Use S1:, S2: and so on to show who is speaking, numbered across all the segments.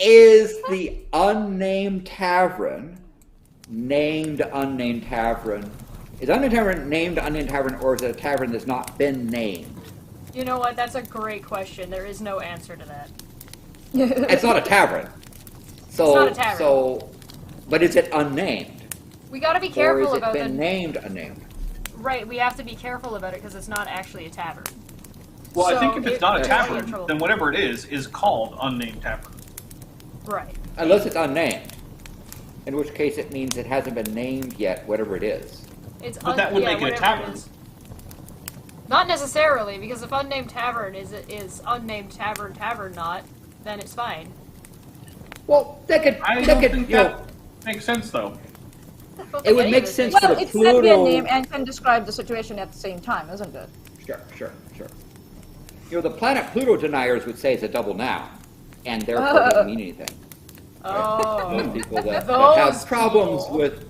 S1: Is the Unnamed Tavern named Unnamed Tavern? Is Unnamed Tavern named Unnamed Tavern, or is it a tavern that's not been named?
S2: You know what? That's a great question. There is no answer to that.
S1: It's not a tavern. So,
S2: it's not a tavern.
S1: But is it unnamed?
S2: We gotta be careful about
S1: it. Or has it been named unnamed?
S2: Right, we have to be careful about it because it's not actually a tavern.
S3: Well, so I think if it's not a tavern, then whatever it is called Unnamed Tavern.
S2: Right.
S1: Unless it's unnamed. In which case it means it hasn't been named yet, whatever it is.
S3: But that would make it a tavern.
S2: Not necessarily, because if Unnamed Tavern is Unnamed Tavern not, then it's fine.
S1: Well,
S3: I don't think that makes sense, though.
S1: It would make sense for the
S4: it's
S1: Pluto...
S4: not be a name and can describe the situation at the same time, isn't it?
S1: Sure. You know, the planet Pluto deniers would say it's a double noun, and therefore it doesn't mean anything.
S2: Oh.
S1: Those people that have problems with...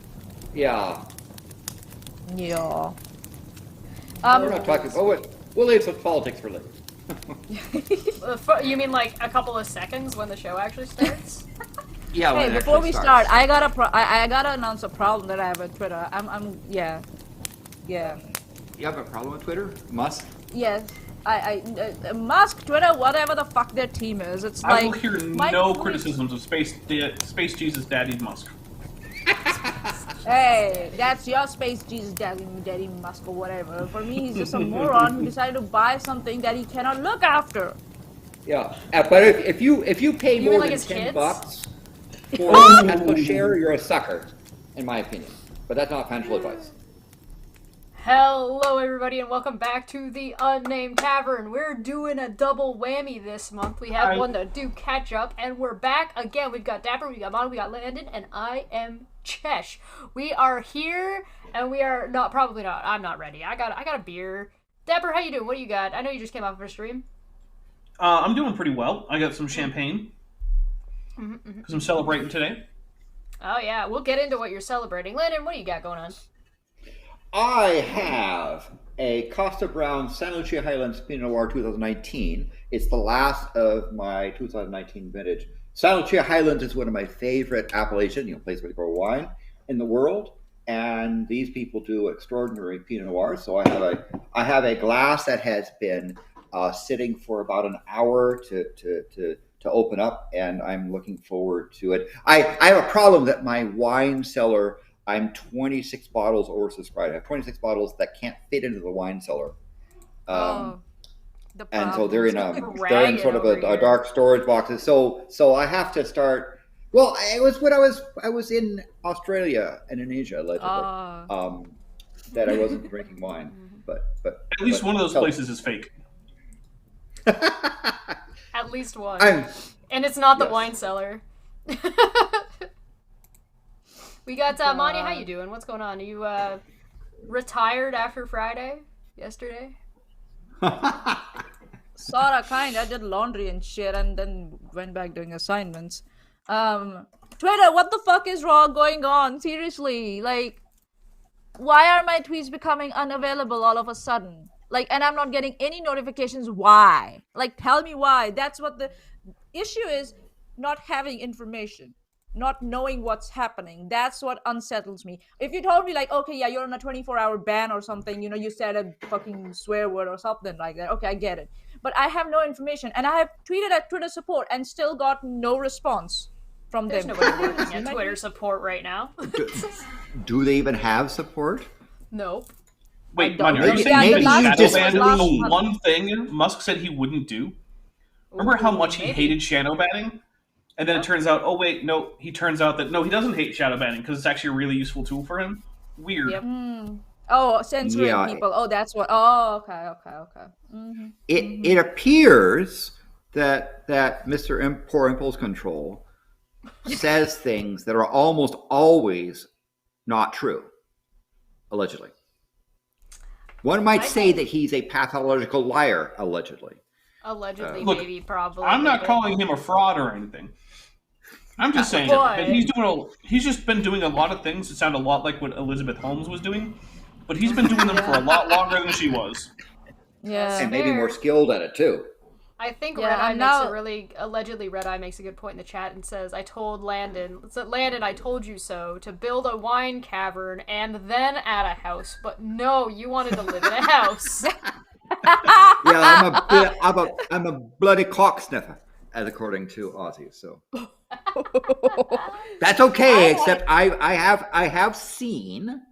S1: Yeah.
S4: Yeah.
S1: We're not talking... We'll leave some politics for later.
S2: You mean like a couple of seconds when the show actually starts?
S1: Yeah.
S4: Hey, before we start, I gotta announce a problem that I have with Twitter. Yeah.
S1: You have a problem with Twitter, Musk?
S4: Yes. Musk, Twitter, whatever the fuck their team is, it's like...
S3: I will hear no criticisms of Space Jesus Daddy Musk.
S4: Hey, that's your Space Jesus Daddy Musk or whatever. For me, he's just a moron who decided to buy something that he cannot look after.
S1: Yeah, but if you pay more than $10 for a Tesla share, you're a sucker, in my opinion. But that's not financial advice.
S2: Hello, everybody, and welcome back to the Unnamed Tavern. We're doing a double whammy this month. We have one to do catch up, and we're back again. We've got Dapper, we got Maanyaa, we got Landon, and I am Chesh. We are here, and we are probably not. I'm not ready. I got a beer. Dapper, how you doing? What do you got? I know you just came off of a stream.
S3: I'm doing pretty well. I got some champagne because I'm celebrating today.
S2: Oh yeah, we'll get into what you're celebrating. Landon, what do you got going on?
S1: I have a Costa Brown San Lucia Highlands Pinot Noir 2019. It's the last of my 2019 vintage. San Lucia Highlands is one of my favorite Appalachian, place where you grow wine in the world, and these people do extraordinary Pinot Noir. So I have a glass that has been sitting for about an hour to open up, and I'm looking forward to it. I have a problem that my wine cellar. I'm 26 bottles oversubscribed. I have 26 bottles that can't fit into the wine cellar. And so they're in sort of a dark storage boxes. So I have to start. Well, it was when I was in Australia and Indonesia allegedly that I wasn't drinking wine. But
S3: at least one of those places is fake.
S2: At least one. And it's not the wine cellar. We got Maanyaa, how you doing? What's going on? Are you retired after Friday? Yesterday?
S4: Sorta, kinda. I did laundry and shit and then went back doing assignments. Twitter, what the fuck is going on? Seriously, like, why are my tweets becoming unavailable all of a sudden? Like, and I'm not getting any notifications. Why? Like, tell me why. That's what the issue is, not having information. Not knowing what's happening. That's what unsettles me. If you told me, like, okay, yeah, you're on a 24-hour ban or something, you said a fucking swear word or something like that, okay, I get it. But I have no information, and I have tweeted at Twitter support and still got no response from them.
S2: There's nobody working at Twitter support right now.
S1: Do they even have support?
S2: Nope.
S3: Wait, Maanyaa, are you saying the one thing Musk said he wouldn't do? Remember how much he hated shadow banning? And then it turns out, oh wait, no, he doesn't hate shadow banning because it's actually a really useful tool for him. Weird.
S4: Yep. Oh, censoring people. Oh, that's what. Oh, okay. Mm-hmm.
S1: It appears that Mr. Poor Impulse Control says things that are almost always not true, allegedly. One might say that he's a pathological liar, allegedly.
S2: Allegedly,
S3: look,
S2: maybe, probably.
S3: I'm not calling him a fraud or anything. I'm just saying that he's just been doing a lot of things that sound a lot like what Elizabeth Holmes was doing, but he's been doing them for a lot longer than she was.
S4: Yeah,
S1: and maybe more skilled at it too.
S2: I think
S4: Yeah,
S2: Red Eye
S4: and
S2: makes
S4: now-
S2: a really allegedly Red Eye makes a good point in the chat and says, "I told Landon, Landon, I told you so, to build a wine cavern and then add a house, but no, you wanted to live in a house."
S1: Yeah, I'm a bloody cock sniffer, as according to Ozzy. So that's okay. Except I have seen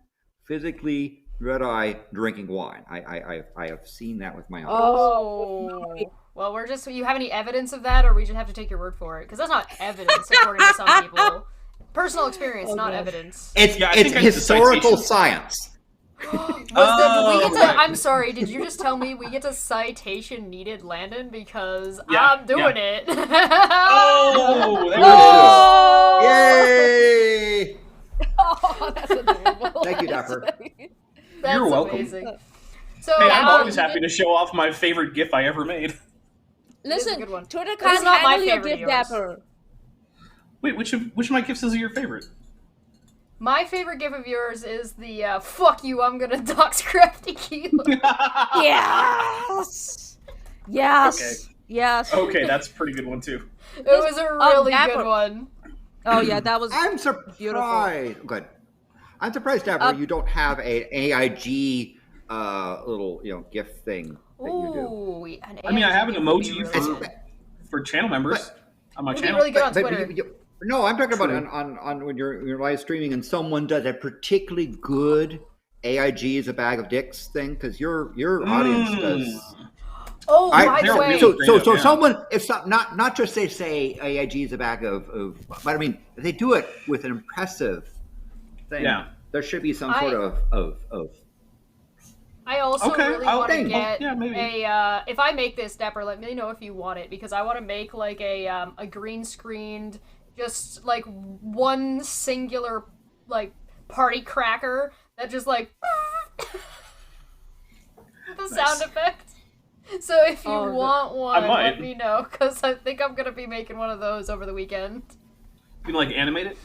S1: physically Red Eye drinking wine. I have seen that with my eyes.
S2: Oh. Well, you have any evidence of that, or we just have to take your word for it? Because that's not evidence, according to some people. Personal experience, not evidence.
S1: It's historical science.
S2: I'm sorry, did you just tell me we get a citation needed, Landon? Because I'm doing it.
S3: Oh, there
S1: Yay!
S4: Oh, that's adorable.
S1: Thank you, Dapper.
S2: That's
S3: You're welcome.
S2: amazing. So,
S3: Hey, I'm always happy to show off my favorite GIF I ever made.
S4: Listen,
S2: good one.
S4: Twitter
S2: It's
S4: can't
S2: not my
S4: handle your
S2: favorite of
S4: GIF,
S2: yours.
S4: Dapper.
S3: Wait, which of my GIFs is your favorite?
S2: my favorite gif of yours is the "fuck you, I'm gonna dox Crafty Keeler."
S4: Yes! Yes!
S3: Okay.
S4: Yes.
S3: Okay, that's a pretty good one too.
S2: It was a really
S4: Dapper.
S2: good one.
S4: Oh, yeah, that was
S1: I'm surprised.
S4: beautiful.
S1: Good. I'm surprised, Dapper, you don't have an AIG little GIF thing that you do.
S2: Ooh,
S3: I mean, I have an emoji
S2: really
S3: for channel members on my
S2: It'd be
S3: channel.
S2: really good on Twitter.
S1: No, I'm talking about
S3: True.
S1: on when you're live streaming and someone does a particularly good AIG is a bag of dicks thing because your audience does.
S2: Oh, by
S3: they're
S2: the way.
S3: really
S1: So
S3: Straight up, yeah.
S1: someone, if not just they say AIG is a bag of, but I mean if they do it with an impressive thing.
S3: Yeah.
S1: There should be some sort of.
S2: I also
S3: Okay,
S2: really
S3: I'll
S2: want to
S3: think.
S2: get
S3: Yeah, maybe.
S2: if I make this, Dapper, let me know if you want it, because I want to make like a green screened, just like one singular like party cracker that just like the sound effect. So if you want one,
S3: might.
S2: let me know, because I think I'm gonna be making one of those over the weekend.
S3: You can like animate it.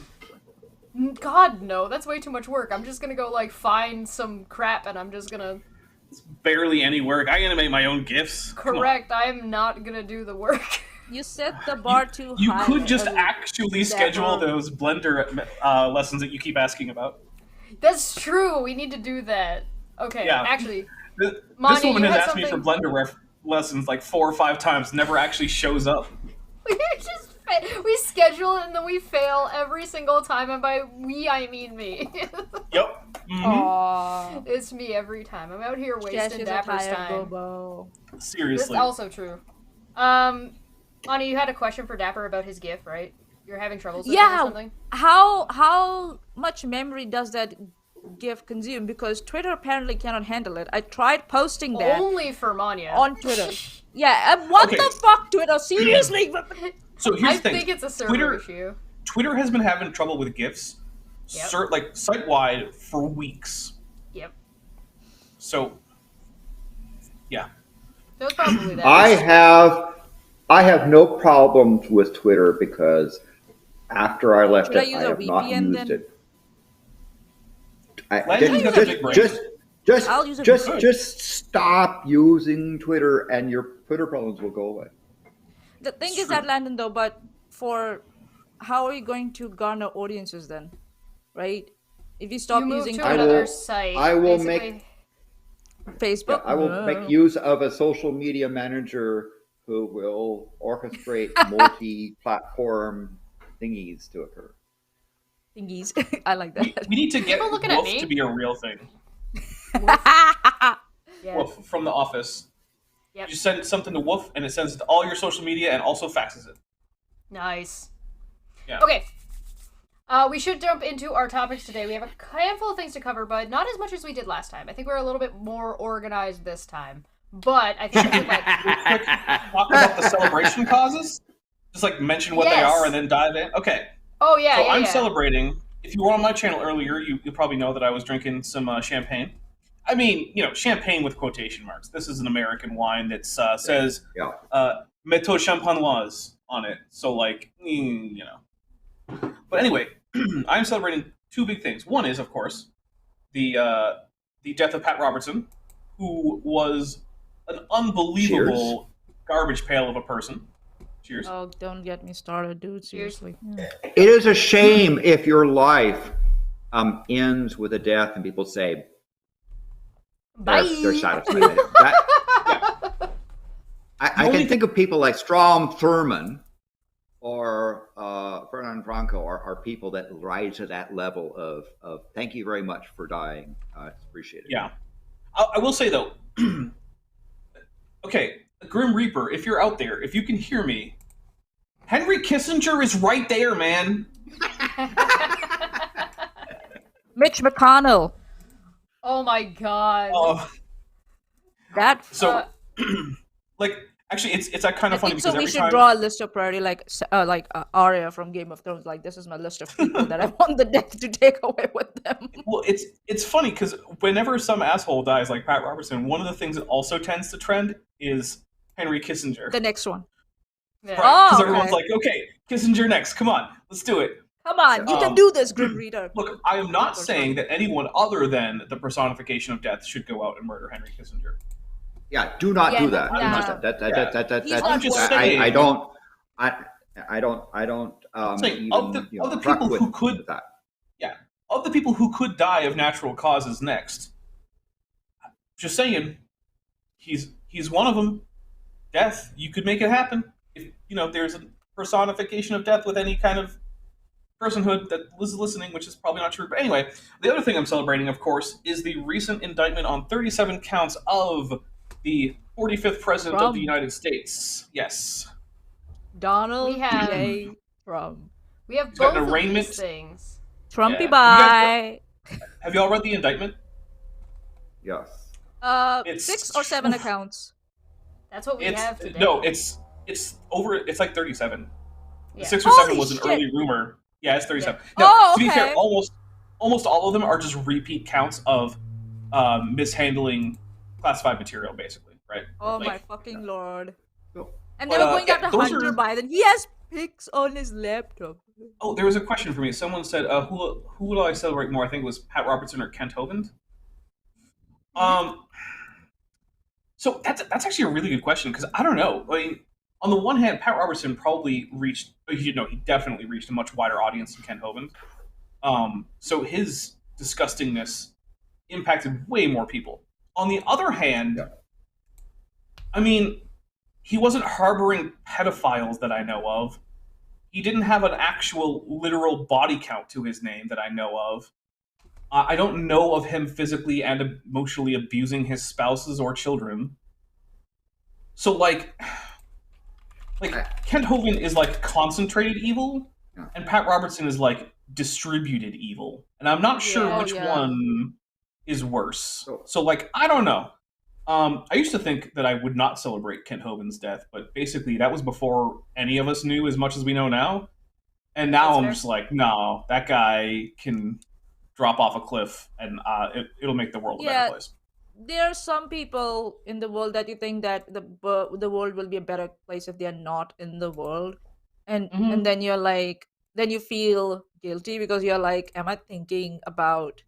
S2: God no, that's way too much work. I'm just gonna go like find some crap and I'm just gonna.
S3: It's barely any work. I animate my own GIFs. Come on.
S2: Correct. I am not gonna do the work.
S4: You set the bar too
S3: You
S4: high.
S3: could just
S4: Ellie.
S3: actually schedule those Blender lessons that you keep asking about.
S2: That's true. We need to do that. Okay.
S3: Yeah.
S2: Actually,
S3: This
S2: Maanyaa,
S3: woman
S2: you
S3: has
S2: had
S3: asked me for
S2: something-
S3: Blender lessons like 4 or 5 times, never actually shows up.
S2: we schedule it and then we fail every single time, and by we I mean me.
S3: Yep. Mm-hmm.
S4: Aww.
S2: It's me every time. I'm out here
S4: Chesh
S2: wasting
S4: is a
S2: Dapper's
S4: tired
S2: time.
S4: Bobo.
S2: That's
S3: Seriously.
S2: also true. Maanyaa, you had a question for Dapper about his GIF, right? You're having troubles with it or
S4: Yeah.
S2: something?
S4: How much memory does that GIF consume? Because Twitter apparently cannot handle it. I tried posting that
S2: Only for Maanyaa.
S4: on Twitter. Yeah, what
S3: Okay.
S4: the fuck, Twitter? Seriously?
S3: So here's
S2: I
S3: the thing.
S2: think it's a server
S3: Twitter,
S2: issue.
S3: Twitter has been having trouble with GIFs,
S2: Yep.
S3: like site-wide for weeks.
S2: Yep.
S3: So, yeah.
S2: That was probably that.
S1: I have no problems with Twitter because after I left
S4: Should I
S1: it,
S4: use
S1: I
S4: a
S1: have not
S4: VPN
S1: used
S4: then?
S1: it.
S3: Landon's got a big brain.
S4: I'll use a
S1: Just
S4: VPN.
S1: stop using Twitter, and your Twitter problems will go away.
S4: The thing is that, Landon, though, but how are you going to garner audiences then? Right? If you stop
S2: You move
S4: using
S2: to
S4: Twitter,
S2: another site.
S1: I will
S2: basically.
S4: Facebook,
S1: I will make use of a social media manager who will orchestrate multi-platform thingies to occur.
S4: thingies. I like that.
S3: We need to get
S2: People looking at
S3: Wolf
S2: me?
S3: to be a real thing.
S2: Yeah.
S3: Wolf from The Office.
S2: Yep.
S3: You send something to Wolf, and it sends it to all your social media and also faxes it.
S2: Nice.
S3: Yeah.
S2: Okay. We should jump into our topics today. We have a handful of things to cover, but not as much as we did last time. I think we're a little bit more organized this time. But I think we should, like,
S3: Talk about the celebration causes? Just like mention what they
S2: Yes.
S3: are and then dive in? Okay.
S2: oh yeah,
S3: So
S2: yeah,
S3: I'm
S2: yeah.
S3: celebrating. If you were on my channel earlier, you probably know that I was drinking some champagne. I mean, champagne with quotation marks. This is an American wine that says
S1: Yeah.
S3: Méthode Champenoise on it. So, like, But anyway, I'm celebrating 2 big things. One is, of course, the death of Pat Robertson, who was an unbelievable garbage pail of a person. Cheers.
S4: Oh, don't get me started, dude. Seriously. Yeah.
S1: It is a shame if your life ends with a death and people say they're satisfied with it. I can think of people like Strom Thurmond or Fernand Franco are people that rise to that level of thank you very much for dying. It's appreciated.
S3: Yeah. I will say, though, okay, Grim Reaper, if you're out there, if you can hear me, Henry Kissinger is right there, man.
S4: Mitch McConnell.
S2: Oh my god.
S4: That.
S3: So, like, actually, it's kind of funny because
S4: so we
S3: every
S4: should
S3: time...
S4: draw a list of priority, like Arya from Game of Thrones. Like, this is my list of people that I want the death to take away with them.
S3: Well, it's funny because whenever some asshole dies, like Pat Robertson, one of the things that also tends to trend is Henry Kissinger.
S4: The next one.
S2: Yeah.
S3: Because everyone's like, okay, Kissinger next. Come on, let's do it.
S4: Come on, you can do this, Grim Reader.
S3: Look, I am not saying that anyone other than the personification of death should go out and murder Henry Kissinger.
S1: Yeah, do not do that.
S3: I'm just saying.
S1: I don't.
S3: I'm saying of the people who could. Yeah, of the people who could die of natural causes next. Just saying, he's one of them. Death, you could make it happen. If there's a personification of death with any kind of personhood that was listening, which is probably not true. But anyway, the other thing I'm celebrating, of course, is the recent indictment on 37 counts of the 45th President of the United States. Yes.
S4: Donald
S2: J.
S4: Trump.
S2: We have both of these things.
S4: Trumpy bye.
S3: Have y'all read the indictment?
S1: Yes.
S3: It's
S4: 6 or 7 accounts.
S2: That's what we have today.
S3: No, it's over. It's like 37.
S2: Yeah.
S3: 6 or 7 was an early rumor. Yeah, it's 37.
S4: Yeah.
S3: No, to be fair, almost all of them are just repeat counts of mishandling classified material, basically, right?
S4: Oh my fucking lord!
S1: Cool.
S4: And they were going after Hunter Biden. He has pics on his laptop.
S3: Oh, there was a question for me. Someone said, "Who would I celebrate more?" I think it was Pat Robertson or Kent Hovind. So that's actually a really good question because I don't know. I mean, on the one hand, Pat Robertson probably reached, he definitely reached a much wider audience than Kent Hovind. So his disgustingness impacted way more people. On the other hand, I mean, he wasn't harboring pedophiles that I know of. He didn't have an actual literal body count to his name that I know of. I don't know of him physically and emotionally abusing his spouses or children. So, like Kent Hovind is like concentrated evil, and Pat Robertson is like distributed evil. And I'm not sure which one is worse. So, like, I don't know. I used to think that I would not celebrate Kent Hovind's death, but basically that was before any of us knew as much as we know now. And now I'm just like, no, that guy can drop off a cliff, and it'll make the world a better place.
S4: There are some people in the world that you think that the world will be a better place if they are not in the world, and then you're like, then you feel guilty because you're like, am I thinking about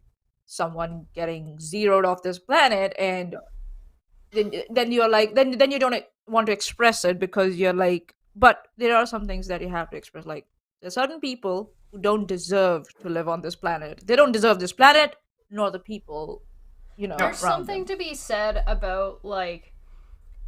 S4: someone getting zeroed off this planet? And then you're like, then you don't want to express it because you're like, but there are some things that you have to express. Like, there's certain people who don't deserve to live on this planet. They don't deserve this planet, nor the people,
S2: There's something to be said about, like,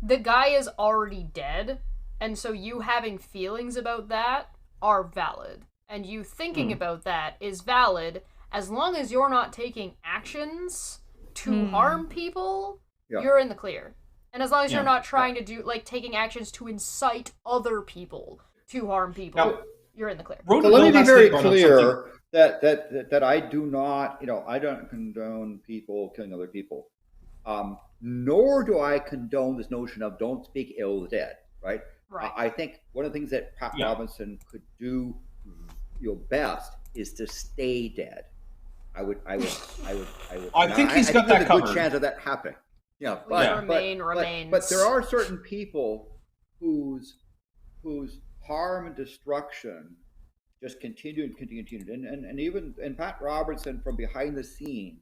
S2: the guy is already dead, and so you having feelings about that are valid. And you thinking about that is valid as long as you're not taking actions to harm people, you're in the clear. And as long as you're not trying to do, like, taking actions to incite other people to harm people, you're in the clear.
S1: So let me be very clear that I do not, I don't condone people killing other people. Nor do I condone this notion of don't speak ill of the dead, right? I think one of the things that Pat Robinson could do best is to stay dead. I
S3: think he's got that covered.
S1: There's a good chance of that happening.
S2: Remains.
S1: But there are certain people whose harm and destruction just continued. And even Pat Robertson from behind the scenes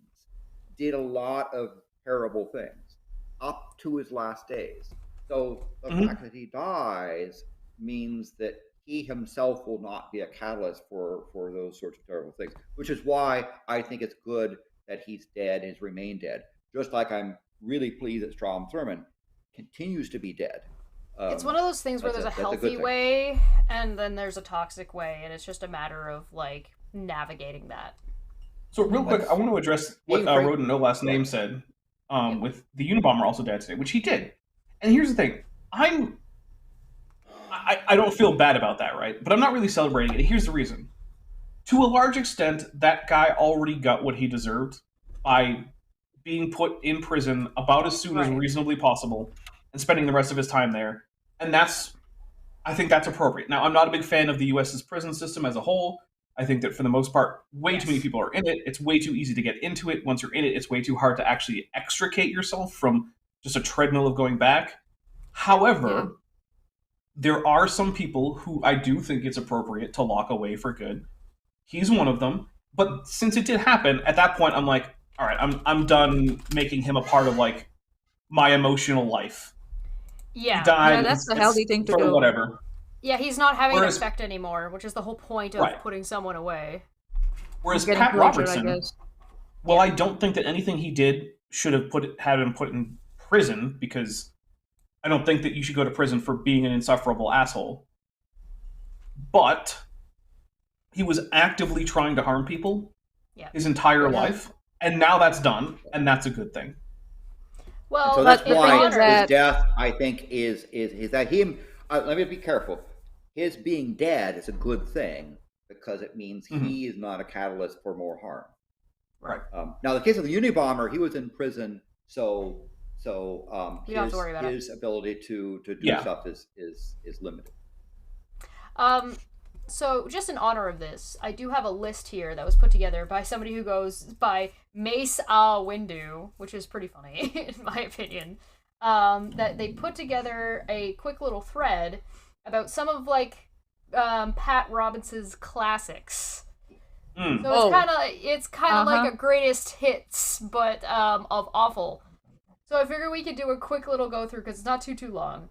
S1: did a lot of terrible things up to his last days. So the fact that he dies means that he himself will not be a catalyst for those sorts of terrible things, which is why I think it's good that he's dead and has remained dead. Just like I'm really pleased that Strom Thurmond continues to be dead.
S2: It's one of those things where there's a healthy way and then there's a toxic way, and it's just a matter of like navigating that.
S3: So real quick, I want to address what Roden No Last Name said with the Unabomber also dead today, which he did. And here's the thing. I don't feel bad about that, right? But I'm not really celebrating it. Here's the reason. To a large extent, that guy already got what he deserved by being put in prison about as soon as reasonably possible and spending the rest of his time there. And I think that's appropriate. Now, I'm not a big fan of the U.S.'s prison system as a whole. I think that for the most part, way too many people are in it. It's way too easy to get into it. Once you're in it, it's way too hard to actually extricate yourself from just a treadmill of going back. However, there are some people who I do think it's appropriate to lock away for good. He's one of them. But since it did happen, at that point, I'm like, all right, I'm done making him a part of like my emotional life.
S2: Yeah,
S3: he died,
S4: that's the healthy thing to do.
S3: Whatever.
S2: Yeah, he's not having an effect anymore, which is the whole point of putting someone away.
S3: Whereas Pat Robertson, I don't think that anything he did should have had him put in prison, because I don't think that you should go to prison for being an insufferable asshole. But he was actively trying to harm people his entire life, and now that's done, and that's a good thing.
S1: Well, so that's why his death, I think, is that him. Let me be careful. His being dead is a good thing because it means he is not a catalyst for more harm.
S3: Right.
S1: Now, the case of the Unabomber, he was in prison, so his ability to do stuff is limited.
S2: So, just in honor of this, I do have a list here that was put together by somebody who goes by Mace Windu, which is pretty funny, in my opinion. That they put together a quick little thread about some of, like, Pat Robinson's classics. So it's kind of like a greatest hits, but of awful. So I figured we could do a quick little go through, because it's not too long.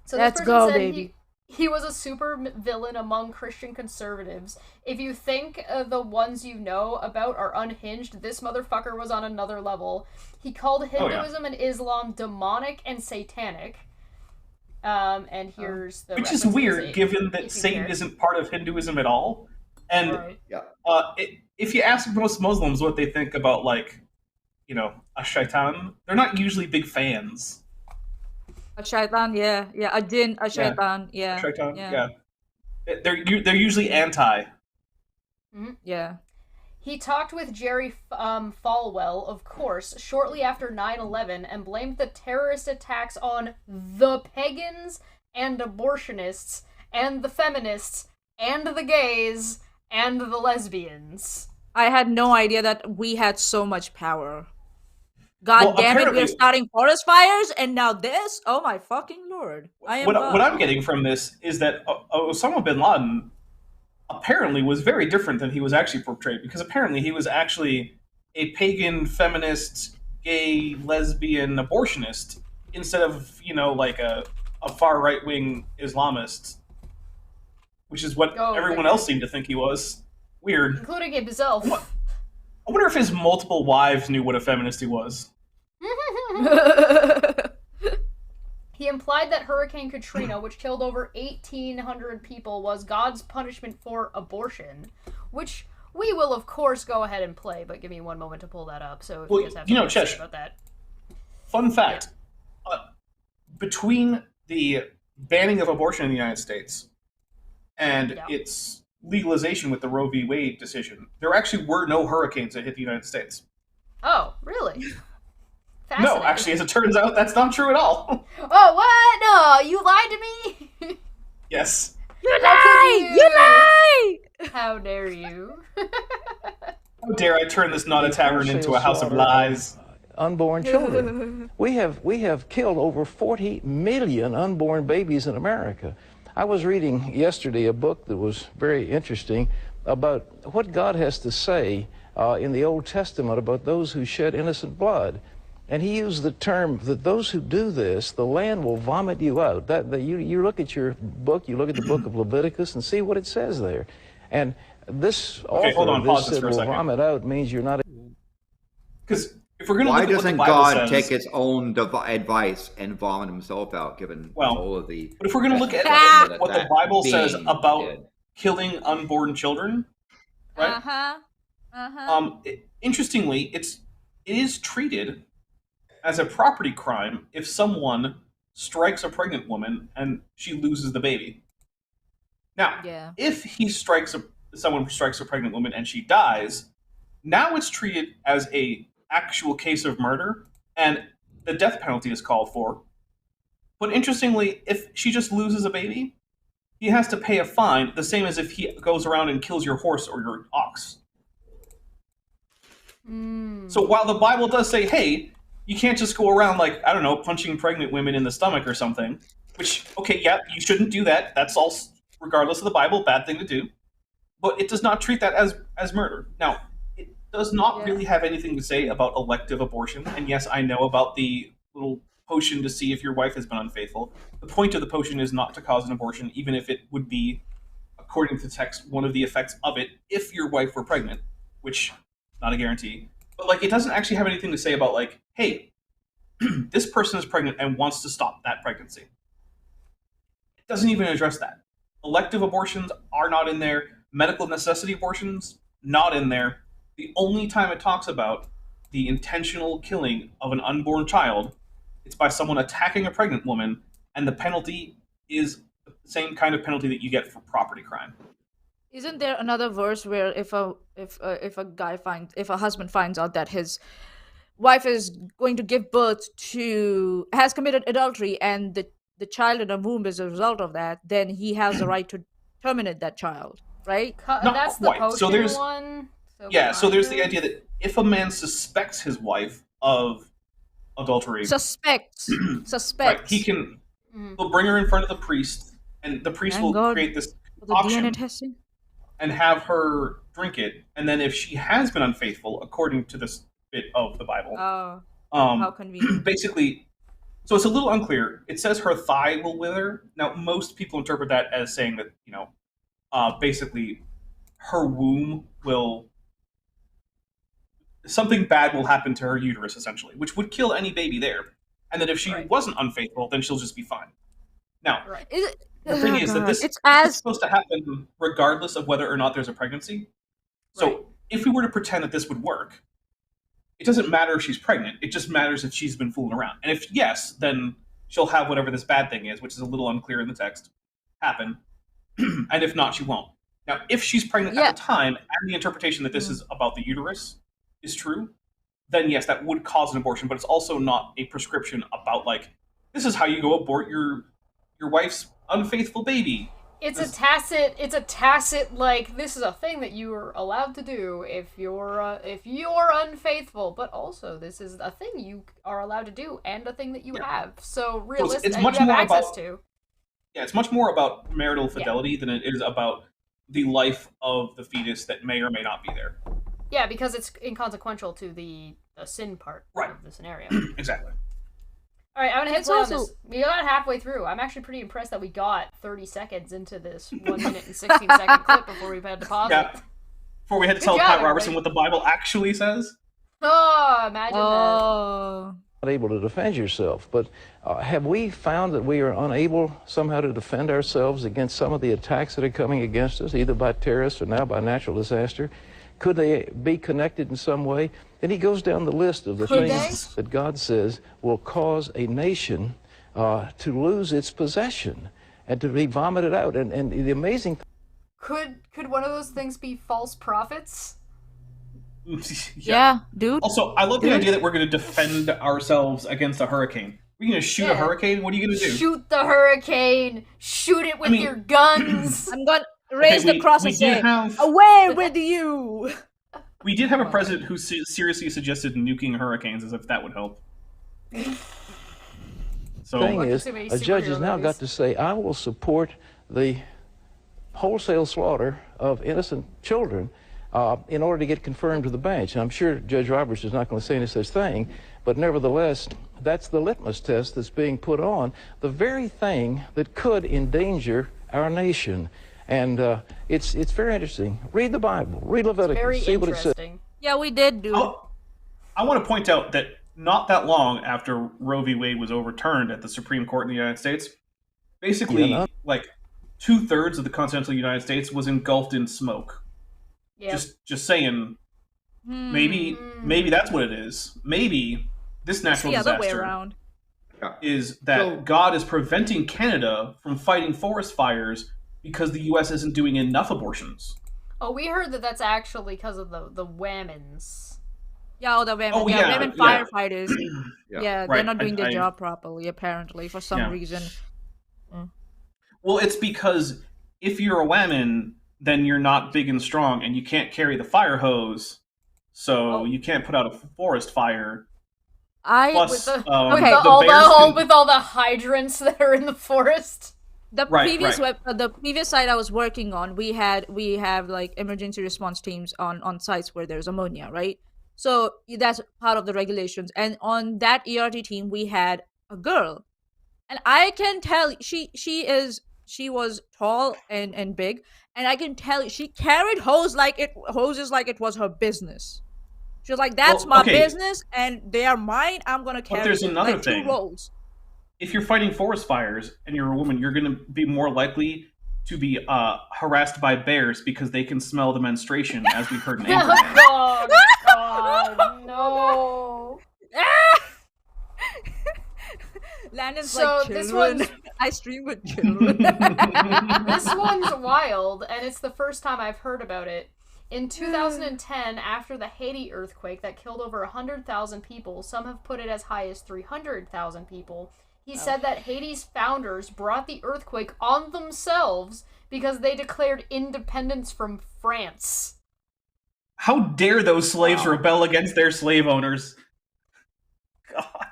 S2: So
S4: Let's go,
S2: said
S4: baby.
S2: He was a super villain among Christian conservatives. If you think the ones you know about are unhinged, this motherfucker was on another level. He called Hinduism and Islam demonic and satanic. And here's the
S3: which is weird, given that Satan isn't part of Hinduism at all. And if you ask most Muslims what they think about, like, you know, a shaitan, they're not usually big fans.
S4: A shaitan, a jinn, a shaitan,
S3: Shaitan, They're usually anti.
S2: Mm-hmm.
S4: Yeah.
S2: He talked with Jerry Falwell, of course, shortly after 9/11 and blamed the terrorist attacks on the pagans and abortionists and the feminists and the gays and the lesbians.
S4: I had no idea that we had so much power. God damn it, we're starting forest fires, and now this? Oh my fucking lord.
S3: What I'm getting from this is that Osama bin Laden apparently was very different than he was actually portrayed, because apparently he was actually a pagan, feminist, gay, lesbian, abortionist, instead of, you know, like a far right-wing Islamist, which is what everyone else seemed to think he was. Weird.
S2: Including himself.
S3: I wonder if his multiple wives knew what a feminist he was.
S2: He implied that Hurricane Katrina, which killed over 1,800 people, was God's punishment for abortion, which we will, of course, go ahead and play, but give me one moment to pull that up. So if you guys have something to say about that.
S3: Fun fact. Between the banning of abortion in the United States and its legalization with the Roe v. Wade decision, there actually were no hurricanes that hit the United States.
S2: Oh, really?
S3: No, actually, as it turns out, that's not true at all.
S2: Oh, what? No, you lied to me?
S3: Yes.
S4: You lie! You lie!
S2: How dare you?
S3: How dare I turn this not a tavern into a house of lies?
S5: Unborn children. We have killed over 40 million unborn babies in America. I was reading yesterday a book that was very interesting about what God has to say in the Old Testament about those who shed innocent blood. And he used the term that those who do this, the land will vomit you out. You look at your book, you look at the book of Leviticus and see what it says there. And this
S3: hold on,
S5: author, this
S3: pause
S5: said
S3: for a
S5: will
S3: second.
S5: vomit out means you're not...
S3: Because if we're going to
S1: Why
S3: look at what the
S1: doesn't
S3: Bible
S1: God
S3: says,
S1: take his own advice and vomit himself out, given all of the...
S3: But if we're going to look at what the Bible says about killing unborn children, right? Interestingly, it is treated as a property crime if someone strikes a pregnant woman and she loses the baby. Now, if someone strikes a pregnant woman and she dies, now it's treated as a actual case of murder, and the death penalty is called for. But interestingly, if she just loses a baby, he has to pay a fine, the same as if he goes around and kills your horse or your ox. So while the Bible does say, hey, you can't just go around punching pregnant women in the stomach or something, which, okay, yeah, you shouldn't do that. That's all, regardless of the Bible, bad thing to do. But it does not treat that as murder. Now, it does not really have anything to say about elective abortion. And yes, I know about the little potion to see if your wife has been unfaithful. The point of the potion is not to cause an abortion, even if it would be, according to text, one of the effects of it if your wife were pregnant, which, not a guarantee. But, it doesn't actually have anything to say about, hey, this person is pregnant and wants to stop that pregnancy. It doesn't even address that. Elective abortions are not in there. Medical necessity abortions, not in there. The only time it talks about the intentional killing of an unborn child, it's by someone attacking a pregnant woman, and the penalty is the same kind of penalty that you get for property crime.
S4: Isn't there another verse where if a husband finds out that his wife is going to give birth to, has committed adultery, and the child in her womb is a result of that, then he has the right to terminate that child, right?
S2: That's the potion one.
S3: So there's the idea that if a man suspects his wife of adultery,
S4: suspects,
S3: right, he can, he'll bring her in front of the priest, and the priest will create this option
S4: DNA testing
S3: and have her drink it, and then if she has been unfaithful, according to this bit of the Bible,
S4: how convenient.
S3: Basically, so it's a little unclear. It says her thigh will wither. Now, most people interpret that as saying that, basically her womb will, something bad will happen to her uterus, essentially, which would kill any baby there. And that if she wasn't unfaithful, then she'll just be fine. Now, the thing is that this is supposed to happen regardless of whether or not there's a pregnancy. So if we were to pretend that this would work, it doesn't matter if she's pregnant. It just matters if she's been fooling around. And if yes, then she'll have whatever this bad thing is, which is a little unclear in the text, happen. And if not, she won't. Now, if she's pregnant at the time, and the interpretation that this is about the uterus is true, then yes, that would cause an abortion. But it's also not a prescription about, this is how you go abort your wife's unfaithful baby.
S2: It's a tacit this is a thing that you are allowed to do if you're unfaithful, but also this is a thing you are allowed to do and a thing that you have. So realistically,
S3: it's much
S2: you have
S3: more
S2: access
S3: about,
S2: to.
S3: Yeah, it's much more about marital fidelity than it is about the life of the fetus that may or may not be there.
S2: Yeah, because it's inconsequential to the sin part of the scenario.
S3: Exactly.
S2: All right, I'm going to hit play on this. We got halfway through. I'm actually pretty impressed that we got 30 seconds into this 1 minute and 16-second clip before we had to pause it.
S3: Before we had to tell Pat Robertson what the Bible actually says.
S2: Oh, imagine that.
S5: Not able to defend yourself, but have we found that we are unable somehow to defend ourselves against some of the attacks that are coming against us, either by terrorists or now by natural disaster? Could they be connected in some way? And he goes down the list of the things that God says will cause a nation to lose its possession and to be vomited out. And the amazing thing...
S2: Could one of those things be false prophets?
S4: Yeah, dude.
S3: Also, I love the idea that we're going to defend ourselves against a hurricane. We're going to shoot a hurricane? What are you going to do?
S2: Shoot the hurricane! Shoot it with your guns!
S4: I'm going to raise the cross and say, away with you!
S3: We did have a president who seriously suggested nuking hurricanes, as if that would help. So,
S5: the thing is, a judge has now got to say, I will support the wholesale slaughter of innocent children in order to get confirmed to the bench. And I'm sure Judge Roberts is not going to say any such thing, But nevertheless, that's the litmus test that's being put on, the very thing that could endanger our nation. And it's very interesting. Read the Bible. Read Leviticus. See what it says.
S4: Yeah, we did do.
S3: I want to point out that not that long after Roe v. Wade was overturned at the Supreme Court in the United States, basically, like 2/3 of the continental United States was engulfed in smoke. Yep. Just saying. Maybe that's what it is. Maybe this natural disaster is that God is preventing Canada from fighting forest fires because the U.S. isn't doing enough abortions.
S2: Oh, we heard that that's actually because of the women's.
S4: Yeah, the women. Women firefighters. They're not doing their job properly, apparently, for some reason.
S3: Well, it's because if you're a woman, then you're not big and strong, and you can't carry the fire hose, so you can't put out a forest fire.
S2: With all the hydrants that are in the forest.
S4: The previous site I was working on, we have like emergency response teams on sites where there's ammonia, right? So that's part of the regulations. And on that ERT team, we had a girl, and I can tell she was tall and big, and I can tell she carried hoses like it was her business. She was like, "That's my business, and they are mine. I'm gonna carry."
S3: But there's another thing.
S4: 2 roles.
S3: If you're fighting forest fires and you're a woman, you're going to be more likely to be harassed by bears because they can smell the menstruation, as we heard in Abraham.
S2: Oh, God, no.
S4: Landon's like, children. I stream with children.
S2: This one's wild, and it's the first time I've heard about it. In 2010, after the Haiti earthquake that killed over 100,000 people, some have put it as high as 300,000 people. He said that Haiti's founders brought the earthquake on themselves because they declared independence from France.
S3: How dare those slaves rebel against their slave owners? God.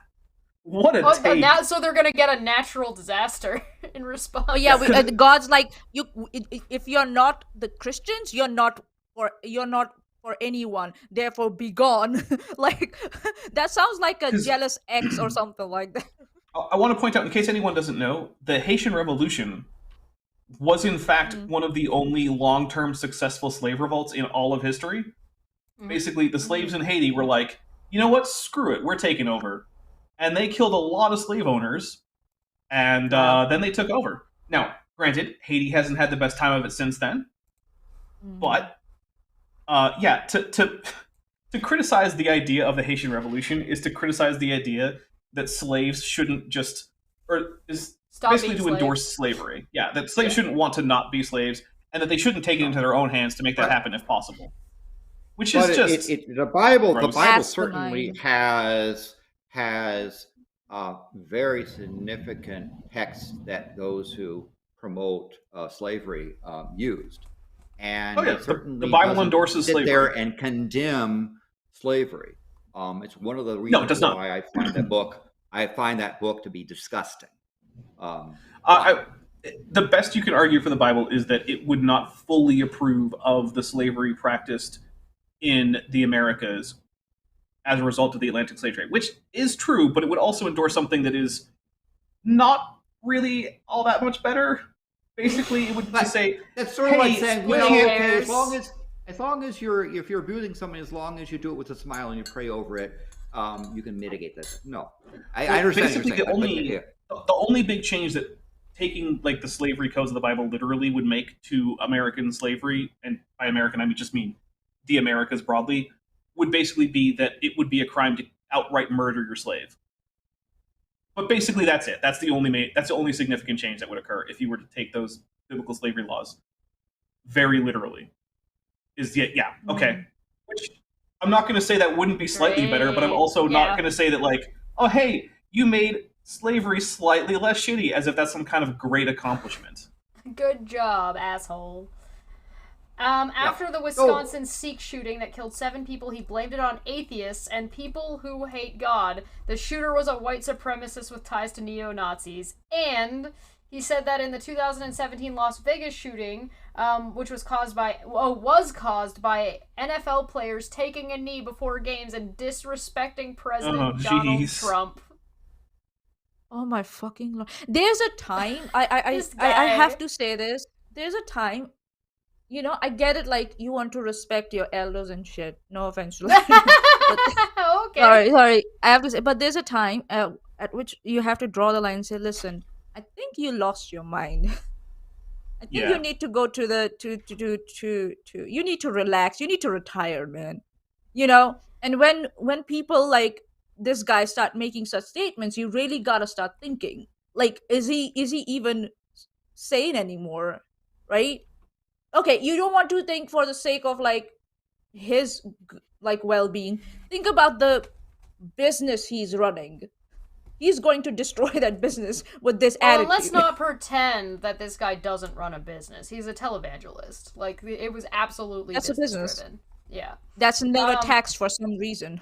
S3: What a take.
S2: So they're gonna get a natural disaster in response.
S4: Oh yeah, God's like, if you're not the Christians, you're not for anyone, therefore be gone. Like, that sounds like a jealous ex or something like that.
S3: I want to point out, in case anyone doesn't know, the Haitian Revolution was in fact one of the only long-term successful slave revolts in all of history. Basically, the slaves in Haiti were like, you know what, screw it, we're taking over. And they killed a lot of slave owners, and then they took over. Now, granted, Haiti hasn't had the best time of it since then, but to criticize the idea of the Haitian Revolution is to criticize the idea that slaves shouldn't just, or is basically to endorse slavery. Yeah, that slaves shouldn't want to not be slaves, and that they shouldn't take it into their own hands to make that happen if possible. Which is just
S1: the Bible. The Bible certainly has very significant texts that those who promote slavery used, and it certainly
S3: the Bible endorses
S1: sit
S3: slavery
S1: there and condemn slavery. It's one of the reasons why I find that book to be disgusting.
S3: The best you can argue for the Bible is that it would not fully approve of the slavery practiced in the Americas as a result of the Atlantic slave trade, which is true, but it would also endorse something that is not really all that much better. Basically, it would just say
S1: that's sort of like saying, okay, as long as if you're abusing someone, as long as you do it with a smile and you pray over it, you can mitigate that. No, I understand.
S3: Basically, the only big change that taking like the slavery codes of the Bible literally would make to American slavery, and by American I just mean the Americas broadly, would basically be that it would be a crime to outright murder your slave. But basically, that's it. That's the only significant change that would occur if you were to take those biblical slavery laws very literally. Okay. Which I'm not going to say that wouldn't be slightly better, but I'm also not going to say that like, oh hey, you made slavery slightly less shitty, as if that's some kind of great accomplishment.
S2: Good job, asshole. After the Wisconsin Sikh shooting that killed 7 people, he blamed it on atheists and people who hate God. The shooter was a white supremacist with ties to neo-Nazis. And He said that in the 2017 Las Vegas shooting, which was caused by NFL players taking a knee before games and disrespecting President Donald Trump.
S4: Oh my fucking Lord! There's a time I have to say this. There's a time, you know, I get it. Like, you want to respect your elders and shit. No offense to them.
S2: Okay.
S4: Sorry. I have to say, but there's a time at which you have to draw the line and say, listen, I think you lost your mind. I think you need to go to the you need to relax. You need to retire, man. You know, and when people like this guy start making such statements, you really gotta start thinking, like, is he even sane anymore, right? Okay, you don't want to think for the sake of like his like well-being. Think about the business he's running. He's going to destroy that business with this attitude.
S2: Let's not pretend that this guy doesn't run a business. He's a televangelist. Like, it was absolutely business-driven. Yeah.
S4: That's never taxed for some reason.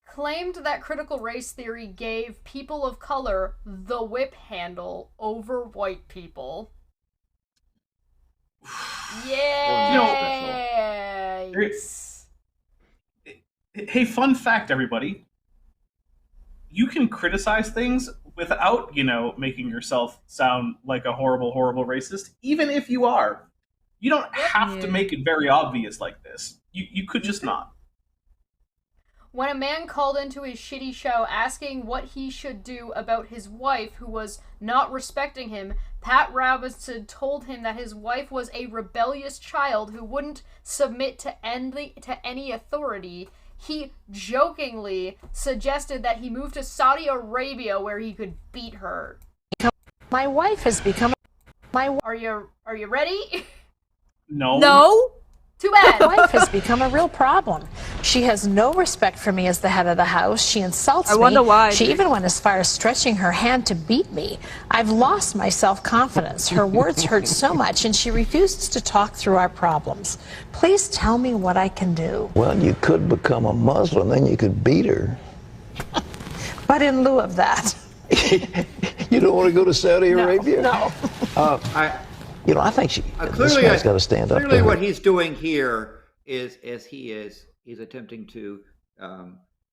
S2: Claimed that critical race theory gave people of color the whip handle over white people. Yeah.
S3: Hey, fun fact, everybody. You can criticize things without, making yourself sound like a horrible, horrible racist, even if you are. You don't have to make it very obvious like this. You could just not.
S2: When a man called into his shitty show asking what he should do about his wife who was not respecting him, Pat Robertson told him that his wife was a rebellious child who wouldn't submit to any authority. He jokingly suggested that he move to Saudi Arabia where he could beat her.
S6: My wife has become
S2: Are you ready?
S4: No.
S2: Too bad.
S6: My wife has become a real problem. She has no respect for me as the head of the house. She insults me.
S4: I wonder why.
S6: She even went as far as stretching her hand to beat me. I've lost my self-confidence. Her words hurt so much, and she refuses to talk through our problems. Please tell me what I can do.
S5: Well, you could become a Muslim, then you could beat her.
S6: But in lieu of that...
S5: You don't want to go to Saudi Arabia?
S6: No.
S5: I think this guy's got to stand up.
S1: Clearly, what he's doing here is he's attempting to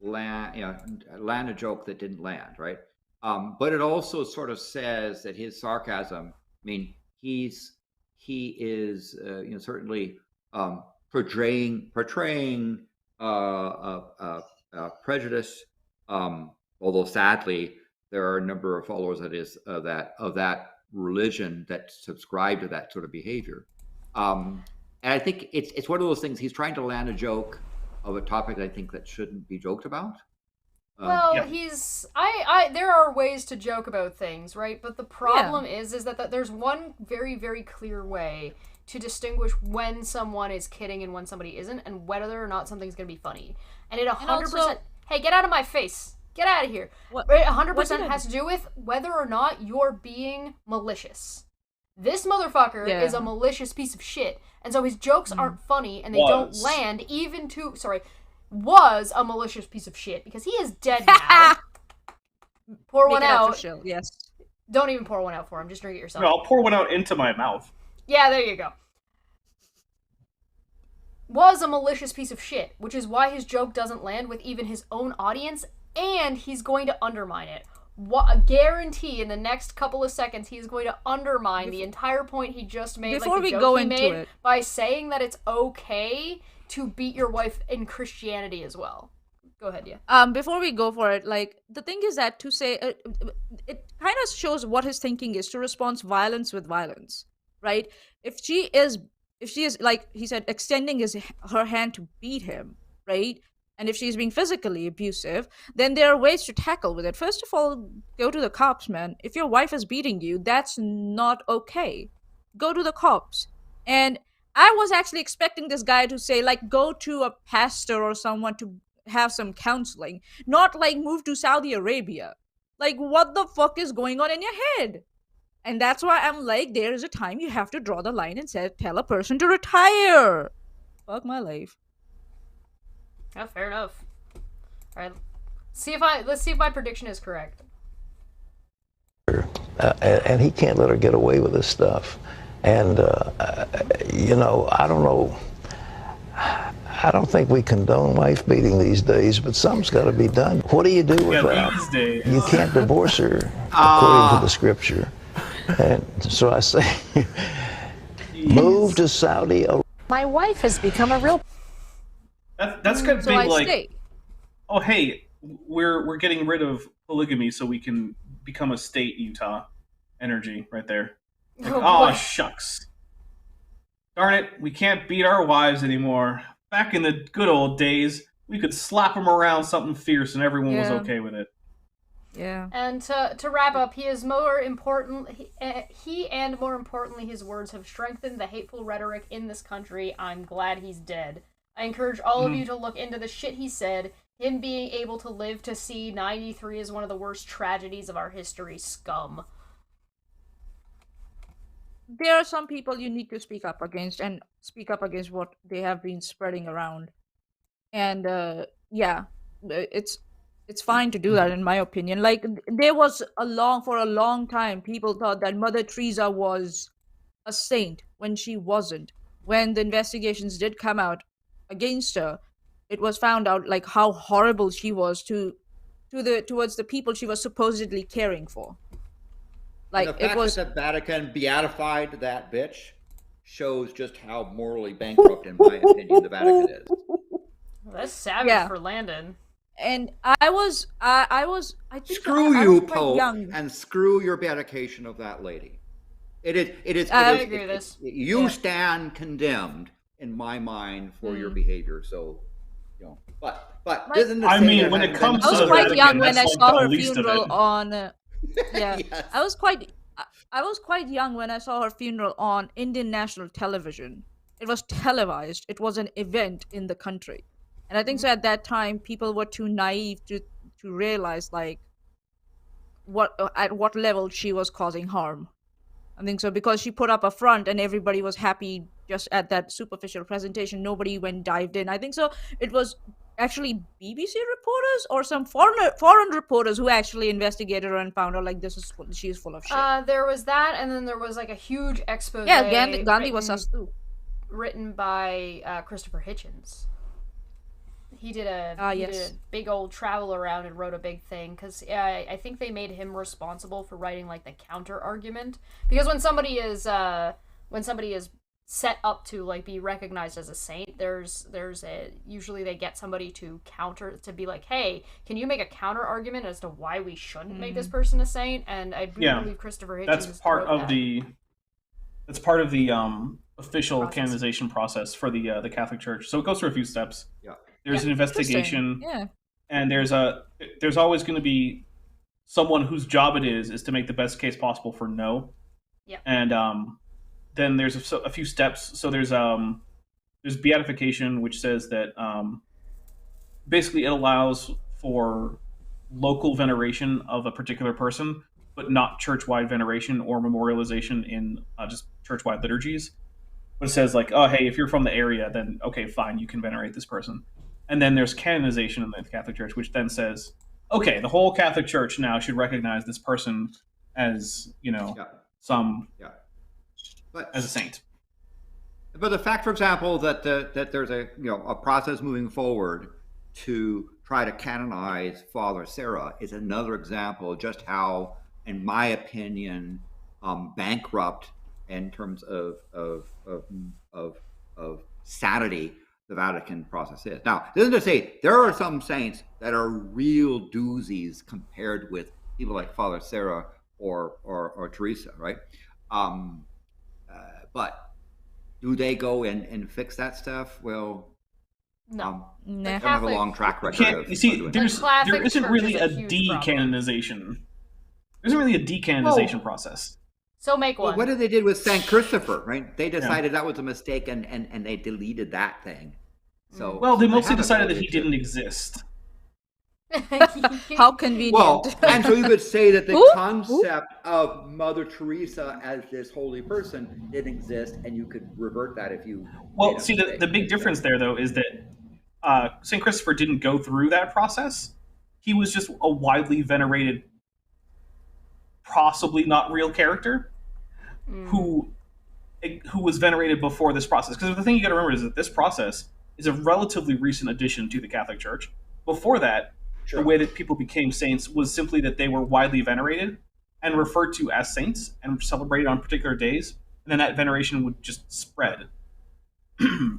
S1: land a joke that didn't land, right? But it also sort of says that his sarcasm. I mean, he is certainly portraying prejudice. Although sadly, there are a number of followers of that religion that subscribe to that sort of behavior. And I think it's one of those things. He's trying to land a joke of a topic that I think that shouldn't be joked about.
S2: There are ways to joke about things, right? But the problem is that there's one very, very clear way to distinguish when someone is kidding and when somebody isn't, and whether or not something's going to be funny. And it 100%... Hey, get out of my face! Get out of here. It 100% has to do with whether or not you're being malicious. This motherfucker is a malicious piece of shit, and so his jokes aren't funny, and they don't land even to... was a malicious piece of shit, because he is dead now. Pour one out.
S4: Yes.
S2: Don't even pour one out for him, just drink it yourself.
S3: No, I'll pour one out into my mouth.
S2: Yeah, there you go. Was a malicious piece of shit, which is why his joke doesn't land with even his own audience, and he's going to undermine it. A guarantee in the next couple of seconds he's going to undermine the entire point he just made.
S4: Before we go into it,
S2: by saying that it's okay to beat your wife in Christianity as well. Go ahead, yeah.
S4: Before we go for it, like, the thing is that to say it kind of shows what his thinking is, to respond violence with violence, right? If she is like he said, extending her hand to beat him, right? And if she's being physically abusive, then there are ways to tackle with it. First of all, go to the cops, man. If your wife is beating you, that's not okay. Go to the cops. And I was actually expecting this guy to say, like, go to a pastor or someone to have some counseling, not like move to Saudi Arabia. Like, what the fuck is going on in your head? And that's why I'm like, there is a time you have to draw the line and tell a person to retire. Fuck my life.
S2: Yeah, fair enough. All right, let's see if my prediction is correct.
S5: and he can't let her get away with this stuff. And, you know, I don't know. I don't think we condone wife beating these days, but something's got to be done. What do you do with that? You can't divorce her, according to the scripture. And so I say, move to Saudi Arabia.
S6: My wife has become a real...
S3: That's going to be like, oh, hey, we're getting rid of polygamy so we can become a state, Utah energy right there. Like, oh, shucks. Darn it, we can't beat our wives anymore. Back in the good old days, we could slap them around something fierce and everyone was okay with it.
S4: Yeah.
S2: And to wrap up, he and more importantly, his words have strengthened the hateful rhetoric in this country. I'm glad he's dead. I encourage all of you to look into the shit he said. Him being able to live to see 93 is one of the worst tragedies of our history. Scum.
S4: There are some people you need to speak up against and speak up against what they have been spreading around. And yeah, it's fine to do that in my opinion. Like there was for a long time people thought that Mother Teresa was a saint when she wasn't. When the investigations did come out against her, it was found out like how horrible she was towards the people she was supposedly caring for. Like
S1: and the fact
S4: it was
S1: that the Vatican beatified that bitch shows just how morally bankrupt, in my opinion, the Vatican is.
S2: That's savage for Landon.
S4: And I think
S1: screw you, Pope, and screw your beatification of that lady. It is.
S2: I agree with this.
S1: You stand condemned in my mind for your behavior. So, you know, but
S3: I mean, when it comes to
S4: I was quite young when I saw her funeral on.
S1: Yeah,
S4: yes. I was quite young when I saw her funeral on Indian national television. It was televised. It was an event in the country. And I think so at that time people were too naive to realize like at what level she was causing harm. I think so because she put up a front and everybody was happy just at that superficial presentation. Nobody dived in. I think so it was actually BBC reporters or some foreign reporters who actually investigated her and found out like she's full of shit.
S2: There was that, and then there was like a huge expose.
S4: Yeah, Gandhi was sus too.
S2: Written by Christopher Hitchens. He did a big old travel around and wrote a big thing because I think they made him responsible for writing like the counter argument, because when somebody is set up to like be recognized as a saint, usually they get somebody to counter to be like, hey, can you make a counter argument as to why we shouldn't make this person a saint? And I believe Christopher Hitchens
S3: that's part of the official canonization process for the Catholic Church. So it goes through a few steps.
S1: Yeah.
S3: There's an investigation, and there's always going to be someone whose job it is to make the best case possible for no.
S2: Yeah.
S3: And then there's a few steps. So there's beatification, which says that basically it allows for local veneration of a particular person, but not church-wide veneration or memorialization in just church-wide liturgies. But it says like, oh, hey, if you're from the area, then okay, fine, you can venerate this person. And then there's canonization in the Catholic Church, which then says, okay, the whole Catholic Church now should recognize this person as, as a saint.
S1: But the fact, for example, that there's a process moving forward to try to canonize Father Sarah is another example of just how, in my opinion, bankrupt in terms of sanity the Vatican process is. Now, this is to say there are some saints that are real doozies compared with people like Father Sarah or Teresa, right? But do they go and fix that stuff? Well,
S2: no.
S1: They don't have a long track record.
S3: You see, there isn't really a decanonization. There isn't really a decanonization process.
S2: So make one.
S1: Well, what they did with St. Christopher, right? They decided that was a mistake and they deleted that thing. So
S3: well, they mostly decided that he didn't exist.
S4: How convenient.
S1: Well, and so you could say that the concept of Mother Teresa as this holy person didn't exist, and you could revert that if you...
S3: Well, see, the big difference there, though, is that St. Christopher didn't go through that process. He was just a widely venerated possibly not real character who was venerated before this process. Because the thing you got to remember is that this process is a relatively recent addition to the Catholic Church. Before that, the way that people became saints was simply that they were widely venerated and referred to as saints and celebrated on particular days, and then that veneration would just spread.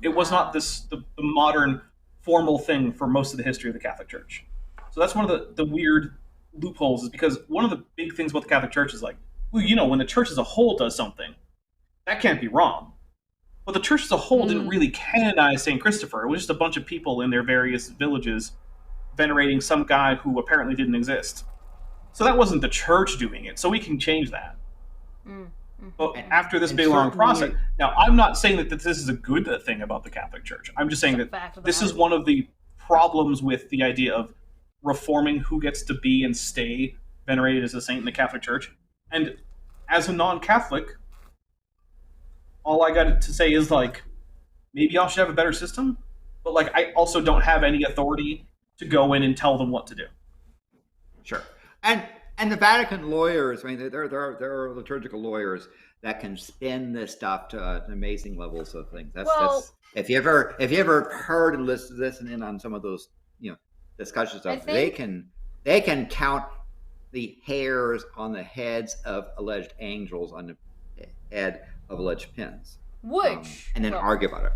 S3: It was not the modern formal thing for most of the history of the Catholic Church. So that's one of the weird loopholes, is because one of the big things about the Catholic Church is like, well, when the church as a whole does something, that can't be wrong. But the church as a whole didn't really canonize St. Christopher. It was just a bunch of people in their various villages venerating some guy who apparently didn't exist. So that wasn't the church doing it, so we can change that. But after this big long process, now I'm not saying that this is a good thing about the Catholic Church. I'm just saying that this is one of the problems with the idea of reforming who gets to be and stay venerated as a saint in the Catholic Church. And as a non-Catholic, all I got to say is, like, maybe y'all should have a better system, but, like, I also don't have any authority to go in and tell them what to do.
S1: Sure. And the Vatican lawyers, I mean, there are liturgical lawyers that can spin this stuff to amazing levels of things. That's if you ever heard and listen in on some of those discussions of, they can count the hairs on the heads of alleged angels on the head of alleged pins, and then argue about it.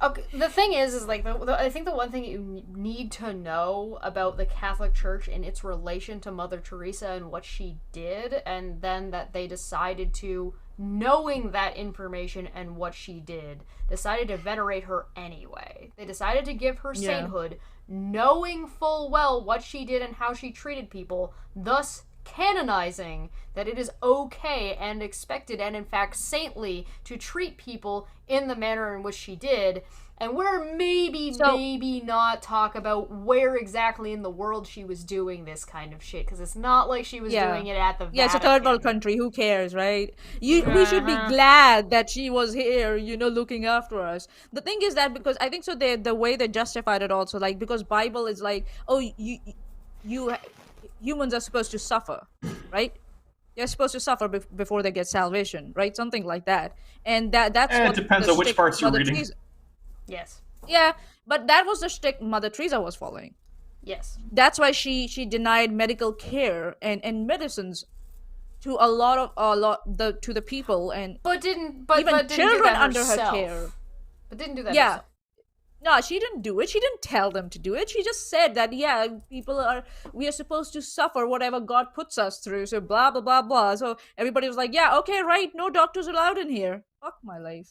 S2: Okay, the thing is like, I think the one thing you need to know about the Catholic Church and its relation to Mother Teresa and what she did, and then that they decided to, knowing that information and what she did, decided to venerate her anyway. They decided to give her sainthood, knowing full well what she did and how she treated people, thus canonizing that it is okay and expected and in fact saintly to treat people in the manner in which she did. And we're maybe not talk about where exactly in the world she was doing this kind of shit, because it's not like she was doing it at the Vatican.
S4: Yeah, it's a third world country. Who cares, right? We should be glad that she was here, looking after us. The thing is that, because I think so, the way they justified it also, like, because Bible is like, oh, you humans are supposed to suffer, right? They're supposed to suffer before they get salvation, right? Something like that. And that's what
S3: it depends on which parts you're reading.
S2: Yes.
S4: Yeah, but that was the shtick Mother Teresa was following.
S2: Yes.
S4: That's why she denied medical care and medicines to to the people, and
S2: even
S4: children under her care.
S2: But didn't do that herself.
S4: No, she didn't do it. She didn't tell them to do it. She just said that, we are supposed to suffer whatever God puts us through. So blah, blah, blah, blah. So everybody was like, yeah, okay, right. No doctors allowed in here. Fuck my life.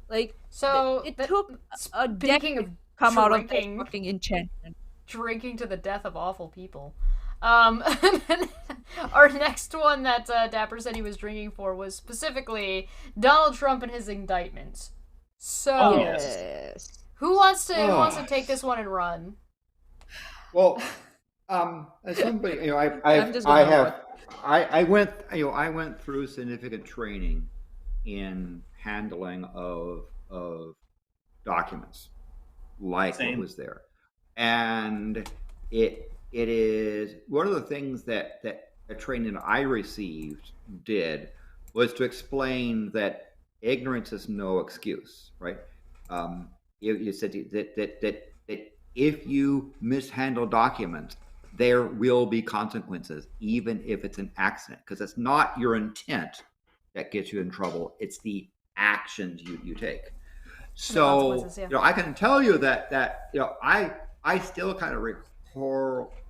S4: Like,
S2: so
S4: it took a decade to come out of that fucking enchantment.
S2: Drinking to the death of awful people. Our next one that Dapper said he was drinking for was specifically Donald Trump and his indictments. So,
S4: yes.
S2: Who wants to take this one and run?
S1: Well, as somebody, I went through significant training in handling of documents, like what was there, and it is one of the things that a training I received did was to explain that ignorance is no excuse, right? You said that if you mishandle documents, there will be consequences, even if it's an accident, because it's not your intent that gets you in trouble; it's the actions you take. So, I can tell you that I still kind of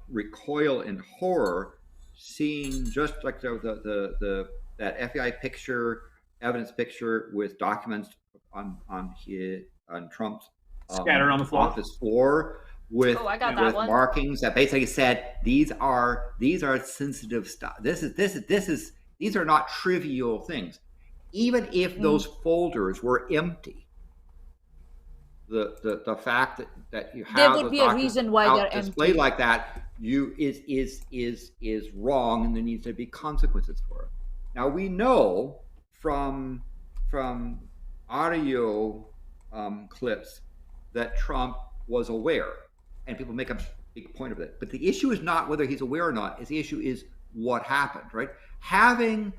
S1: recoil in horror seeing just like that FBI evidence picture with documents on Trump's
S3: scattered on the floor,
S1: office floor with markings that basically said these are sensitive stuff. These are not trivial things. Even if those folders were empty, the fact that you have
S4: there would be a reason why they're
S1: displayed
S4: empty
S1: like that is wrong, and there needs to be consequences for it. Now we know from audio clips that Trump was aware, and people make a big point of it. But the issue is not whether he's aware or not. The issue is what happened, right? Having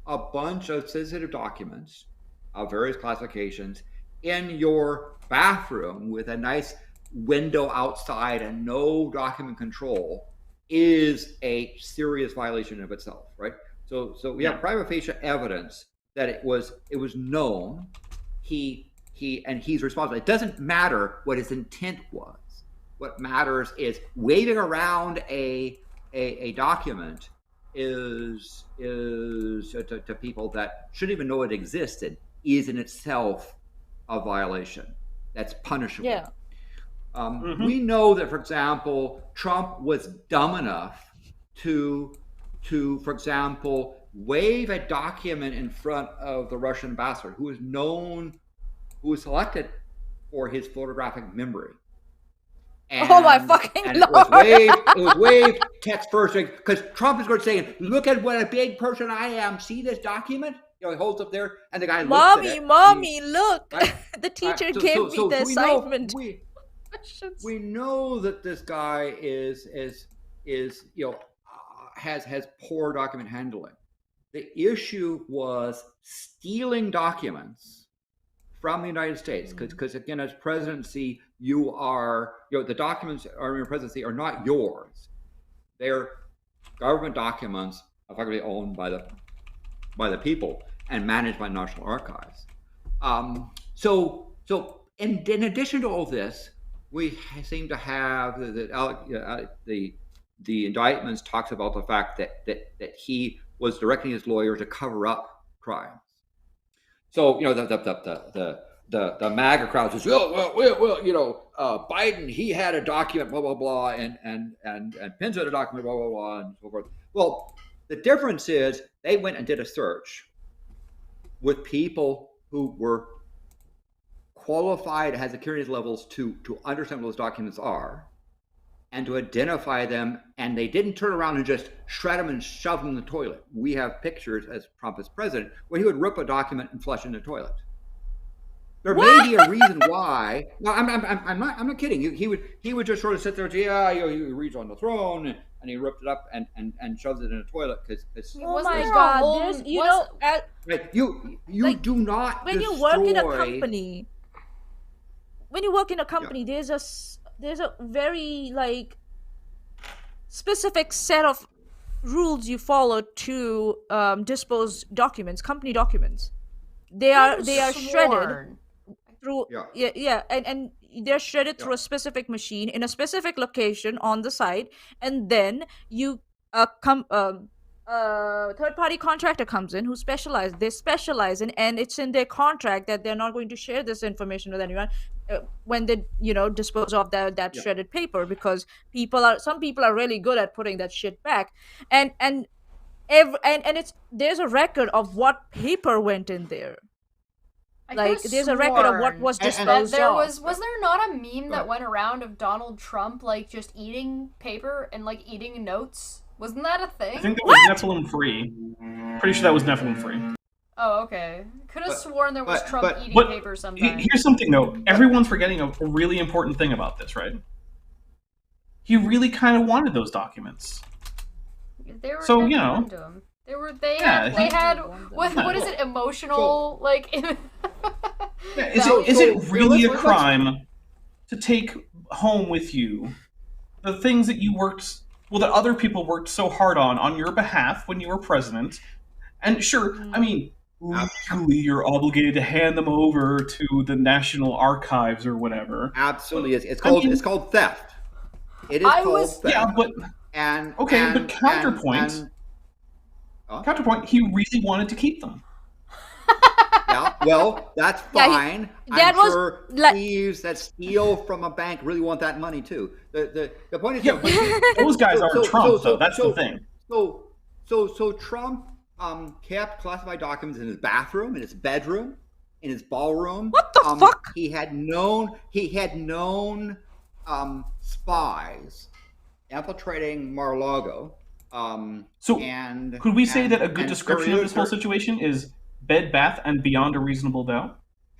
S1: a bunch of sensitive documents of various classifications in your bathroom with a nice window outside and no document control is a serious violation of itself, right? So we have prima facie evidence that it was known. He's responsible. It doesn't matter what his intent was. What matters is waving around a document is to people that shouldn't even know it existed is in itself a violation that's punishable.
S4: Yeah.
S1: We know that, for example, Trump was dumb enough to, for example, wave a document in front of the Russian ambassador, who was selected for his photographic memory. And,
S4: oh my fucking Lord!
S1: It was waved text first, because Trump is going to say, "Look at what a big person I am. See this document?" He holds up there, and the guy looks at it.
S4: Mommy, look! Right? The teacher gave me the assignment.
S1: We know that this guy is has poor document handling. The issue was stealing documents from the United States, because again, as presidency, the documents are in your presidency are not yours. They're government documents effectively owned by the people and managed by National Archives. So in addition to all this, we seem to have the indictments talks about the fact that he was directing his lawyer to cover up crimes. So the MAGA crowd says, well, Biden, he had a document, blah blah blah, and Pence had a document, blah blah blah, and so forth. Well, the difference is they went and did a search with people who were qualified, had security levels to understand what those documents are, and to identify them, and they didn't turn around and just shred them and shove them in the toilet. We have pictures, as Trump is president, where he would rip a document and flush it in the toilet. There may be a reason why. No, I'm not kidding. He would just sort of sit there and say, he reads on the throne, and he ripped it up and shoves it in the toilet because.
S4: Oh my God!
S1: Right, you do not.
S4: When you work in a company. When you work in a company, there's a very specific set of rules you follow to dispose documents, company documents. They are shredded through and they're shredded through a specific machine in a specific location on the site, and then you third-party contractor comes in who specialize in, and it's in their contract that they're not going to share this information with anyone when they dispose of that shredded paper, because some people are really good at putting that shit back, and there's a record of what paper went in there. There's a record of what was disposed of.
S2: Was there not a meme that went around of Donald Trump just eating paper and eating notes? Wasn't that a thing?
S3: I think that was Nephilim free. Pretty sure that was Nephilim free.
S2: Oh, okay. Could have sworn there was Trump eating paper sometime.
S3: Here's something though. Everyone's forgetting a really important thing about this, right? He really kind of wanted those documents.
S2: They were to him. They had what is it? Emotional
S3: Is it really a crime to take home with you the things that you worked? Well, that other people worked so hard on your behalf when you were president. And sure, I mean, legally you're obligated to hand them over to the National Archives or whatever.
S1: Absolutely. It's called theft. It is called theft.
S3: Yeah, but... but counterpoint... Counterpoint, he really wanted to keep them.
S1: Yeah, well, that's fine. I'm sure thieves that steal from a bank really want that money too. The point is,
S3: those guys aren't Trump, though. That's the thing.
S1: So Trump kept classified documents in his bathroom, in his bedroom, in his ballroom.
S4: What the fuck?
S1: He had known spies infiltrating Mar-a-Lago.
S3: Could we say that a good description of this whole situation is Bed Bath and Beyond a Reasonable Doubt?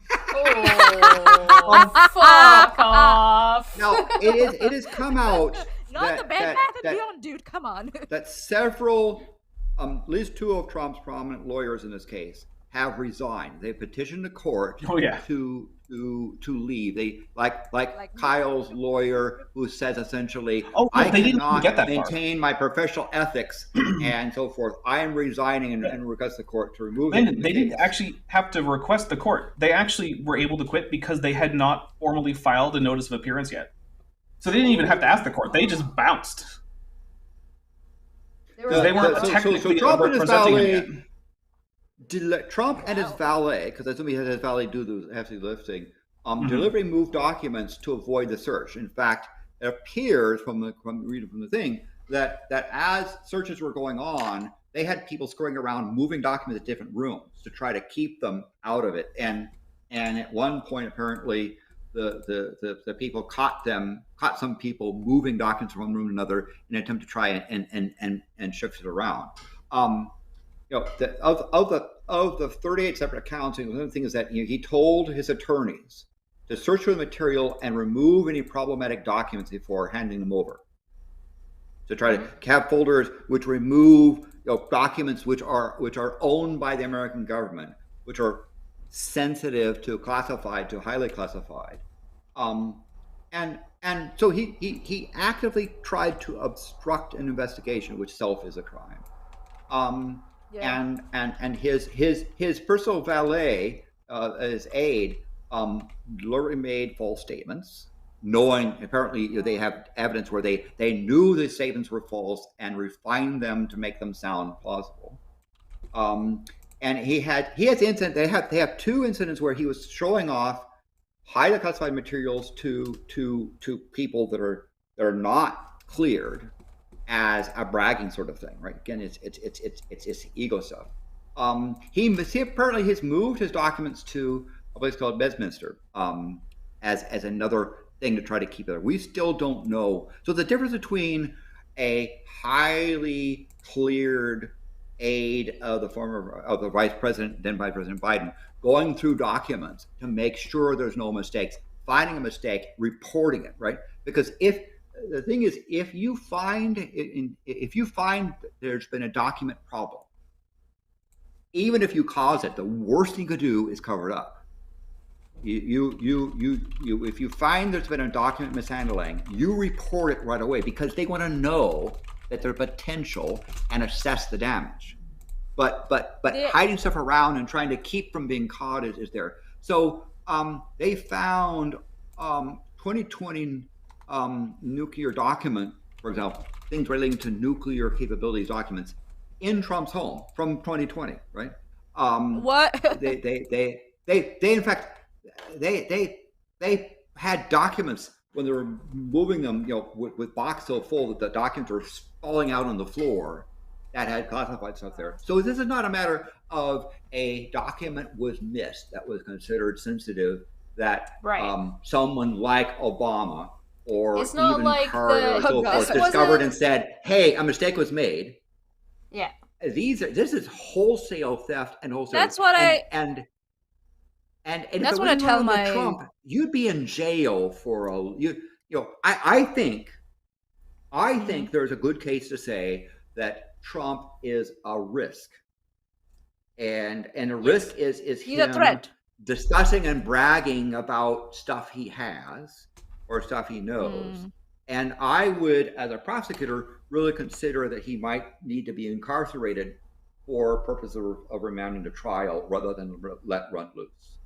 S2: Oh, fuck off!
S1: No, it has come out.
S4: Not the bad path and beyond, dude. Come on.
S1: That several, at least two of Trump's prominent lawyers in this case, have resigned. They petitioned the court to leave. They like Kyle's lawyer, who says essentially, I cannot maintain my professional ethics and so forth. I am resigning and request the court to remove him.
S3: They didn't actually have to request the court. They actually were able to quit because they had not formally filed a notice of appearance yet. So they didn't even have to ask the court. They just bounced. They weren't technically representing him yet.
S1: Trump and his valet, because I assume he had his valet do the heavy lifting, deliberately moved documents to avoid the search. In fact, it appears from reading from the thing that as searches were going on, they had people scurrying around moving documents to different rooms to try to keep them out of it. And at one point, apparently, the people caught some people moving documents from one room to another in an attempt to try and shift it around. Of the 38 separate accounts, one of the things is that he told his attorneys to search for the material and remove any problematic documents before handing them over. To try to have folders which remove documents which are owned by the American government, which are sensitive to classified to highly classified, and so he actively tried to obstruct an investigation, which itself is a crime. And his personal valet, his aide, literally made false statements, knowing apparently they have evidence where they knew the statements were false and refined them to make them sound plausible. And he has incident. They have two incidents where he was showing off highly classified materials to people that are not cleared as a bragging sort of thing, right? Again, it's ego stuff. He apparently has moved his documents to a place called Westminster as another thing to try to keep it there. We still don't know. So the difference between a highly cleared aide of the Vice President, then Vice President Biden, going through documents to make sure there's no mistakes, finding a mistake, reporting it, right? Because if you find there's been a document problem, even if you cause it, the worst thing you could do is cover it up. If you find there's been a document mishandling, you report it right away because they want to know that there's potential and assess the damage. But hiding stuff around and trying to keep from being caught is there. So they found 2020 nuclear document, for example, things relating to nuclear capabilities documents in Trump's home from 2020, right?
S4: What?
S1: They in fact they had documents when they were moving them, with box so full that the documents were falling out on the floor that had classified stuff there. So this is not a matter of a document was missed that was considered sensitive that someone like Obama or even
S2: like
S1: Carter or so forth discovered and said, "Hey, a mistake was made."
S2: Yeah.
S1: This is wholesale theft and wholesale.
S4: That's what
S1: and
S4: that's what I tell my
S1: Trump. You'd be in jail for I think there's a good case to say that Trump is a risk, and a risk is
S4: he's
S1: him
S4: a threat.
S1: Discussing and bragging about stuff he has or stuff he knows. And I would, as a prosecutor, really consider that he might need to be incarcerated for purpose of remanding to trial rather than let run loose.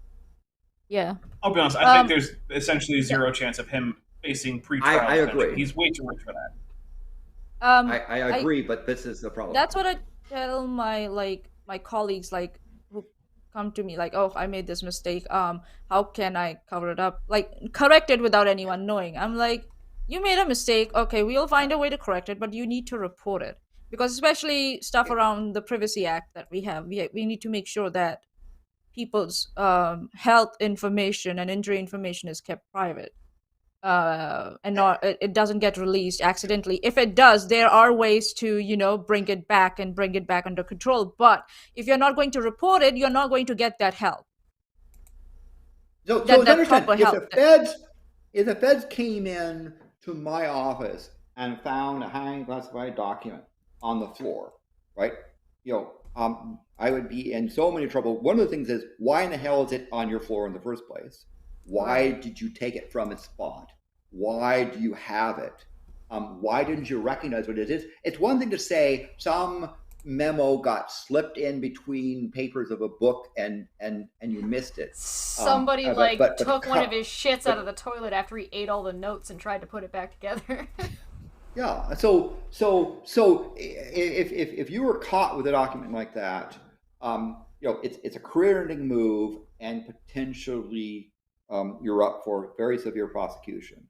S4: Yeah.
S3: I'll be honest, I think there's essentially zero chance of him facing pre-trial.
S1: I agree.
S3: He's way too rich for that.
S1: I agree, but this is the problem.
S4: That's what I tell my colleagues who come to me oh, I made this mistake. How can I cover it up? Correct it without anyone knowing. I'm like, you made a mistake. Okay, we'll find a way to correct it, but you need to report it, because especially stuff around the Privacy Act that we have, we need to make sure that people's health information and injury information is kept private. And it doesn't get released accidentally. If it does, there are ways to bring it back under control. But if you're not going to report it, you're not going to get that help.
S1: So if the feds came in to my office and found a highly classified document on the floor, right? I would be in so many trouble. One of the things is, why in the hell is it on your floor in the first place? Why did you take it from its spot? Why do you have it? Why didn't you recognize what it is? It's one thing to say some memo got slipped in between papers of a book and you missed it.
S2: Somebody took one of his shits out of the toilet after he ate all the notes and tried to put it back together.
S1: Yeah. So if you were caught with a document like that, it's a career-ending move, and potentially you're up for very severe prosecution.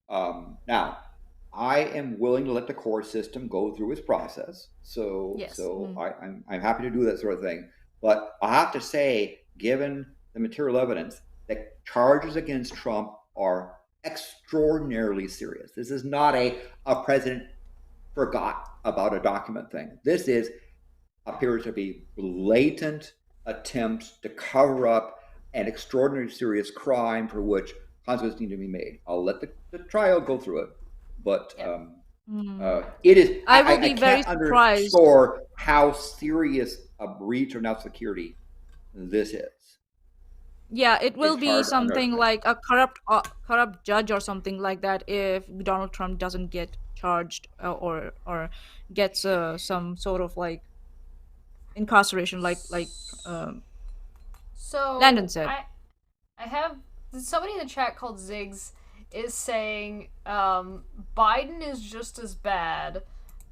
S1: Now, I am willing to let the court system go through its process. I'm happy to do that sort of thing. But I have to say, given the material evidence, that charges against Trump are extraordinarily serious. This is not a president forgot about a document thing. This appears to be blatant attempts to cover up an extraordinarily serious crime for which consequences need to be made. I'll let the trial go through it, but it is.
S4: I will be very surprised.
S1: Underscore how serious a breach of national security this is.
S4: Yeah, it will be something like a corrupt judge or something like that if Donald Trump doesn't get charged or gets some sort of like incarceration, like
S2: so
S4: Landon said.
S2: I have somebody in the chat called Ziggs is saying Biden is just as bad,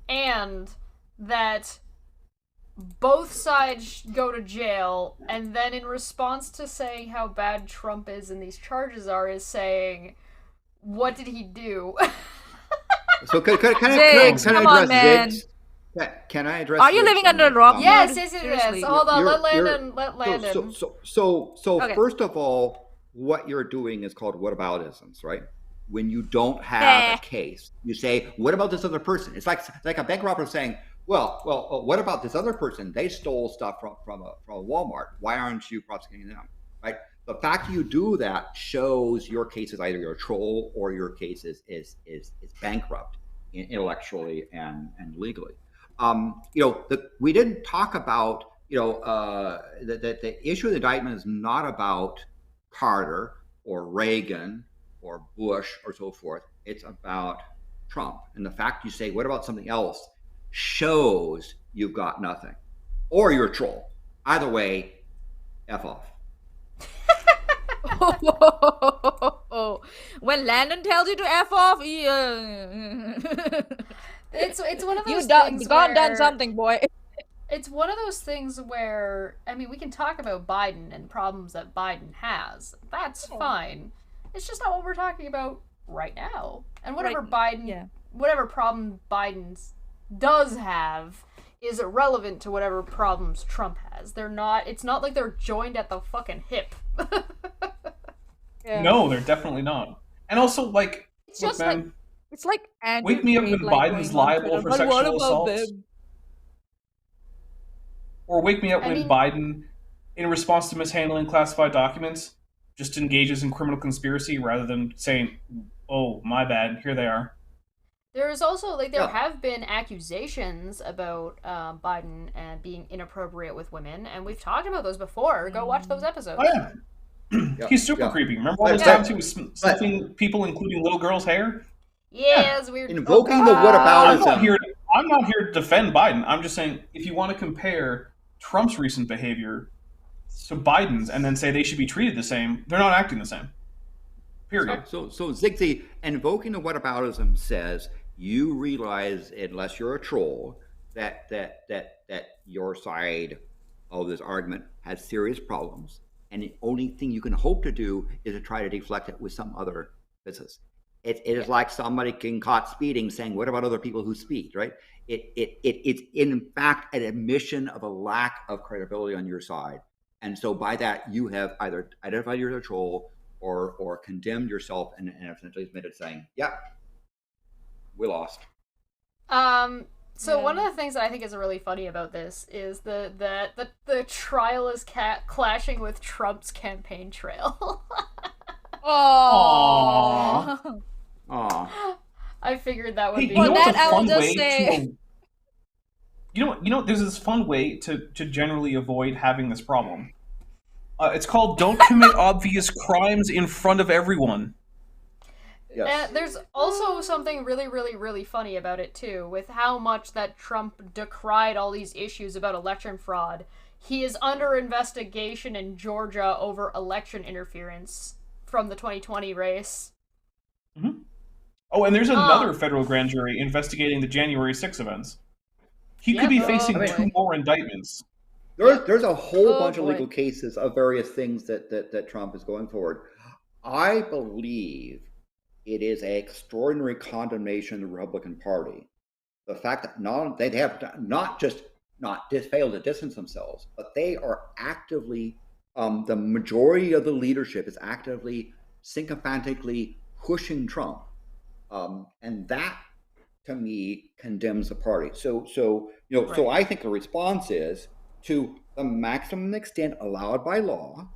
S2: and that both sides go to jail, and then in response to saying how bad Trump is and these charges are, is saying, what did he do?
S1: So can I address Ziggs? Can I address?
S4: Are you living under a rock?
S2: Yes. Hold on, let Landon.
S1: So okay. First of all, what you're doing is called whataboutisms, right? When you don't have a case, you say, "What about this other person?" It's like a bank robber saying, Well, what about this other person? They stole stuff from a Walmart. Why aren't you prosecuting them? Right? The fact you do that shows your case is either you're a troll or your case is bankrupt intellectually and legally. We didn't talk about the issue of the indictment is not about Carter or Reagan or Bush or so forth. It's about Trump. And the fact you say, what about something else, shows you've got nothing. Or you're a troll. Either way, F off.
S4: When Landon tells you to F off,
S2: it's one of those things
S4: you've done something, boy.
S2: It's one of those things where, I mean, we can talk about Biden and problems that Biden has. That's fine. It's just not what we're talking about right now. And whatever whatever problem Biden does have is irrelevant to whatever problems Trump has. It's not like they're joined at the fucking hip.
S3: No, they're definitely not. And also, like,
S4: it's just man, it's like
S3: wake me up when Biden's liable for sexual assaults. Or wake me up when Biden, in response to mishandling classified documents, just engages in criminal conspiracy rather than saying, oh, my bad, here they are.
S2: There's also, there have been accusations about Biden being inappropriate with women, and we've taled about those before. Go watch those episodes.
S3: Oh, yeah. He's super creepy. Remember all those times he was sniffing people, including little girls' hair?
S2: Yeah, it's weird.
S1: Invoking the whataboutism.
S3: I'm not here to defend Biden. I'm just saying, if you want to compare Trump's recent behavior to Biden's and then say they should be treated the same, they're not acting the same. Period.
S1: So Ziggy, invoking the whataboutism says you realize, unless you're a troll, that your side of this argument has serious problems, and the only thing you can hope to do is to try to deflect it with some other business. It is like somebody getting caught speeding saying, what about other people who speed, right? It's in fact an admission of a lack of credibility on your side. And so by that, you have either identified you're a troll or condemned yourself and essentially admitted saying, yeah, we lost.
S2: So one of the things that I think is really funny about this is the trial is clashing with Trump's campaign trail.
S4: Aww.
S2: I figured that would be.
S3: You know
S4: that
S3: what's a
S4: I will
S3: fun
S4: just
S3: way
S4: say-
S3: to? You know, there's this fun way to generally avoid having this problem. It's called "Don't commit obvious crimes in front of everyone."
S1: Yes.
S2: And there's also something really, really, really funny about it too, with how much that Trump decried all these issues about election fraud. He is under investigation in Georgia over election interference from the 2020 race.
S3: Mm-hmm. Oh, and there's another federal grand jury investigating the January 6 events. He could be facing 2 more indictments.
S1: There's a whole bunch
S2: boy.
S1: of legal cases of various things that Trump is going forward. I believe it is an extraordinary condemnation of the Republican Party. The fact that they have not just failed to distance themselves, but they are actively, the majority of the leadership is actively, sycophantically pushing Trump. And that, to me, condemns the party. So I think the response is to the maximum extent allowed by law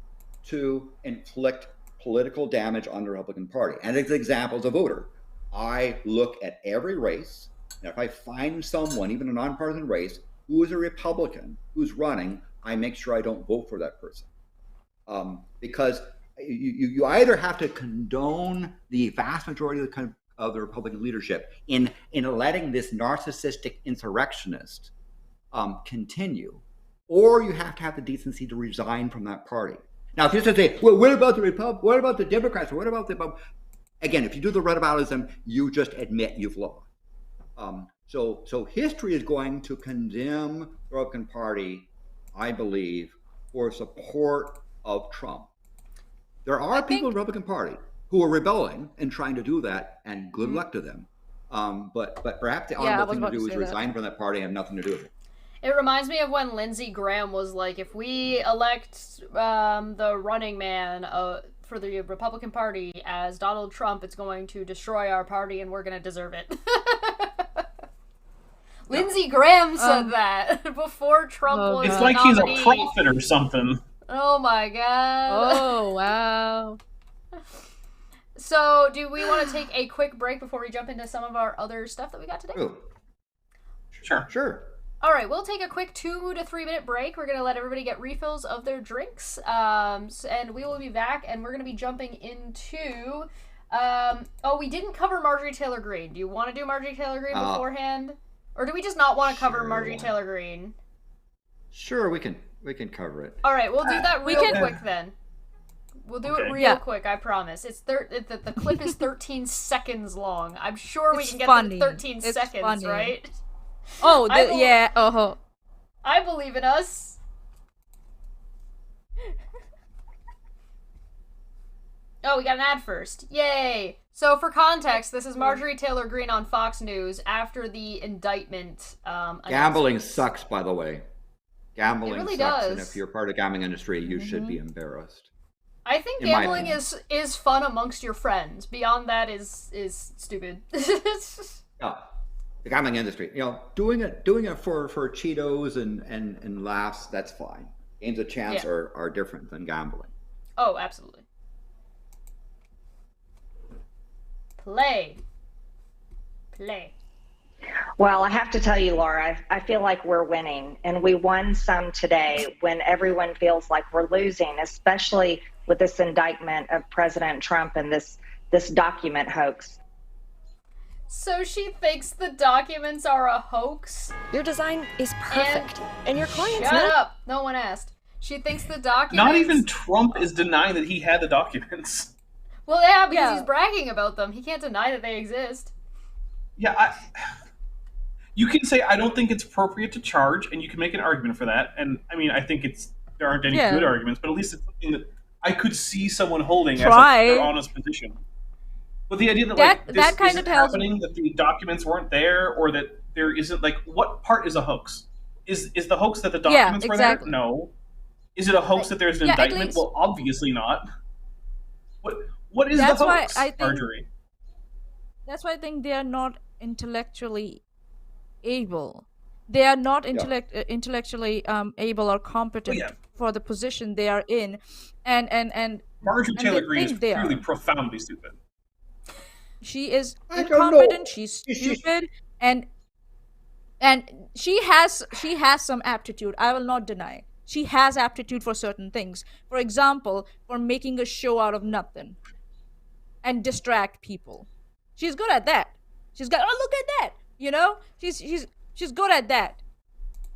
S1: to inflict political damage on the Republican Party. And as an example, as a voter, I look at every race, and if I find someone, even a nonpartisan race, who is a Republican, who's running, I make sure I don't vote for that person. Because you either have to condone the vast majority of the Republican leadership in letting this narcissistic insurrectionist continue, or you have to have the decency to resign from that party. Now, if you say, well, what about the what about the Democrats? What about the again? If you do the whataboutism, you just admit you've lost. So history is going to condemn the Republican Party, I believe, for support of Trump. There are people in the Republican Party who are rebelling and trying to do that, and good luck to them. But perhaps the honorable thing to do is resign from that party and have nothing to do with it.
S2: It reminds me of when Lindsey Graham was like, if we elect the running man for the Republican Party as Donald Trump, it's going to destroy our party and we're going to deserve it. Lindsey Graham said that before Trump was
S3: It's like
S2: nominee.
S3: He's a prophet or something.
S2: Oh my god.
S4: Oh, wow.
S2: So, do we want to take a quick break before we jump into some of our other stuff that we got today?
S1: Oh. Sure.
S2: All right, we'll take a quick 2 to 3 minute break. We're going to let everybody get refills of their drinks. And we will be back, and we're going to be jumping into... we didn't cover Marjorie Taylor Greene. Do you want to do Marjorie Taylor Greene beforehand? Or do we just not want to cover Marjorie Taylor Greene?
S1: Sure, we can cover it.
S2: All right, we'll do that real quick then. We'll do it real quick, I promise. It's the clip is 13 seconds long. I'm sure we can get to 13 seconds, right?
S4: Oh, yeah. Oh.
S2: I believe in us. Oh, we got an ad first. Yay! So, for context, this is Marjorie Taylor Greene on Fox News after the indictment.
S1: Gambling sucks, by the way. Gambling
S2: really
S1: sucks,
S2: does.
S1: and if you're part of the gambling industry, you should be embarrassed.
S2: I think gambling is fun amongst your friends. Beyond that is stupid.
S1: Yeah. The gambling industry, doing it for Cheetos and laughs, that's fine. Games of chance are different than gambling.
S2: Oh, absolutely. Play.
S7: Well, I have to tell you, Laura, I feel like we're winning, and we won some today when everyone feels like we're losing, especially with this indictment of President Trump and this document hoax.
S2: So she thinks the documents are a hoax?
S8: Your design is perfect, and your clients
S2: Shut
S8: know.
S2: up! No one asked. She thinks the documents...
S3: Not even Trump is denying that he had the documents.
S2: Well, yeah, because he's bragging about them. He can't deny that they exist.
S3: Yeah, you can say, I don't think it's appropriate to charge, and you can make an argument for that. And, I mean, I think there aren't any good arguments, but at least it's something that I could see someone holding as their honest position. But the idea that this
S4: kind
S3: isn't
S4: of tells
S3: happening, that the documents weren't there, or that there isn't, what part is a hoax? Is the hoax that the documents were there? No. Is it a hoax that there's an indictment? Well, obviously not. What is the hoax, Marjorie?
S4: That's why I think they are not intellectually able. They are not intellectually able or competent for the position they are in, and
S3: Marjorie Taylor Greene is clearly profoundly stupid.
S4: She is
S1: I don't
S4: incompetent.
S1: know.
S4: She's stupid, and she has some aptitude. I will not deny. She has aptitude for certain things. For example, for making a show out of nothing and distract people. She's good at that. She's got, oh, look at that. You know, she's good at that.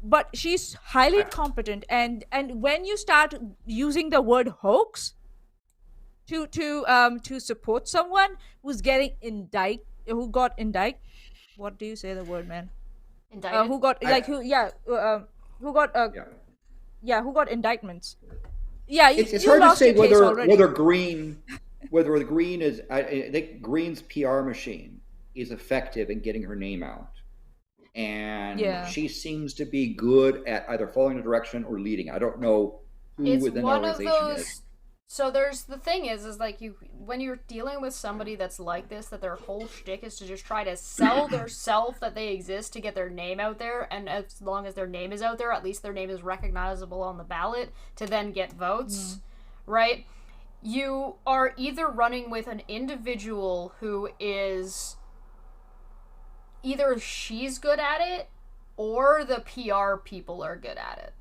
S4: But she's highly incompetent, and when you start using the word hoax to support someone who's getting who got indicted, what do you say the word, man?
S2: Indicted?
S4: Who got who got indictments? Yeah,
S1: it's
S4: you
S1: hard to
S4: lost
S1: say
S4: your case already.
S1: whether Green is. I think Green's PR machine is effective in getting her name out, and she seems to be good at either following the direction or leading. I don't know who
S2: It's
S1: within the
S2: one of
S1: organization
S2: those.
S1: is.
S2: So there's the thing is like when you're dealing with somebody that's like this, that their whole shtick is to just try to sell their self that they exist to get their name out there, and as long as their name is out there, at least their name is recognizable on the ballot to then get votes, right? You are either running with an individual who is either she's good at it or the PR people are good at it.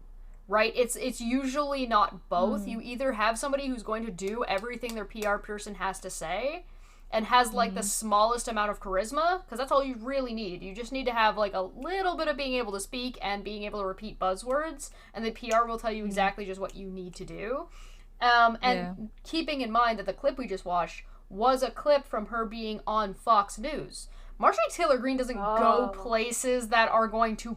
S2: Right? It's usually not both. You either have somebody who's going to do everything their PR person has to say and has like the smallest amount of charisma, because that's all you really need. You just need to have like a little bit of being able to speak and being able to repeat buzzwords, and the PR will tell you exactly just what you need to do. Keeping in mind that the clip we just watched was a clip from her being on Fox News. Marjorie Taylor Greene doesn't go places that are going to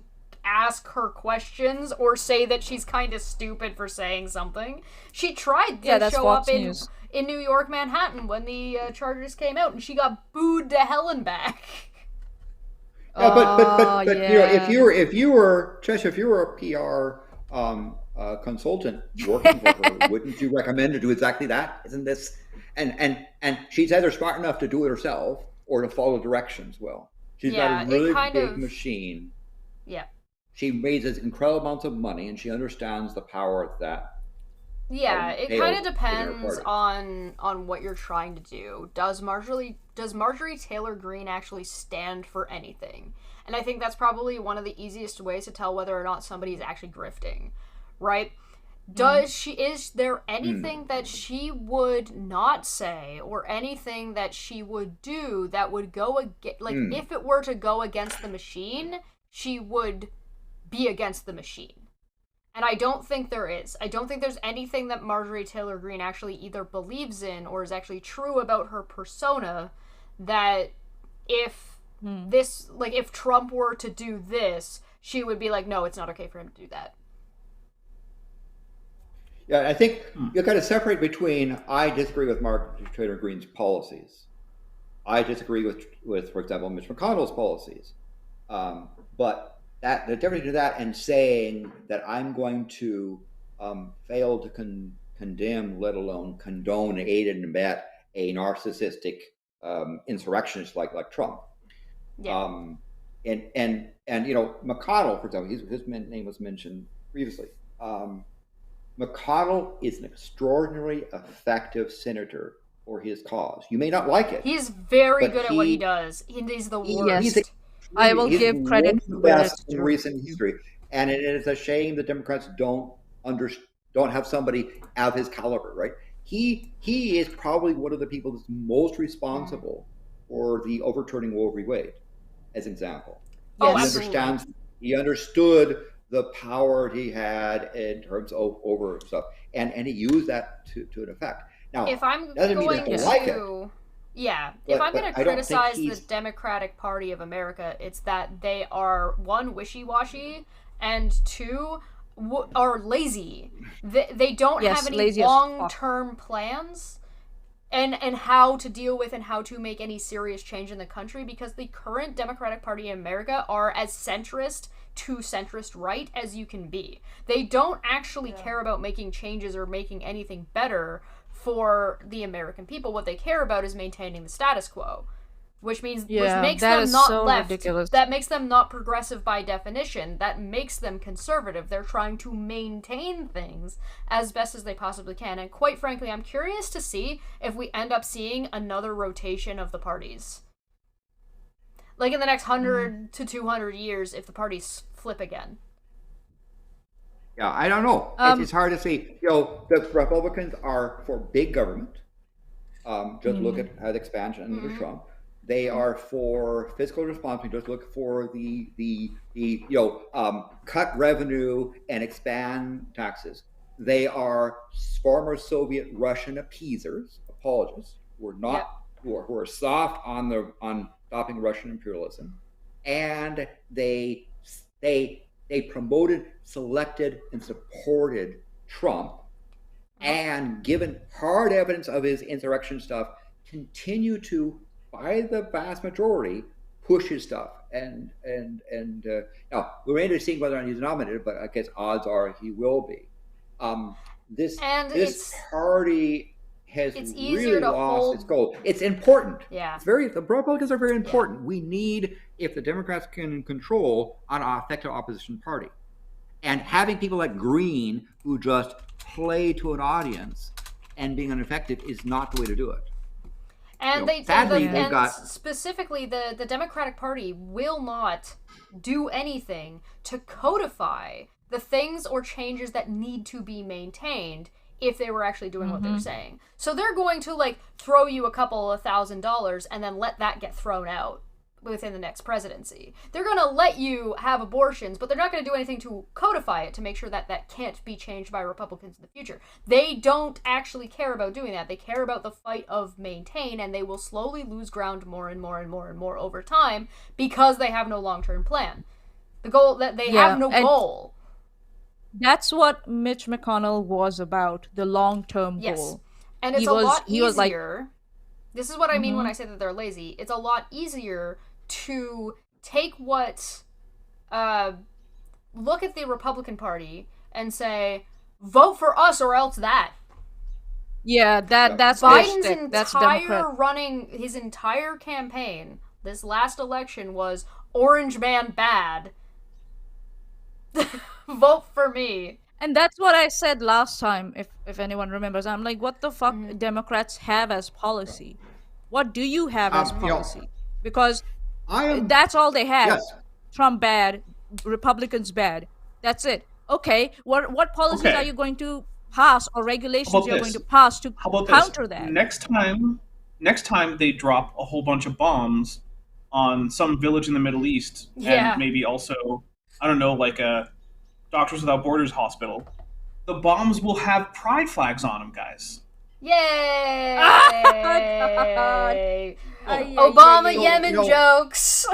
S2: ask her questions or say that she's kind of stupid for saying something. She tried to show up in New York, Manhattan when the charges came out, and she got booed to hell and back.
S1: Yeah, but you know, if you were Chesh, if you were a PR consultant working for her, wouldn't you recommend to do exactly that? Isn't this and she's either smart enough to do it herself or to follow directions well. She's got a really big machine.
S2: Yeah.
S1: She raises incredible amounts of money, and she understands the power that.
S2: Yeah, it kind of depends on what you're trying to do. Does Marjorie Taylor Greene actually stand for anything? And I think that's probably one of the easiest ways to tell whether or not somebody's actually grifting, right? Is there anything that she would not say or anything that she would do that would go against, if it were to go against the machine, she would be against the machine? And I don't think there is. I don't think there's anything that Marjorie Taylor Greene actually either believes in or is actually true about her persona that if if Trump were to do this, she would be like, no, it's not okay for him to do that.
S1: Yeah, I think you got to separate between I disagree with Marjorie Taylor Greene's policies. I disagree with for example, Mitch McConnell's policies. But the difference between that and saying that I'm going to fail to condemn, let alone condone, aid, and abet a narcissistic insurrectionist like Trump. Yeah. And you know, McConnell, for example, his name was mentioned previously. McConnell is an extraordinarily effective senator for his cause. You may not like it.
S2: He's very good at what he does. He's the worst.
S4: I will give credit to
S1: best in recent history, and it is a shame that Democrats don't have somebody of his caliber. Right? He is probably one of the people that's most responsible for the overturning Roe v. Wade, as an example. He understood the power he had in terms of over stuff, and he used that to an effect. Now,
S2: if I'm
S1: doesn't mean
S2: going
S1: to like it.
S2: Yeah, if I'm going to criticize the Democratic Party of America, it's that they are, one, wishy-washy, and two, are lazy. They don't have any long-term plans and how to deal with and how to make any serious change in the country, because the current Democratic Party in America are as centrist to centrist right as you can be. They don't actually care about making changes or making anything better for the American people. What they care about is maintaining the status quo, which makes
S4: that
S2: them
S4: is
S2: not
S4: so
S2: left.
S4: ridiculous.
S2: That makes them not progressive by definition. That makes them conservative. They're trying to maintain things as best as they possibly can. And quite frankly, I'm curious to see if we end up seeing another rotation of the parties. Like in the next 100 to 200 years, if the parties flip again.
S1: Yeah, I don't know. It's hard to see. The Republicans are for big government. Just look at the expansion under Trump. They are for fiscal responsibility. Just look for the cut revenue and expand taxes. They are former Soviet Russian appeasers, apologists, who are not who are soft on stopping Russian imperialism, and they promoted, selected, and supported Trump, and given hard evidence of his insurrection stuff, continue to, by the vast majority, push his stuff. And now we're ready to see whether or not he's nominated, but I guess odds are he will be. This party has really lost its goal. It's important.
S2: Yeah.
S1: The Republicans are very important. We need, if the Democrats can control, an effective opposition party. And having people like Green who just play to an audience and being ineffective is not the way to do it.
S2: And specifically, the Democratic Party will not do anything to codify the things or changes that need to be maintained if they were actually doing what they're saying. So they're going to throw you a couple of $1,000s and then let that get thrown out within the next presidency. They're going to let you have abortions, but they're not going to do anything to codify it to make sure that that can't be changed by Republicans in the future. They don't actually care about doing that. They care about the fight of maintain, and they will slowly lose ground more and more and more and more over time because they have no long-term plan. The goal that they have no goal.
S4: That's what Mitch McConnell was about, the long-term goal.
S2: And it's a lot easier. This is what I mean when I say that they're lazy. It's a lot easier to take look at the Republican Party and say, vote for us or else that.
S4: Yeah, that's
S2: Biden's his entire campaign this last election was Orange Man bad. Vote for me.
S4: And that's what I said last time, if anyone remembers. I'm like, what the fuck Democrats have as policy? What do you have as policy? Because that's all they have.
S1: Yes.
S4: Trump bad, Republicans bad. That's it. Okay, what policies are you going to pass or regulations you're going to pass to counter that?
S3: Next time they drop a whole bunch of bombs on some village in the Middle East, and maybe also, I don't know, like a Doctors Without Borders hospital, the bombs will have pride flags on them, guys.
S2: Yay! Obama Yemen jokes.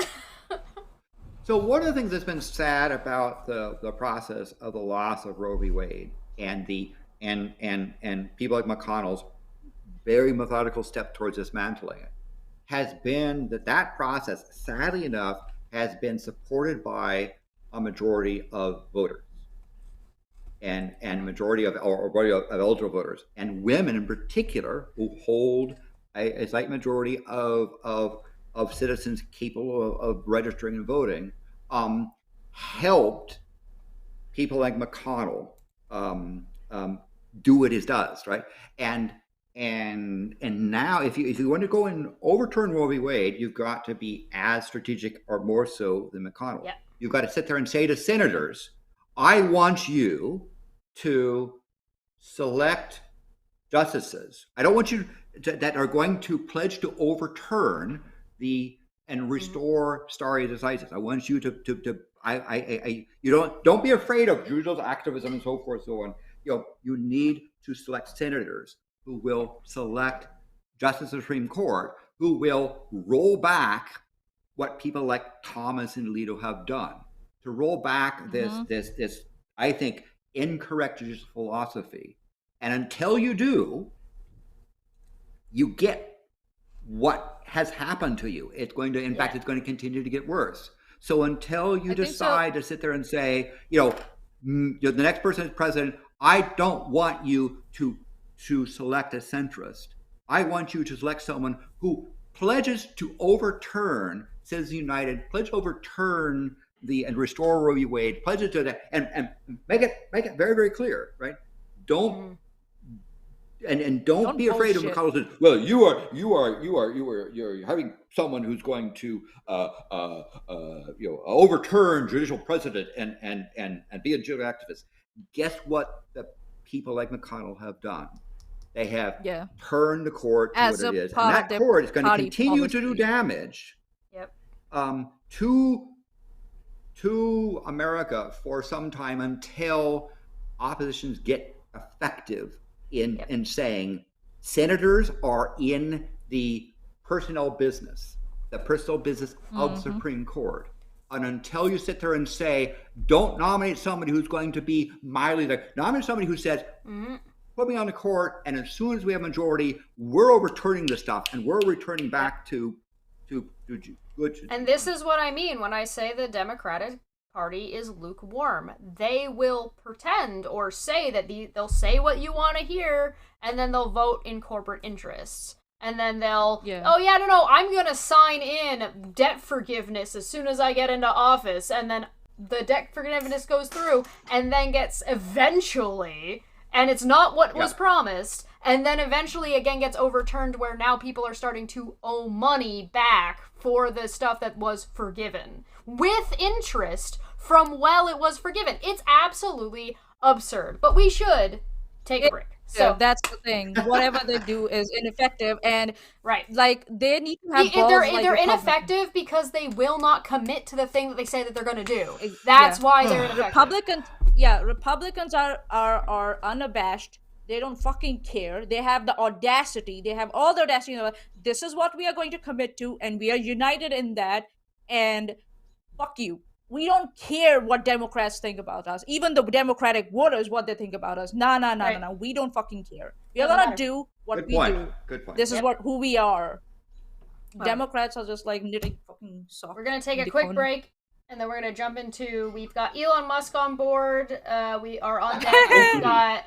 S1: So one of the things that's been sad about the process of the loss of Roe v. Wade and people like McConnell's very methodical step towards dismantling it has been that process, sadly enough, has been supported by a majority of voters and majority of eligible voters, and women in particular, who hold a slight majority of citizens capable of registering and voting, helped people like McConnell do what he does, right? And now, if you want to go and overturn Roe v. Wade, you've got to be as strategic or more so than McConnell.
S2: Yep.
S1: You've got to sit there and say to senators, I want you to select justices. I don't want you that are going to pledge to overturn and restore stare decisis. I want you don't be afraid of judicial activism and so forth, so on. You need to select senators who will select justices of the Supreme Court, who will roll back what people like Thomas and Alito have done, to roll back this I think incorrect judicial philosophy. And until you do, you get what has happened to you. It's going to, in fact, it's going to continue to get worse. So until you decide to sit there and say, the next person is president, I don't want you to select a centrist. I want you to select someone who pledges to overturn, says United, pledge to overturn and restore Roe v. Wade, pledges to that, and make it very, very clear, right? Don't don't be afraid of McConnell saying, well, you're having someone who's going to overturn judicial precedent and be a judicial activist. Guess what the people like McConnell have done? They have turned the court to what it is, and that court is going to continue to do damage to America for some time until oppositions get effective in saying senators are in the personnel business of the Supreme Court. And until you sit there and say, don't nominate somebody who's going to be mildly like, nominate somebody who says, put me on the court, and as soon as we have a majority, we're overturning this stuff and we're returning back to good.
S2: And this is what I mean when I say the Democratic Party is lukewarm. They will pretend or say that they'll say what you want to hear, and then they'll vote in corporate interests. And then they'll, I'm going to sign in debt forgiveness as soon as I get into office. And then the debt forgiveness goes through and then gets eventually, and it's not what was promised, and then eventually again gets overturned where now people are starting to owe money back for the stuff that was forgiven with interest from while it was forgiven. It's absolutely absurd. But we should take a break.
S4: So that's the thing. Whatever they do is ineffective, and like they need to have balls.
S2: They're ineffective because they will not commit to the thing that they say that they're going to do. That's why they're ineffective.
S4: Republicans are unabashed. They don't fucking care. They have the audacity. They have all the audacity. This is what we are going to commit to, and we are united in that. And fuck you. We don't care what Democrats think about us. Even the Democratic voters, what they think about us. No. We don't fucking care. We are gonna do what we do.
S1: Good point.
S4: This is who we are. Democrats are just like knitting fucking socks.
S2: We're gonna take a quick break, and then we're gonna jump into. We've got Elon Musk on board. We are on deck.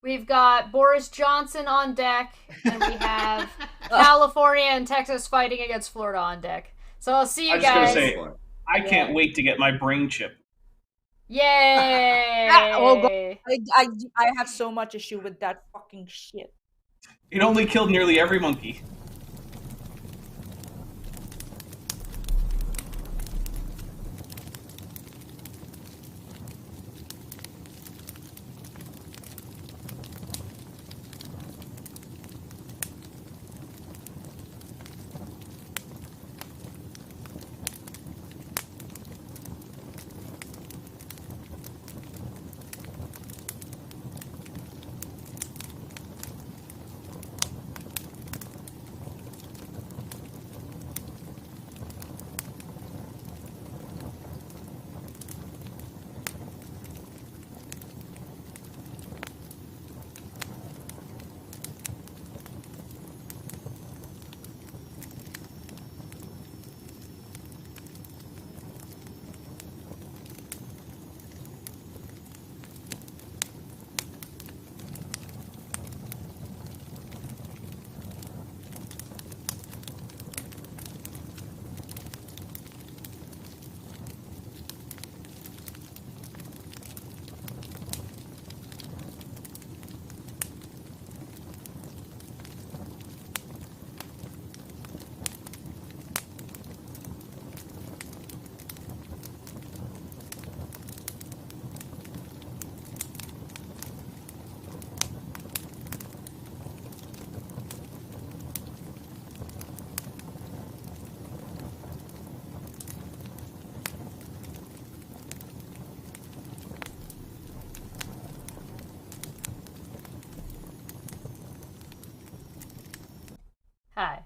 S2: We've got Boris Johnson on deck, and we have California and Texas fighting against Florida on deck. So I'll see you guys.
S3: I can't wait to get my brain chip.
S2: Yay!
S4: Oh god, I have so much issue with that fucking shit.
S3: It only killed nearly every monkey.
S2: Hi,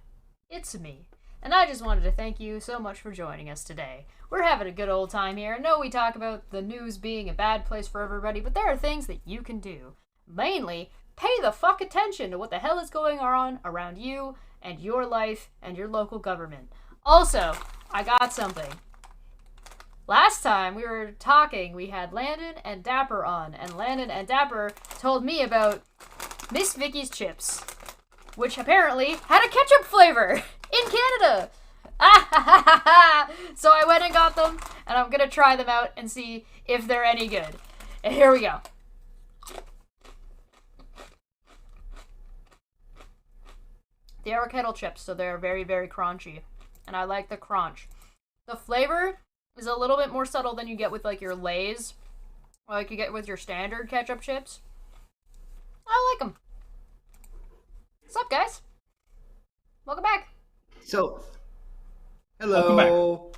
S2: it's me, and I just wanted to thank you so much for joining us today. We're having a good old time here. I know we talk about the news being a bad place for everybody, but there are things that you can do. Mainly, pay the fuck attention to what the hell is going on around you and your life and your local government. Also, I got something. Last time we were talking, we had Landon and Dapper on, and Landon and Dapper told me about Miss Vicky's chips, which apparently had a ketchup flavor in So I went and got them, and I'm gonna try them out and see if they're any good. And here we go. They are kettle chips, so they're very, very crunchy. And I like the crunch. The flavor is a little bit more subtle than you get with, like, your Lay's. Or like you get with your standard ketchup chips. I like them. What's up, guys? Welcome back.
S1: So, hello.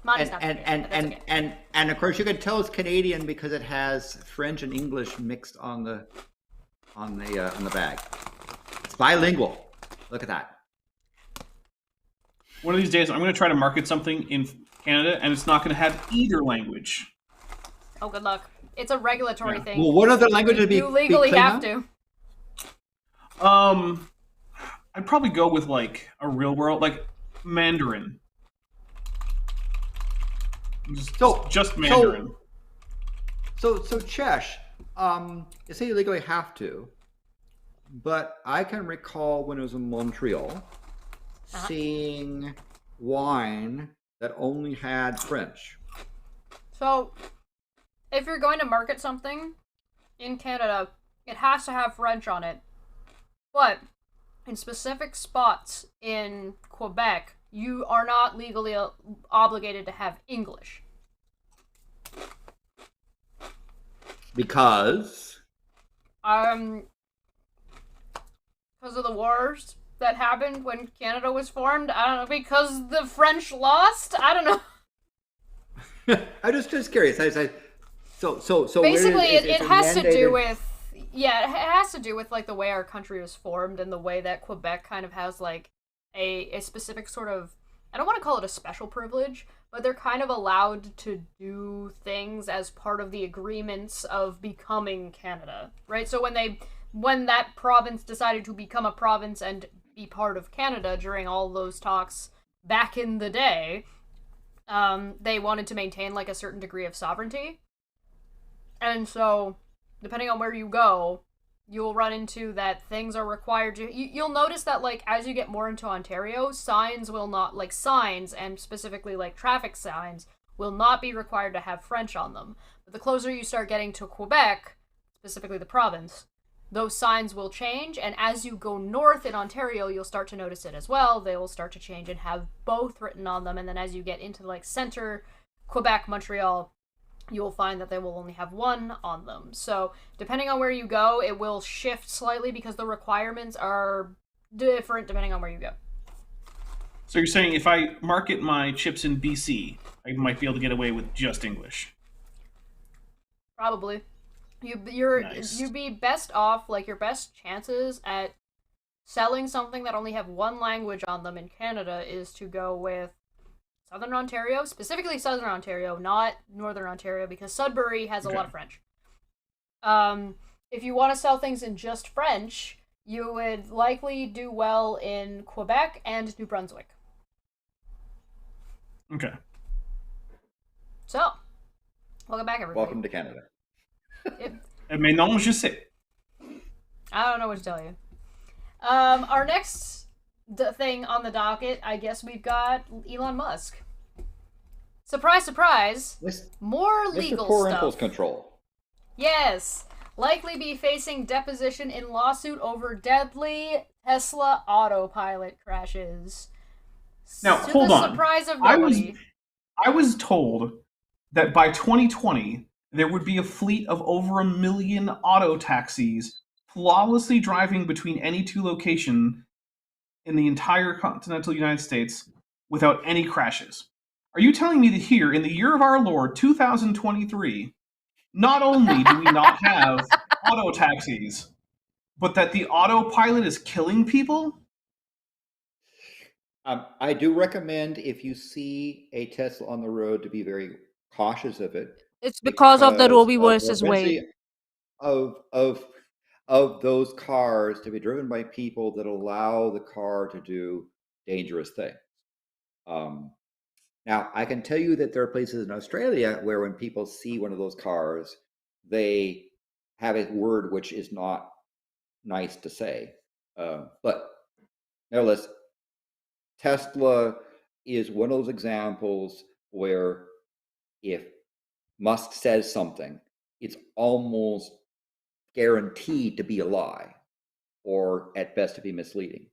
S1: And of course you can tell it's Canadian because it has French and English mixed on the bag. It's bilingual. Look at that.
S3: One of these days, I'm going to try to market something in Canada, and it's not going to have either language.
S2: Oh, good luck. It's a regulatory thing.
S1: Well, what other language would be?
S2: You legally have to.
S3: I'd probably go with like a real world, like Mandarin. Just Mandarin.
S1: So Chesh, you say you legally have to, but I can recall when I was in Montreal, seeing wine that only had French.
S2: So, if you're going to market something in Canada, it has to have French on it. But in specific spots in Quebec, you are not legally obligated to have English.
S1: Because?
S2: Because of the wars that happened when Canada was formed. I don't know, because the French lost? I don't know.
S1: I'm just curious. So
S2: basically, it has to do with it has to do with like the way our country was formed and the way that Quebec kind of has like a specific sort of, I don't want to call it a special privilege, but they're kind of allowed to do things as part of the agreements of becoming Canada, right? So when that province decided to become a province and be part of Canada during all those talks back in the day, they wanted to maintain like a certain degree of sovereignty. And so, depending on where you go, you'll run into that things are required to... You'll notice that, like, as you get more into Ontario, signs will not... Like, signs, and specifically, like, traffic signs, will not be required to have French on them. But the closer you start getting to Quebec, specifically the province, those signs will change, and as you go north in Ontario, you'll start to notice it as well. They will start to change and have both written on them, and then as you get into, like, center, Quebec, Montreal, you will find that they will only have one on them. So, depending on where you go, it will shift slightly because the requirements are different depending on where you go.
S3: So you're saying if I market my chips in BC, I might be able to get away with just English?
S2: Probably. You'd be best off, like, your best chances at selling something that only have one language on them in Canada is to go with Southern Ontario, specifically Southern Ontario, not Northern Ontario, because Sudbury has a lot of French. If you want to sell things in just French, you would likely do well in Quebec and New Brunswick.
S3: Okay.
S2: So, welcome back, everybody.
S1: Welcome to Canada.
S3: Maintenant, je sais.
S2: I don't know what to tell you. Our next thing on the docket, I guess we've got Elon Musk. Surprise, surprise. More legal
S1: Mr. Poor
S2: stuff.
S1: Impulse Control.
S2: Yes. Likely be facing deposition in lawsuit over deadly Tesla autopilot crashes.
S3: Now, hold on.
S2: Surprise of nobody.
S3: I was told that by 2020, there would be a fleet of over 1 million auto taxis flawlessly driving between any two locations in the entire continental United States without any crashes. Are you telling me that here, in the year of our Lord, 2023, not only do we not have auto taxis, but that the autopilot is killing people?
S1: I do recommend, if you see a Tesla on the road, to be very cautious of it.
S4: It's because of the Roe v. versus Wade.
S1: Of those cars to be driven by people that allow the car to do dangerous things. Now, I can tell you that there are places in Australia where when people see one of those cars, they have a word which is not nice to say. But nevertheless, Tesla is one of those examples where if Musk says something, it's almost guaranteed to be a lie, or at best to be misleading.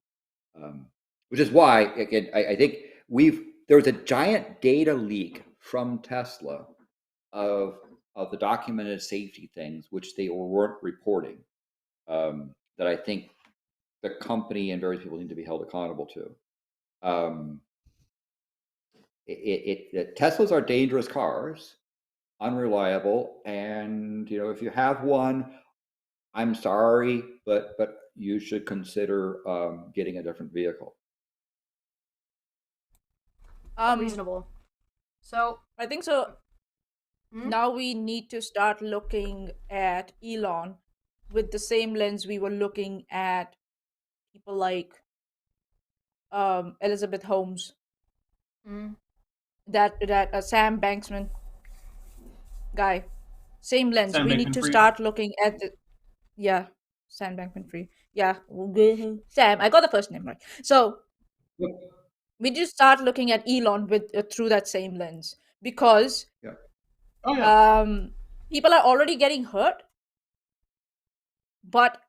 S1: Which is why, again, I think there was a giant data leak from Tesla of the documented safety things, which they weren't reporting, that I think the company and various people need to be held accountable to. Teslas are dangerous cars, unreliable, and if you have one, I'm sorry, but you should consider getting a different vehicle.
S2: Reasonable. So
S4: I think so. Now we need to start looking at Elon with the same lens we were looking at people like Elizabeth Holmes, that Sam Bankman guy. Same lens.
S3: Sam
S4: we need to
S3: Bankman-Fried.
S4: start looking at the Sam Bankman-Fried. Yeah, Sam. I got the first name right. So we just start looking at Elon with through that same lens, because people are already getting hurt, but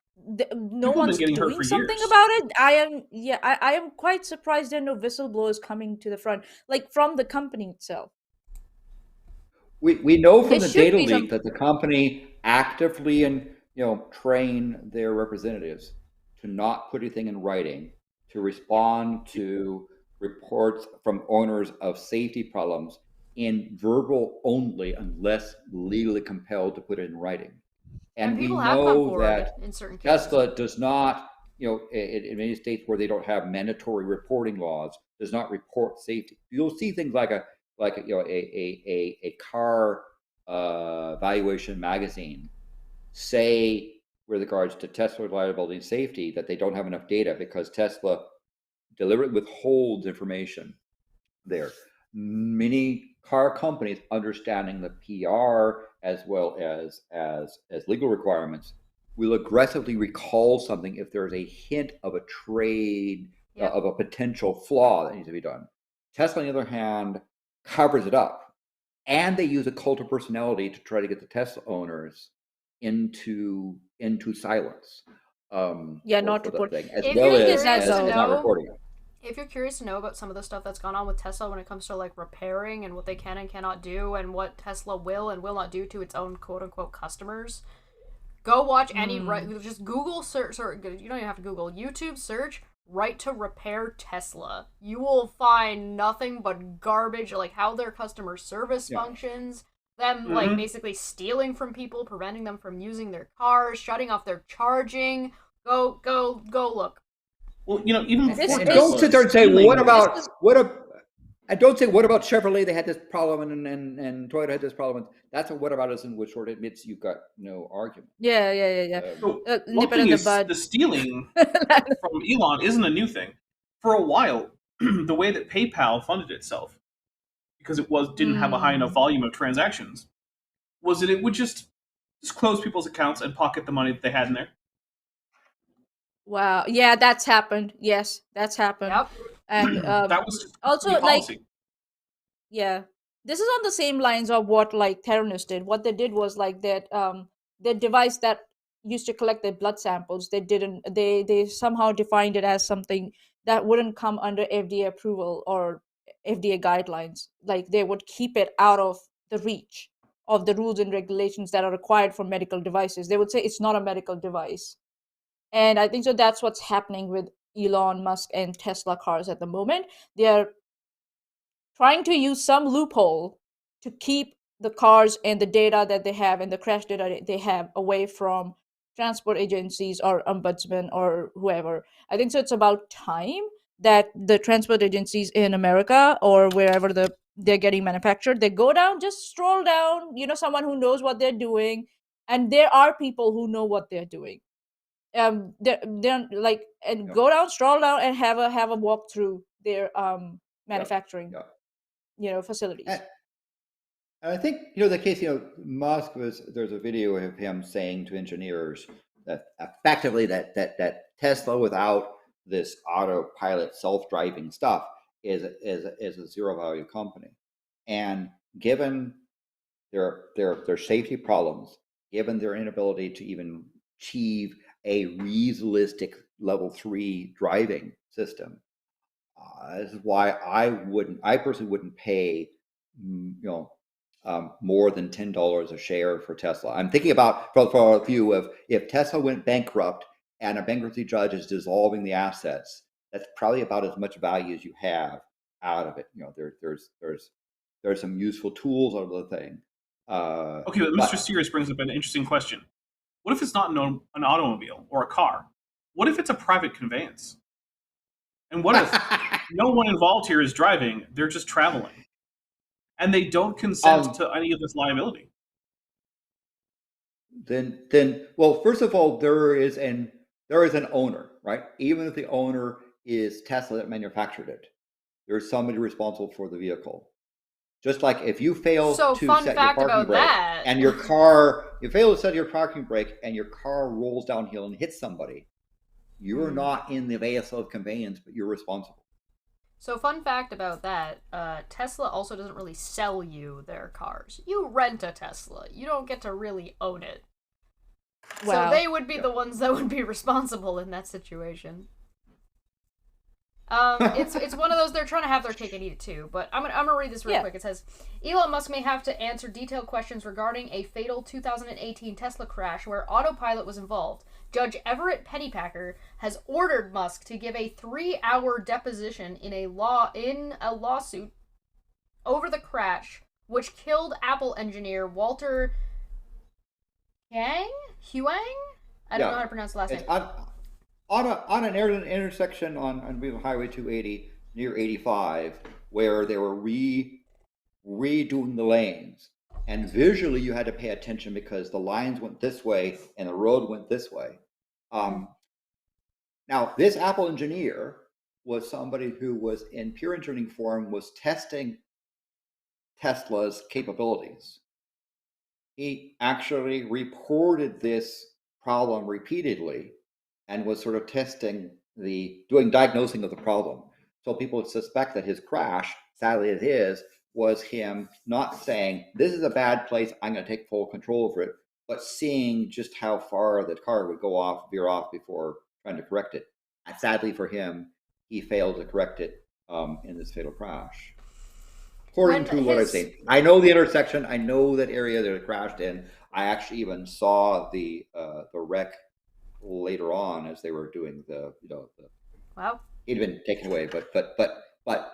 S4: no one's doing something about it. I am quite surprised there are no whistleblowers coming to the front, like from the company itself.
S1: We know from the data leak that the company actively train their representatives to not put anything in writing, to respond to reports from owners of safety problems in verbal only, unless legally compelled to put it in writing. And we know that
S2: in certain
S1: Tesla does not, in many states where they don't have mandatory reporting laws, does not report safety. You'll see things like a car valuation magazine say, with regards to Tesla reliability and safety, that they don't have enough data because Tesla deliberately withholds information there. Many car companies, understanding the PR as well as legal requirements, will aggressively recall something if there's a hint of a trade of a potential flaw that needs to be done. Tesla, on the other hand, covers it up, and they use a cult of personality to try to get the Tesla owners into silence.
S4: Not reporting,
S1: as well as not reporting it.
S2: If you're curious to know about some of the stuff that's gone on with Tesla when it comes to like repairing and what they can and cannot do, and what Tesla will and will not do to its own quote unquote customers, go watch just Google search, or you don't even have to Google, YouTube search right to repair Tesla. You will find nothing but garbage, like how their customer service functions, them like basically stealing from people, preventing them from using their cars, shutting off their charging. Go look.
S3: Well, even before
S1: don't sit there and say, what about Chevrolet? They had this problem, and Toyota had this problem. That's a whataboutism which sort of admits you've got no argument.
S4: Yeah.
S3: One thing is, the stealing from Elon isn't a new thing. For a while, the way that PayPal funded itself, because it didn't have a high enough volume of transactions, was that it would just close people's accounts and pocket the money that they had in there.
S4: Wow. Yeah, that's happened. Yes, that's happened.
S2: Yep.
S4: And
S3: that was
S4: also like, this is on the same lines of what like Theranos did. What they did was like that their device that used to collect their blood samples, they somehow defined it as something that wouldn't come under FDA approval or FDA guidelines. Like they would keep it out of the reach of the rules and regulations that are required for medical devices. They would say it's not a medical device. And I think so that's what's happening with Elon Musk and Tesla cars at the moment. They're trying to use some loophole to keep the cars and the data that they have and the crash data they have away from transport agencies or ombudsman or whoever. I think so it's about time that the transport agencies in America or wherever they're getting manufactured, they go down, just stroll down, someone who knows what they're doing. And there are people who know what they're doing. They're like, and go down, stroll down, and have a walk through their manufacturing, facilities.
S1: And I think the case, Musk there's a video of him saying to engineers that effectively that Tesla without this autopilot self-driving stuff is a zero value company, and given their safety problems, given their inability to even achieve a realistic level 3 driving system, this is why I personally wouldn't pay, more than $10 a share for Tesla. I'm thinking about for a view of if Tesla went bankrupt and a bankruptcy judge is dissolving the assets, that's probably about as much value as you have out of it. There's some useful tools out of the thing.
S3: Okay, but Mr. Sears brings up an interesting question. What if it's not an automobile or a car? What if it's a private conveyance? And what if no one involved here is driving, they're just traveling? And they don't consent to any of this liability?
S1: Then, well, first of all, there is an owner, right? Even if the owner is Tesla that manufactured it, there's somebody responsible for the vehicle. Just like if you fail to set your parking brake and you fail to set your parking brake and your car rolls downhill and hits somebody, you're not in the vehicle of conveyance, but you're responsible.
S2: So fun fact about that, Tesla also doesn't really sell you their cars. You rent a Tesla. You don't get to really own it. Wow. So they would be the ones that would be responsible in that situation. It's one of those, they're trying to have their cake and eat it too, but I'm gonna read this real quick. It says, Elon Musk may have to answer detailed questions regarding a fatal 2018 Tesla crash where autopilot was involved. Judge Everett Pennypacker has ordered Musk to give a 3-hour deposition in a lawsuit over the crash, which killed Apple engineer Walter Huang? I don't know how to pronounce the last name.
S1: On an intersection on Highway 280 near 85, where they were redoing the lanes, and visually you had to pay attention because the lines went this way and the road went this way. Now, this Apple engineer was somebody who was in pure engineering form, was testing Tesla's capabilities. He actually reported this problem repeatedly and was sort of doing diagnosing of the problem. So people would suspect that his crash, sadly it is, was him not saying, this is a bad place, I'm going to take full control over it, but seeing just how far the car would veer off before trying to correct it. And sadly for him, he failed to correct it in this fatal crash. According to what I've seen. I know the intersection, I know that area that it crashed in. I actually even saw the wreck later on as they were doing the
S2: wow.
S1: He'd been taken away, but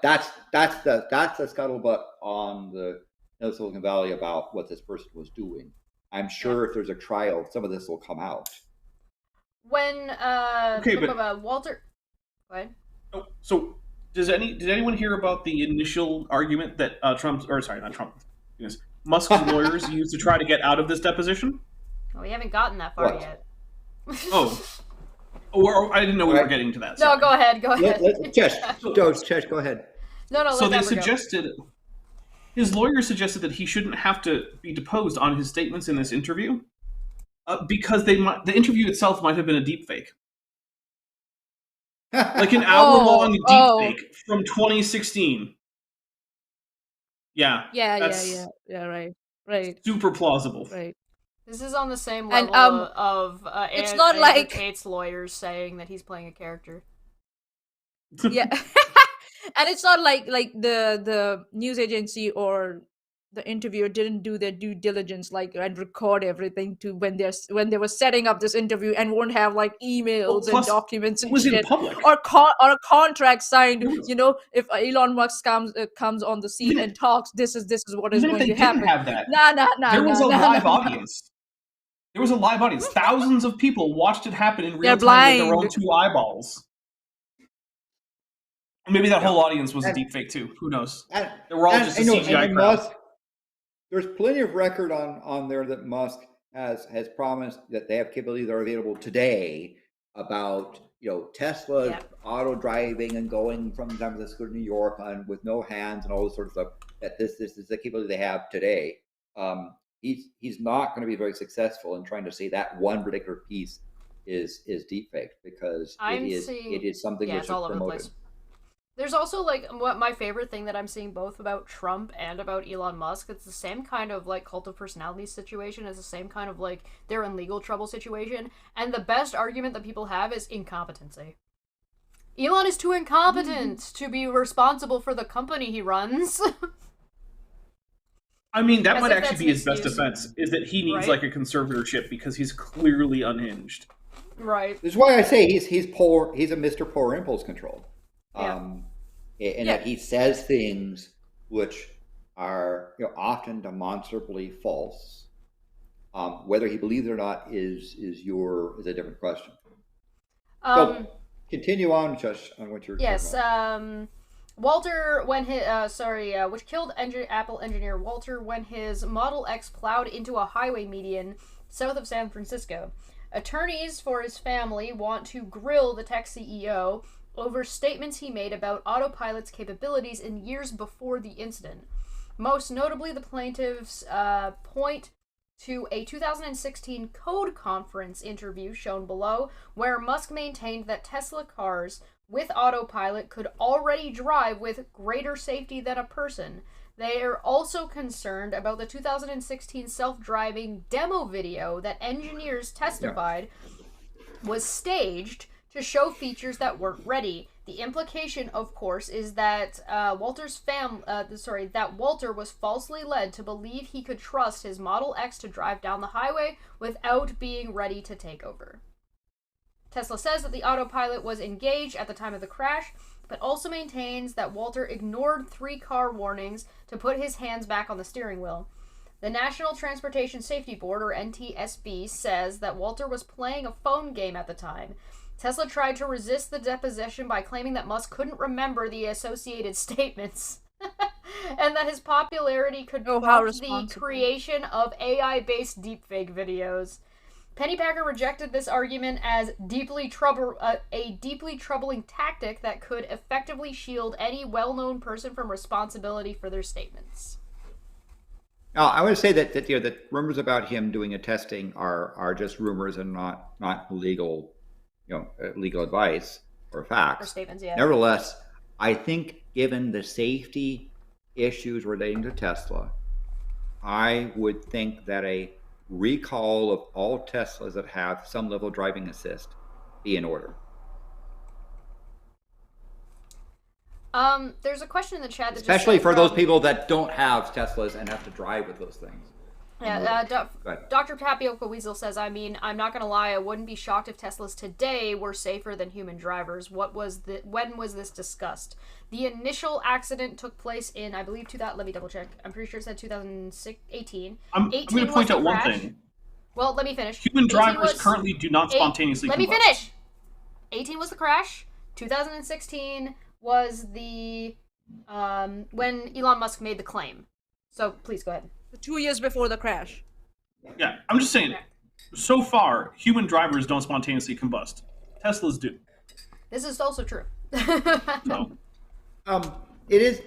S1: that's the scuttlebutt on the Silicon Valley about what this person was doing. I'm sure if there's a trial, some of this will come out.
S2: When Walter, go ahead.
S3: Oh, so did anyone hear about the initial argument that Musk's lawyers used to try to get out of this deposition?
S2: Oh, we haven't gotten that far yet.
S3: Oh. Or I didn't know we were getting to that. Sorry.
S2: No, go ahead.
S1: Chesh, go ahead.
S2: No.
S3: So they suggested, his lawyer suggested that he shouldn't have to be deposed on his statements in this interview because the interview itself might have been a deepfake. Like an hour-long deepfake from 2016. Yeah.
S4: Yeah, right.
S3: Super plausible.
S4: Right.
S2: This is on the same level of
S4: it's not like
S2: Tate's lawyers saying that he's playing a character.
S4: Yeah. And it's not like the news agency or the interviewer didn't do their due diligence and record everything to when they were setting up this interview and won't have emails and documents and shit, or a contract signed. If Elon Musk comes on the scene and talks, this is what is going to happen.
S3: Have that.
S4: Nah.
S3: There was a live audience. There was a live audience. Thousands of people watched it happen in real time with their own 2 eyeballs. Maybe that whole audience was a deepfake too. Who knows? They were all just a CGI crowd.
S1: There's plenty of record on there that Musk has promised that they have capabilities that are available today about Tesla auto driving and going from San Francisco to New York with no hands and all this sort of stuff. That this is the capability they have today. He's not going to be very successful in trying to say that one particular piece is deepfake because it is something which is promoted.
S2: There's also, like, what my favorite thing that I'm seeing both about Trump and about Elon Musk, it's the same kind of, like, cult of personality situation, it's the same kind of, like, they're in legal trouble situation, and the best argument that people have is incompetency. Elon is too incompetent to be responsible for the company he runs.
S3: I mean, that might actually be his best defense, is that he needs, like, a conservatorship because he's clearly unhinged.
S2: Right.
S1: This is why I say he's poor. He's a Mr. Poor Impulse Control. And that he says things which are often demonstrably false. Whether he believes it or not is a different question. So continue on, Chesh, on what you're
S2: yes.
S1: talking about.
S2: Walter, when his which killed Apple engineer Walter when his Model X plowed into a highway median south of San Francisco. Attorneys for his family want to grill the tech CEO over statements he made about autopilot's capabilities in years before the incident. Most notably, the plaintiffs point to a 2016 Code Conference interview shown below, where Musk maintained that Tesla cars with autopilot could already drive with greater safety than a person. They are also concerned about the 2016 self-driving demo video that engineers testified was staged to show features that weren't ready. The implication, of course, is that Walter was falsely led to believe he could trust his Model X to drive down the highway without being ready to take over. Tesla says that the autopilot was engaged at the time of the crash, but also maintains that Walter ignored 3 car warnings to put his hands back on the steering wheel. The National Transportation Safety Board, or NTSB, says that Walter was playing a phone game at the time. Tesla tried to resist the deposition by claiming that Musk couldn't remember the associated statements, and that his popularity could prompt the creation of AI-based deepfake videos. Pennypacker rejected this argument as a deeply troubling tactic that could effectively shield any well-known person from responsibility for their statements.
S1: Now, I would say that rumors about him doing a testing are just rumors and not legal, legal advice or facts.
S2: Or statements, yeah.
S1: Nevertheless, I think given the safety issues relating to Tesla, I would think that a recall of all Teslas that have some level of driving assist be in order.
S2: There's a question in the chat that
S1: especially for those people that don't have Teslas and have to drive with those things.
S2: Yeah, Dr. Tapioca Weasel says, I mean, I'm not gonna lie, I wouldn't be shocked if Teslas today were safer than human drivers. When was this discussed? The initial accident took place in, I believe, let me double check. I'm pretty sure it said 2018.
S3: I'm going to point out one thing.
S2: Well, let me finish.
S3: Human drivers currently do not spontaneously
S2: Let me finish! 18 was the crash. 2016 was the, when Elon Musk made the claim. So, please, go ahead.
S4: 2 years before the crash.
S3: Yeah, I'm just saying, so far, human drivers don't spontaneously combust. Teslas do.
S2: This is also true.
S3: No.
S1: It is,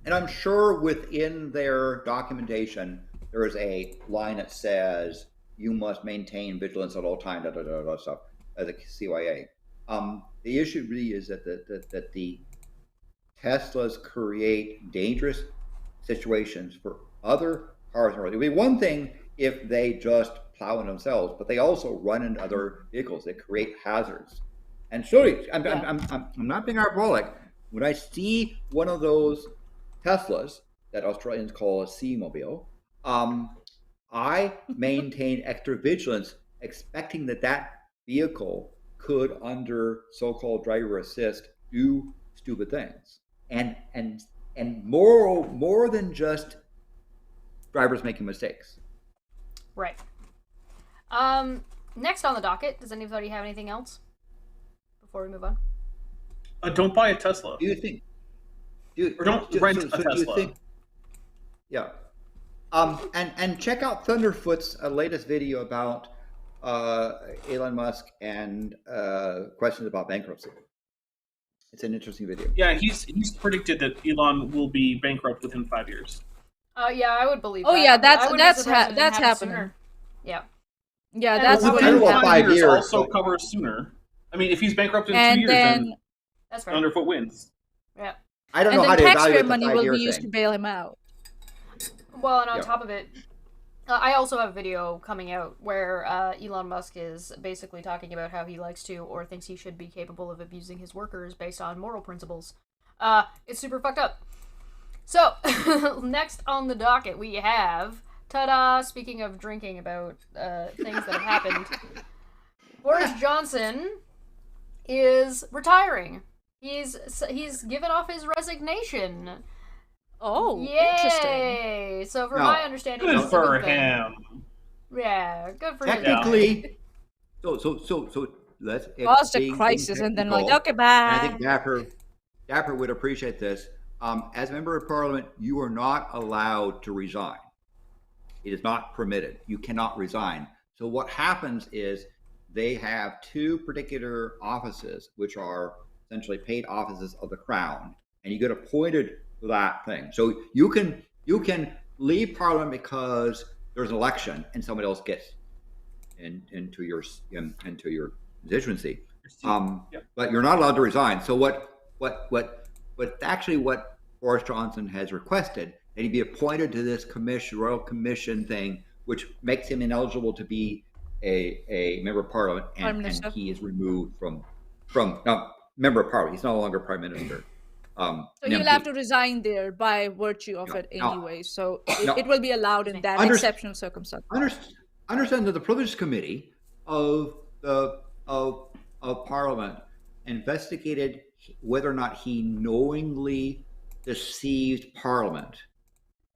S1: and I'm sure within their documentation, there is a line that says, you must maintain vigilance at all times, stuff, as a CYA. The issue really is that the Teslas create dangerous situations for other cars. It would be one thing if they just plow in themselves, but they also run into other vehicles. They create hazards. And surely, I'm not being hyperbolic. When I see one of those Teslas that Australians call a C-mobile, I maintain extra vigilance, expecting that vehicle could, under so-called driver assist, do stupid things. And more than just drivers making mistakes.
S2: Right. Next on the docket, does anybody have anything else before we move on?
S3: Don't buy a Tesla.
S1: Do you think?
S3: Or don't rent a Tesla.
S1: Do you think, yeah. And check out Thunderfoot's latest video about Elon Musk and questions about bankruptcy. It's an interesting video.
S3: Yeah, he's predicted that Elon will be bankrupt within 5 years.
S2: Yeah, I would believe.
S4: Oh
S2: that.
S4: yeah, that's happening.
S2: Sooner. Yeah.
S4: Yeah, that's
S3: well,
S4: within
S3: 5 years. Also covers sooner. I mean, if he's bankrupt in 2 years, then
S2: that's right.
S3: Thunderfoot wins.
S2: Yeah.
S1: I don't
S4: And
S1: know how
S4: then
S1: to
S4: taxpayer
S1: evaluate the
S4: money will
S1: 5-year
S4: be used to
S1: thing.
S4: bail him out.
S2: Well, and on
S1: Yeah.
S2: top of it, I also have a video coming out where Elon Musk is basically talking about how he likes to or thinks he should be capable of abusing his workers based on moral principles. It's super fucked up. So, next on the docket we have, ta-da, speaking of drinking about things that have happened, Boris Johnson is retiring. He's given off his resignation.
S4: Oh,
S2: Yay!
S4: interesting.
S2: So, from
S1: No.
S2: my understanding,
S3: Good
S2: this is a
S3: for
S2: good thing.
S3: him.
S2: Yeah, good for him.
S1: Technically, so let's
S4: Caused a
S1: being
S4: crisis and then like,
S1: technical,
S4: okay,
S1: and I
S4: bye.
S1: think Dapper would appreciate this. As a member of parliament, you are not allowed to resign. It is not permitted. You cannot resign. So what happens is they have two particular offices, which are essentially paid offices of the crown, and you get appointed to that thing. So you can leave parliament because there's an election and somebody else gets into your constituency. But you're not allowed to resign. So what Boris Johnson has requested, that he be appointed to this royal commission thing, which makes him ineligible to be a member of parliament, and he is removed from member of parliament. He's no longer prime minister.
S4: So he'll have to resign there by virtue of it anyway. So it will be allowed in that exceptional circumstance.
S1: Understand that the Privileges Committee of Parliament investigated whether or not he knowingly deceived Parliament,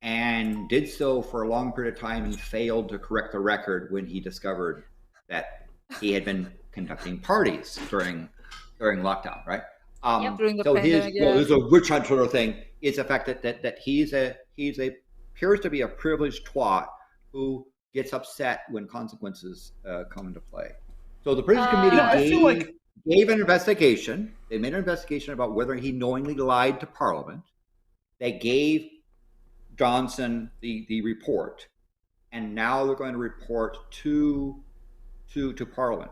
S1: and did so for a long period of time and failed to correct the record when he discovered that he had been conducting parties during lockdown, right?
S4: During the
S1: so
S4: pandemic,
S1: there's a witch hunt sort of thing. It's the fact that he's appears to be a privileged twat who gets upset when consequences come into play. So the Privileges Committee gave an investigation. They made an investigation about whether he knowingly lied to Parliament. They gave Johnson the report, and now they're going to report to Parliament.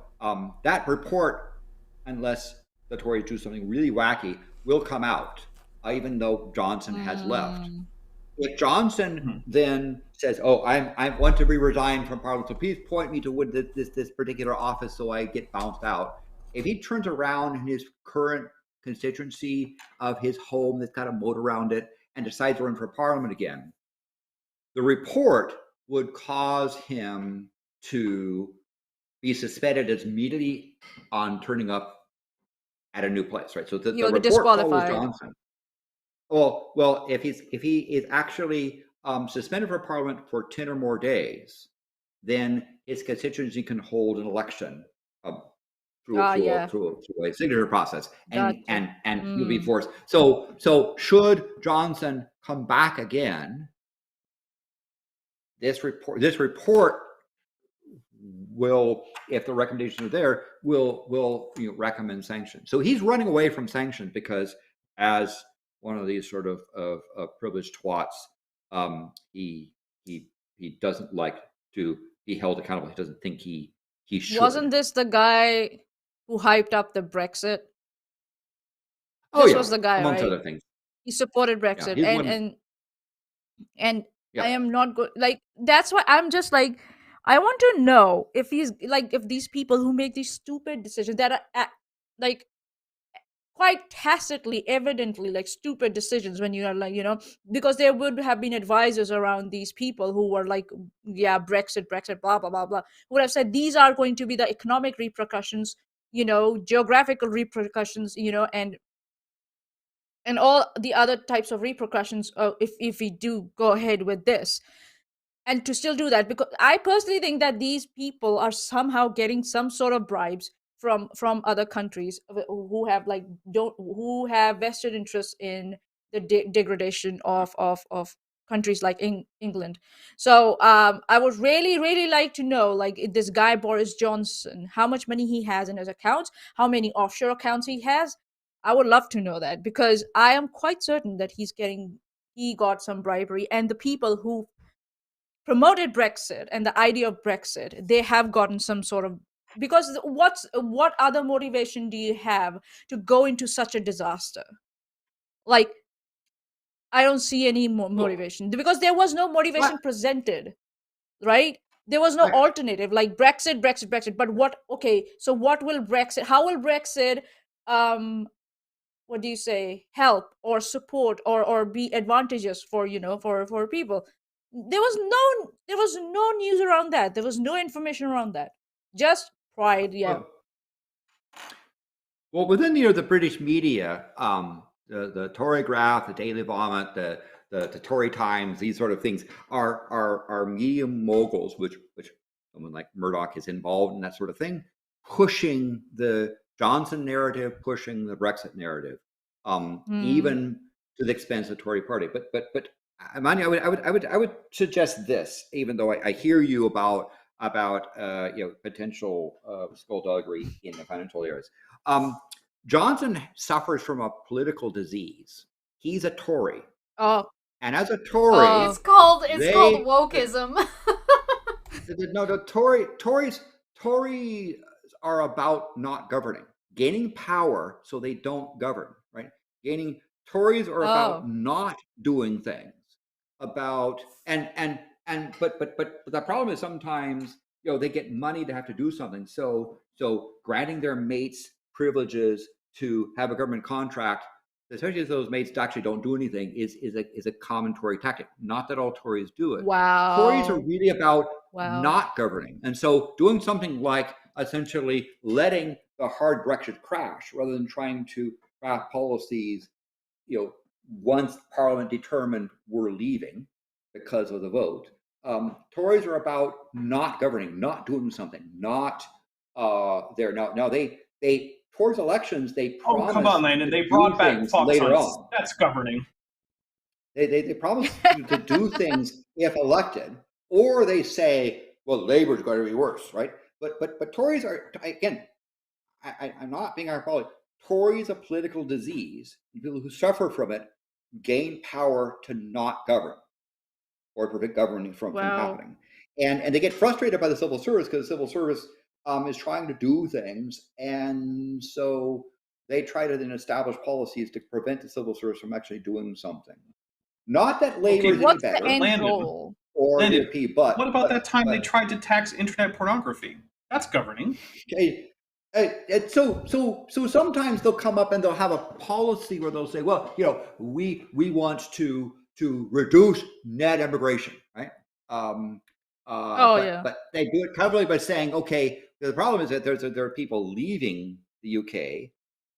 S1: That report, unless the Tories do something really wacky, will come out, even though Johnson has left. If Johnson then says, "Oh, I want to be resigned from Parliament, so please point me to this particular office so I get bounced out," if he turns around in his current constituency of his home that's got a moat around it and decides to run for Parliament again, the report would cause him to be suspended immediately on turning up at a new place, right? So the report follows Johnson. Well, if he is actually suspended from Parliament for 10 or more days, then his constituency can hold an election through a signature process, and he'll be forced. So should Johnson come back again, this report will, if the recommendations are there, will recommend sanctions. So he's running away from sanctions because, as one of these sort of privileged twats, he doesn't like to be held accountable. He doesn't think he should.
S4: Wasn't this the guy who hyped up the Brexit?
S1: This
S4: was the guy,
S1: amongst
S4: right?
S1: other things.
S4: He supported Brexit, and
S1: Yeah.
S4: I am not good. Like, that's why I'm just like, I want to know if he's like, if these people who make these stupid decisions that are like quite tacitly, evidently, like stupid decisions, when you are like, because there would have been advisors around these people who were like, yeah, Brexit, blah blah blah blah, would have said these are going to be the economic repercussions, geographical repercussions, and all the other types of repercussions if we do go ahead with this. And to still do that, because I personally think that these people are somehow getting some sort of bribes from other countries who have vested interests in the degradation of countries like England. So I would really like to know, like, this guy Boris Johnson, how much money he has in his accounts, how many offshore accounts he has. I would love to know that, because I am quite certain that he got some bribery, and the people who promoted Brexit and the idea of Brexit, they have gotten some sort of, because what other motivation do you have to go into such a disaster? Like, I don't see any motivation because there was no motivation presented, right? There was no alternative like Brexit, Brexit, Brexit. But what? Okay, so what will Brexit? How will Brexit? What do you say? Help or support or be advantageous for for people? There was no news around that. There was no information around that. Just pride. Yeah.
S1: Well, within the British media, the Tory Graph, the Daily Vomit, the Tory Times, these sort of things are media moguls, which someone like Murdoch is involved in that sort of thing, pushing the Johnson narrative, pushing the Brexit narrative, even to the expense of the Tory Party. But Maanyaa, I would suggest this, even though I hear you about potential skullduggery in the financial areas. Johnson suffers from a political disease. He's a Tory.
S4: Oh.
S1: And as a Tory,
S2: it's called wokeism.
S1: No, the Tories are about not governing, gaining power so they don't govern, right? Tories are about not doing things, but the problem is sometimes they get money to have to do something. So granting their mates privileges to have a government contract, especially if those mates actually don't do anything, is a common Tory tactic. Not that all Tories do it.
S4: Wow.
S1: Tories are really about not governing, and so doing something like essentially letting the hard Brexit crash rather than trying to craft policies. Once Parliament determined we're leaving because of the vote, Tories are about not governing, not doing something, not there. Now they towards elections they promised.
S3: Oh, come on, Landon! They brought back Fox
S1: later
S3: on. That's governing.
S1: They promise to do things if elected, or they say, well, Labour's going to be worse, right? But Tories are, again, I'm not being hyperbolic. Tories, a political disease, and people who suffer from it gain power to not govern or prevent governing from happening. And they get frustrated by the civil service because the civil service is trying to do things, and so they try to then establish policies to prevent the civil service from actually doing something. Not that Labour is any better, or
S3: Landon, but what about that time they tried to tax internet pornography? That's governing.
S1: Okay. So sometimes they'll come up and they'll have a policy where they'll say, well, we want to reduce net immigration, right? But they do it cleverly by saying, okay, the problem is that there are people leaving the UK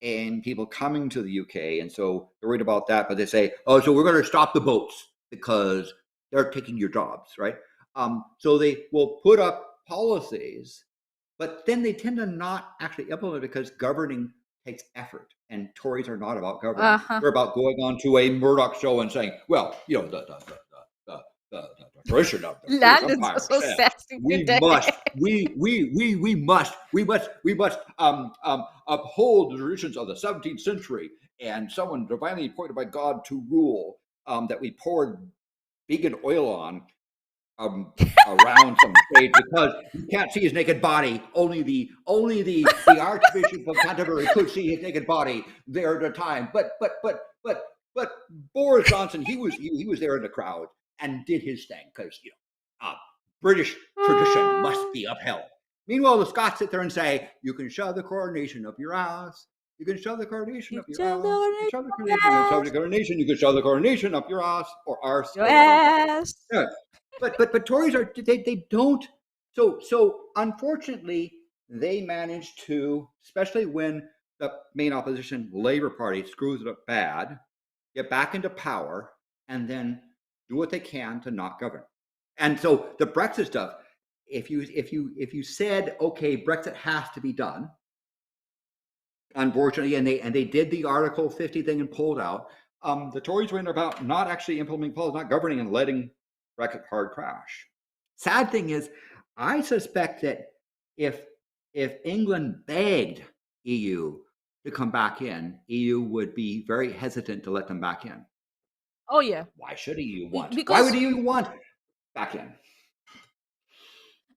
S1: and people coming to the UK, and so they're worried about that. But they say, oh, so we're going to stop the boats because they're taking your jobs, right? So they will put up policies, but then they tend to not actually implement it because governing takes effort, and Tories are not about governing. They're about going on to a Murdoch show and saying, well, the tradition of the
S4: Landon's so sassy today.
S1: We must uphold the traditions of the 17th century, and someone divinely appointed by God to rule, that we poured vegan oil on around some stage because you can't see his naked body. Only the Archbishop of Canterbury could see his naked body there at the time. But Boris Johnson, he was there in the crowd and did his thing because British tradition must be upheld. Meanwhile, the Scots sit there and say, "You can shove the coronation up your ass. You can shove the coronation up your ass. You can shove the coronation. You can shove the coronation up your ass or arse."
S4: Your ass.
S1: Yeah. But Tories are they don't. So unfortunately, they manage to, especially when the main opposition, Labour Party, screws it up bad, get back into power, and then do what they can to not govern. And so the Brexit stuff, if you said, okay, Brexit has to be done, unfortunately, and they did the Article 50 thing and pulled out, the Tories went about not actually implementing policy, not governing, and letting Brexit hard crash. Sad thing is, I suspect that if England begged EU to come back in, EU would be very hesitant to let them back in.
S4: Oh yeah.
S1: Why should EU want? Why would EU want back in?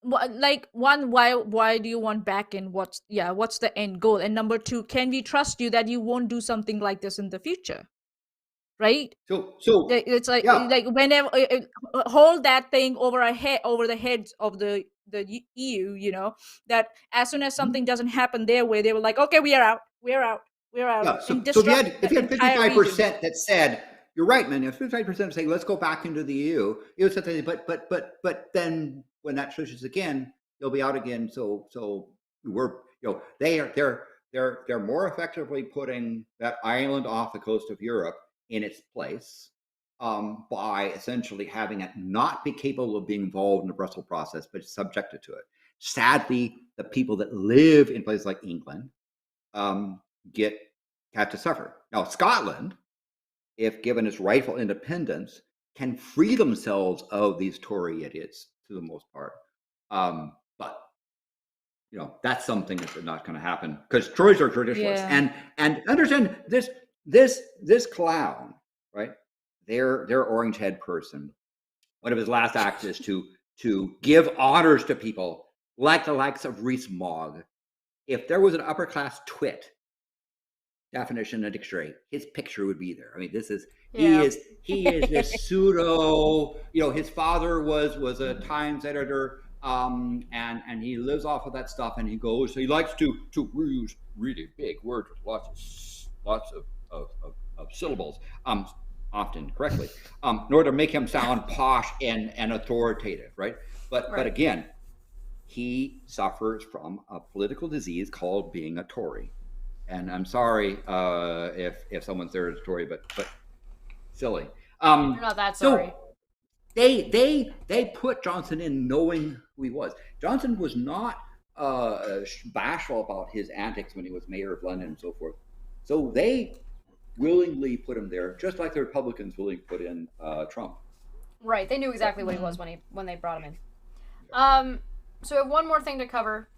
S4: Like, one, why do you want back in? What's the end goal? And number two, can we trust you that you won't do something like this in the future? right?
S1: So
S4: It's like
S1: yeah.
S4: whenever hold that thing over the heads of the EU, you know, that as soon as something doesn't happen their way, they were like, okay, we are out.
S1: Yeah.
S4: And
S1: So if you
S4: disrupt
S1: had
S4: the entire
S1: 55%
S4: region.
S1: that said, you're right, man. If 55% saying let's go back into the EU, it was something. But then when that switches again, they'll be out again. So we're they're more effectively putting that island off the coast of Europe in its place by essentially having it not be capable of being involved in the Brussels process, but subjected to it. Sadly, the people that live in places like England have to suffer. Now, Scotland, if given its rightful independence, can free themselves of these Tory idiots to the most part. But that's something that's not going to happen because Tories are traditionalists. And understand this clown, right? Their orange head person. One of his last acts is to give honors to people like the likes of Rees-Mogg. If there was an upper class twit definition in a dictionary, his picture would be there. I mean, he is this pseudo. His father was a Times editor, and he lives off of that stuff. And he goes, so he likes to use really big words with lots of syllables, often correctly, in order to make him sound posh and authoritative, right? But again, he suffers from a political disease called being a Tory. And I'm sorry if someone's there as a Tory, but silly.
S2: You're not that sorry.
S1: So they put Johnson in knowing who he was. Johnson was not bashful about his antics when he was mayor of London and so forth. So they willingly put him there, just like the Republicans willingly put in Trump.
S2: Right. They knew exactly what he was when they brought him in. So we have one more thing to cover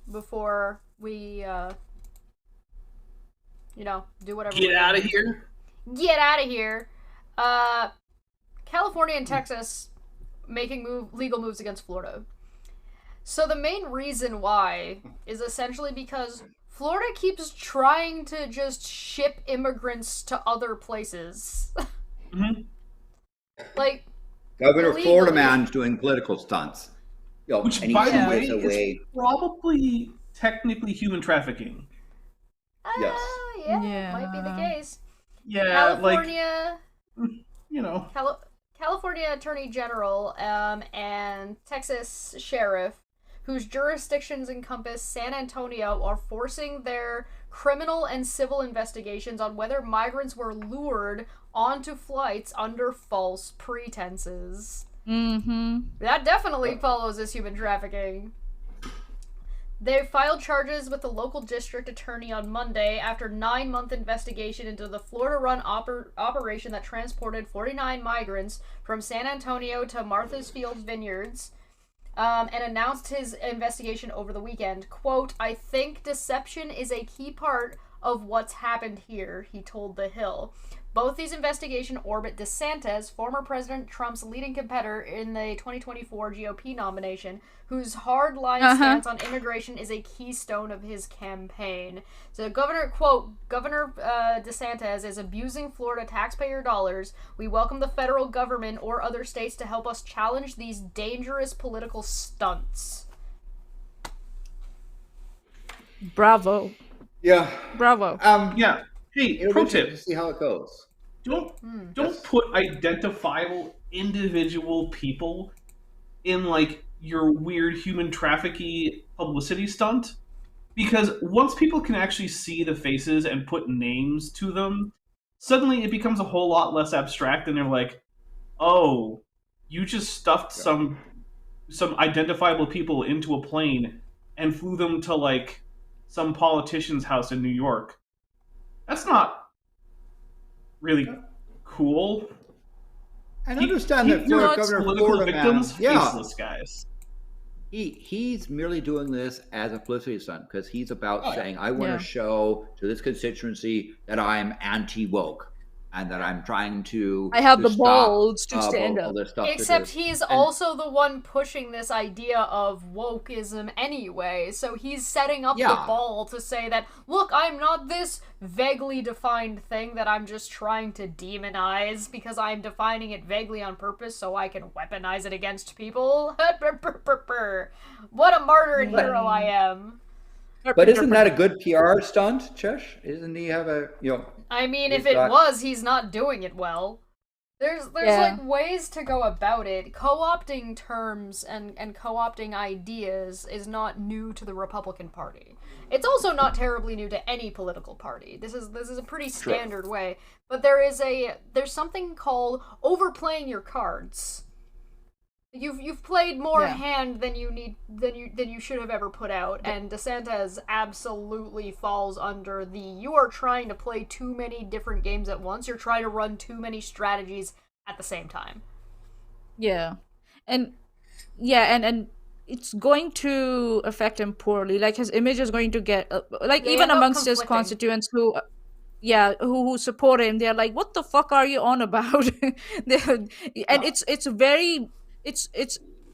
S2: before we do whatever.
S3: Get out of here.
S2: Get out of here. California and Texas making legal moves against Florida. So the main reason why is essentially because Florida keeps trying to just ship immigrants to other places.
S3: Mm-hmm.
S2: Like
S1: Governor Florida man's doing political stunts.
S3: Which, by the way, is probably technically human trafficking.
S1: Yes.
S2: Yeah, might be the case.
S3: Yeah,
S2: California,
S3: like,
S2: California Attorney General and Texas Sheriff, whose jurisdictions encompass San Antonio, are forcing their criminal and civil investigations on whether migrants were lured onto flights under false pretenses.
S4: Mm-hmm.
S2: That definitely follows as human trafficking. They filed charges with the local district attorney on Monday after 9-month investigation into the Florida-run operation that transported 49 migrants from San Antonio to Martha's Field Vineyards, and announced his investigation over the weekend. Quote, "I think deception is a key part of what's happened here," he told The Hill. Both these investigations orbit DeSantis, former President Trump's leading competitor in the 2024 GOP nomination, whose hard-line stance on immigration is a keystone of his campaign. So Governor DeSantis is abusing Florida taxpayer dollars. We welcome the federal government or other states to help us challenge these dangerous political stunts.
S4: Bravo.
S1: Yeah.
S4: Bravo.
S3: Yeah. Hey, pro tip.
S1: See how it goes.
S3: Don't put identifiable individual people in like your weird human trafficking publicity stunt, because once people can actually see the faces and put names to them, suddenly it becomes a whole lot less abstract, and they're like, "Oh, you just stuffed some identifiable people into a plane and flew them to like some politician's house in New York." That's not really cool.
S1: I understand that Governor Florida
S3: victims, faceless guys.
S1: He's merely doing this as a publicity stunt because he's about saying, "I want to show to this constituency that I'm anti-woke." and that I'm trying to.
S4: I have
S1: to
S4: the
S1: stop,
S4: balls to stand
S1: all
S4: up.
S1: this stuff.
S2: Except he's also the one pushing this idea of wokeism anyway, so he's setting up the ball to say that, look, I'm not this vaguely defined thing that I'm just trying to demonize because I'm defining it vaguely on purpose so I can weaponize it against people. What a martyr and hero I am.
S1: But isn't that a good PR stunt, Chesh? Isn't he have a,
S2: I mean, if it was, he's not doing it well. There's like ways to go about it. Co-opting terms and co-opting ideas is not new to the Republican Party. It's also not terribly new to any political party. This is a pretty standard way. But there's something called overplaying your cards. You've played more hand than you should have ever put out, and DeSantis absolutely falls under you are trying to play too many different games at once. You're trying to run too many strategies at the same time.
S4: Yeah, and it's going to affect him poorly. Like his image is going to get even amongst his constituents who support him, they're like, "What the fuck are you on about?"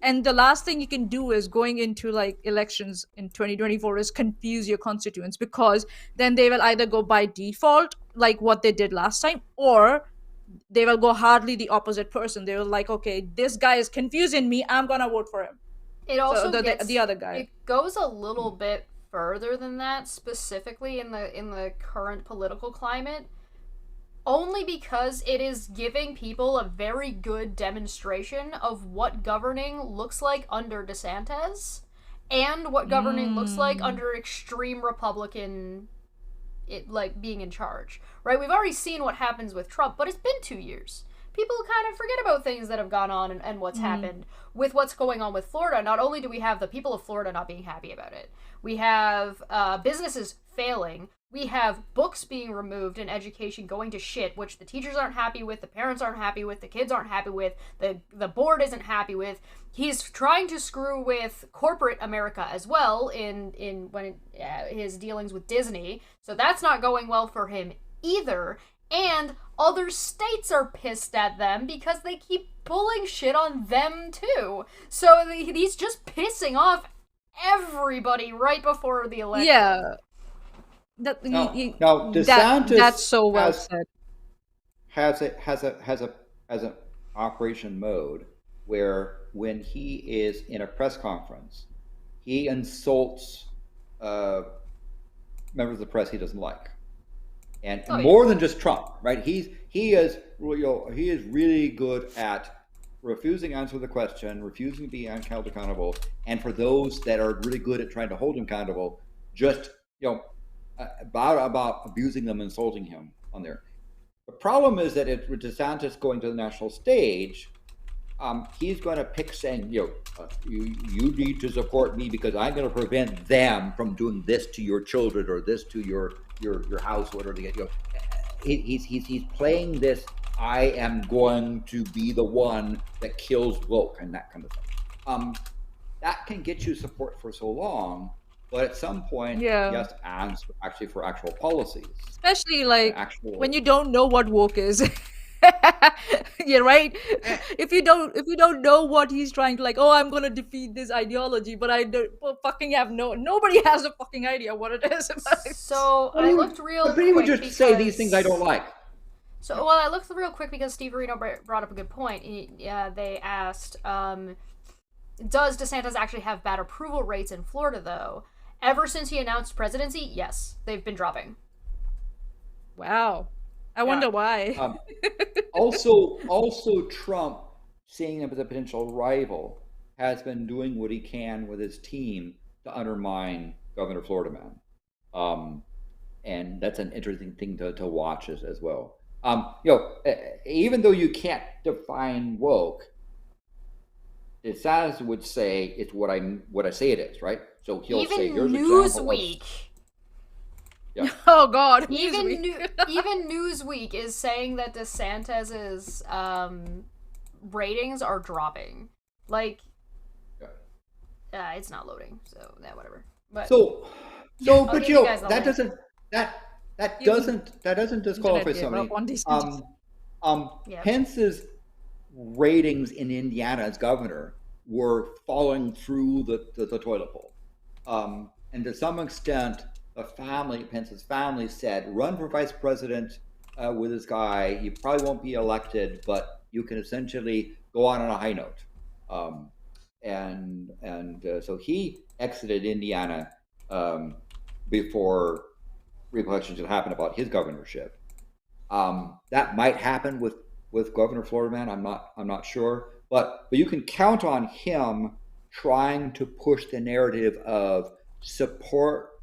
S4: And the last thing you can do is going into like elections in 2024 is confuse your constituents, because then they will either go by default like what they did last time, or they will go hardly the opposite person. They will like, okay, this guy is confusing me, I'm gonna vote for him.
S2: It also
S4: the other guy.
S2: It goes a little bit further than that, specifically in the current political climate. Only because it is giving people a very good demonstration of what governing looks like under DeSantis and what governing looks like under extreme Republican being in charge. Right? We've already seen what happens with Trump, but it's been 2 years. People kind of forget about things that have gone on and what's happened with what's going on with Florida. Not only do we have the people of Florida not being happy about it, we have businesses failing. We have books being removed and education going to shit, which the teachers aren't happy with, the parents aren't happy with, the kids aren't happy with, the board isn't happy with. He's trying to screw with corporate America as well in his dealings with Disney, so that's not going well for him either. And other states are pissed at them because they keep pulling shit on them too. So he's just pissing off everybody right before the election.
S4: Yeah.
S1: DeSantis
S4: that's so well said.
S1: Has an operation mode where when he is in a press conference, he insults members of the press he doesn't like, and more than just Trump, right? He is really good at refusing to answer the question, refusing to be held accountable, and for those that are really good at trying to hold him accountable, just about abusing them, insulting him on there. The problem is that with DeSantis going to the national stage, he's going to pick saying, you need to support me because I'm going to prevent them from doing this to your children or this to your house, whatever they get. He's playing this. I am going to be the one that kills woke and that kind of thing. That can get you support for so long. But at some point, you have to ask actually for actual policies.
S4: Especially when you don't know what woke is. Yeah, right? If you don't know what he's trying to I'm gonna defeat this ideology, but I don't fucking have nobody has a fucking idea what it is.
S2: So I looked real quick.
S1: But he would just say these things I don't like.
S2: So I looked real quick because Steve Reno brought up a good point. They asked, does DeSantis actually have bad approval rates in Florida though? Ever since he announced presidency, yes, they've been dropping.
S4: Wow. I wonder why.
S1: Also, Trump, seeing him as a potential rival, has been doing what he can with his team to undermine Governor Florida Man. And that's an interesting thing to watch as well. Even though you can't define woke, DeSantis would say it's what I say it is, right? So he'll say, "Here's
S2: Newsweek."
S4: Yeah. Oh God!
S2: Even Newsweek is saying that DeSantis's ratings are dropping. It's not loading, so whatever. But
S1: but that doesn't that doesn't disqualify somebody. Pence's ratings in Indiana as governor were falling through the toilet bowl, and to some extent, Pence's family said, "Run for vice president with this guy. You probably won't be elected, but you can essentially go on a high note." So he exited Indiana before repercussions had happened about his governorship. That might happen with Governor Floridan. I'm not sure, but you can count on him trying to push the narrative of support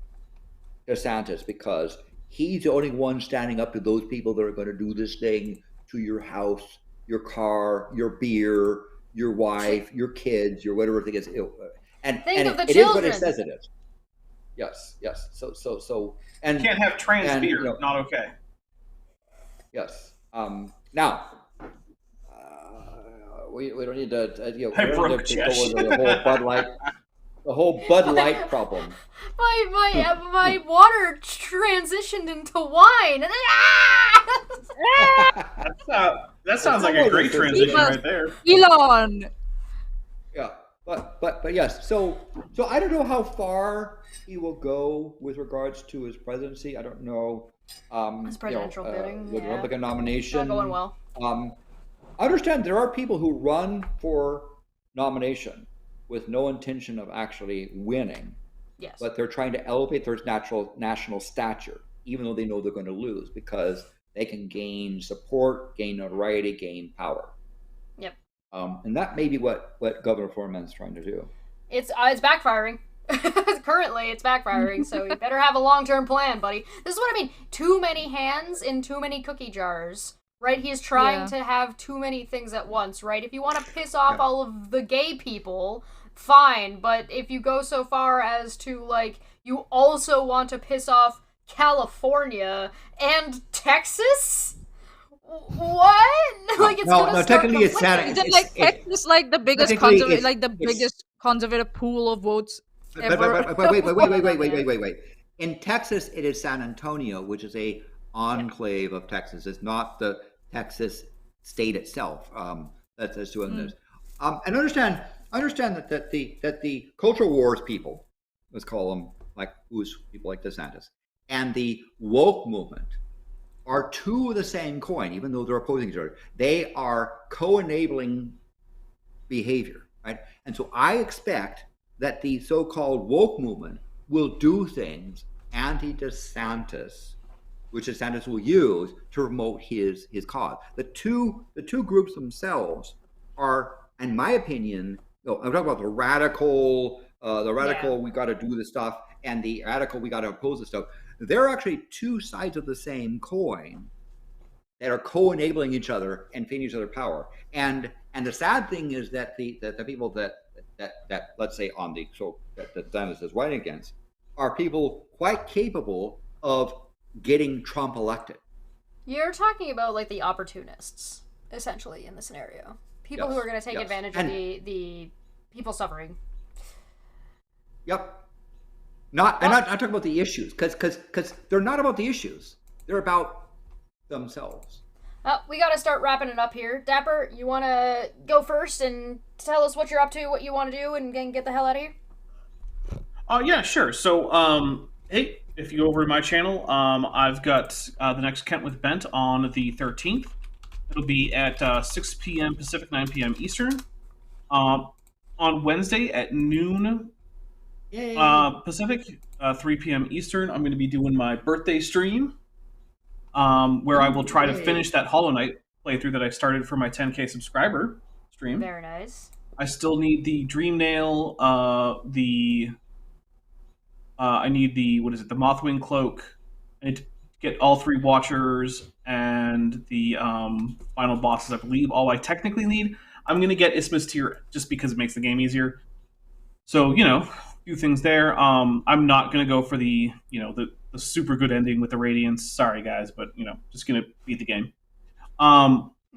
S1: DeSantis, because he's the only one standing up to those people that are going to do this thing to your house, your car, your beer, your wife, your kids, your whatever thing is. And it is what it says it is. Yes. So and
S3: you can't have trans beer. Not okay.
S1: Yes. Now, we don't need to go over the whole Bud Light problem.
S2: My water transitioned into wine.
S3: That sounds like a great transition right there.
S4: Elon.
S1: Yeah, but yes. So I don't know how far he will go with regards to his presidency. I don't know.
S2: His presidential bidding,
S1: the Republican nomination.
S2: Not going well.
S1: I understand there are people who run for nomination with no intention of actually winning.
S2: Yes.
S1: But they're trying to elevate their national stature, even though they know they're going to lose, because they can gain support, gain notoriety, gain power.
S2: Yep.
S1: And that may be what Governor Floridan's trying to do.
S2: It's backfiring. Currently, it's backfiring, so you better have a long-term plan, buddy. This is what I mean. Too many hands in too many cookie jars, right? He's trying to have too many things at once, right? If you want to piss off all of the gay people, fine, but if you go so far as to, like, you also want to piss off California and Texas? What? Like, it's
S1: no, technically it's sad.
S4: Is it like Texas, like the biggest biggest conservative pool of votes ever?
S1: Wait. In Texas, it is San Antonio, which is a enclave of Texas. It's not the Texas state itself that's doing this. And understand that the cultural wars people, let's call them, like who's people like DeSantis, and the woke movement are two of the same coin, even though they're opposing each other. They are co-enabling behavior, right? And so I expect that the so-called woke movement will do things anti-DeSantis, which DeSantis will use to promote his cause. The two groups themselves are, in my opinion, I'm talking about the radical, we got to do this stuff, and the radical, we got to oppose this stuff. They're actually two sides of the same coin that are co-enabling each other and feeding each other power. And the sad thing is that the people that let's say on the that DeSantis is running against are people quite capable of getting Trump elected.
S2: You're talking about like the opportunists, essentially, in the scenario. People who are going to take advantage of the people suffering.
S1: Yep. I'm not talking about the issues, because they're not about the issues. They're about themselves.
S2: We got to start wrapping it up here. Dapper, you want to go first and tell us what you're up to, what you want to do, and get the hell out of here?
S3: Yeah, sure. So, hey, if you go over to my channel, I've got the next Kent with Bent on the 13th. It'll be at 6 p.m. Pacific, 9 p.m. Eastern. On Wednesday at noon Pacific, 3 p.m. Eastern, I'm going to be doing my birthday stream, where I will try to finish that Hollow Knight playthrough that I started for my 10K subscriber stream.
S2: Very nice.
S3: I still need the Dream Nail, I need the Mothwing Cloak. I need to get all 3 Watchers and the final bosses, I believe, all I technically need. I'm going to get Isthmus Tier just because it makes the game easier. So, a few things there. I'm not going to go for the super good ending with the Radiance. Sorry, guys, but, just going to beat the game.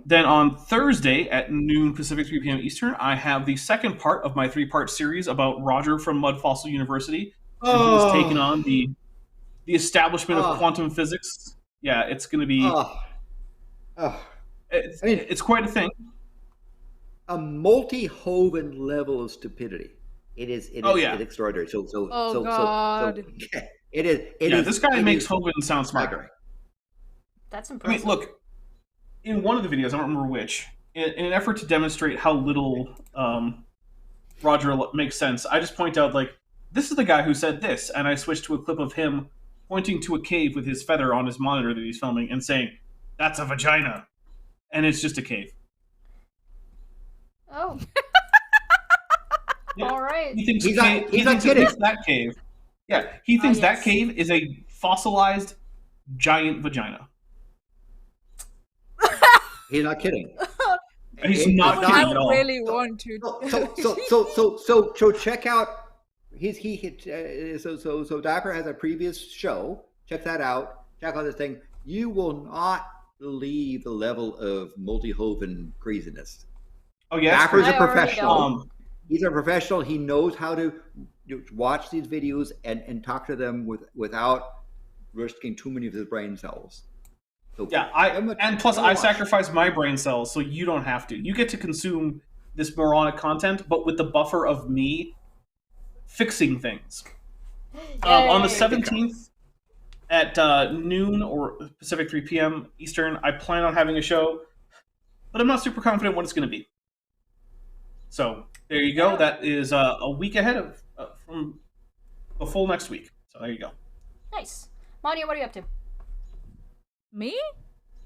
S3: Then on Thursday at noon Pacific, 3 p.m. Eastern, I have the second part of my 3-part series about Roger from Mud Fossil University. Who's taken on the the establishment of quantum physics. Yeah, it's going to be. It's quite a thing.
S1: A multi-Hoven level of stupidity. It is extraordinary.
S4: God.
S1: It is.
S3: This guy makes Hoven sound smarter.
S2: That's impressive.
S3: I mean, look, in one of the videos, I don't remember which, in an effort to demonstrate how little Roger makes sense, I just point out, like, this is the guy who said this, and I switch to a clip of him pointing to a cave with his feather on his monitor that he's filming and saying, "That's a vagina," and it's just a cave.
S2: Oh.
S3: Yeah.
S2: All right.
S3: He thinks
S1: he's not kidding.
S3: That cave. Yeah, he thinks that cave is a fossilized giant vagina.
S1: He's not kidding.
S3: He's not kidding at all.
S4: I really want to.
S1: So check out. So Dapper has a previous show. Check that out. Check out this thing. You will not believe the level of multi-Hoven craziness.
S3: Oh yeah,
S1: Dapper's a professional. He's a professional. He knows how to watch these videos and talk to them without risking too many of his brain cells. So
S3: yeah, I sacrifice my brain cells so you don't have to. You get to consume this moronic content, but with the buffer of me fixing things. On the 17th at noon or Pacific 3 p.m. Eastern, I plan on having a show, but I'm not super confident what it's going to be. So there you go. That is a week ahead of from the full next week. So there you go.
S2: Nice. Maanyaa, what are you up to?
S4: Me?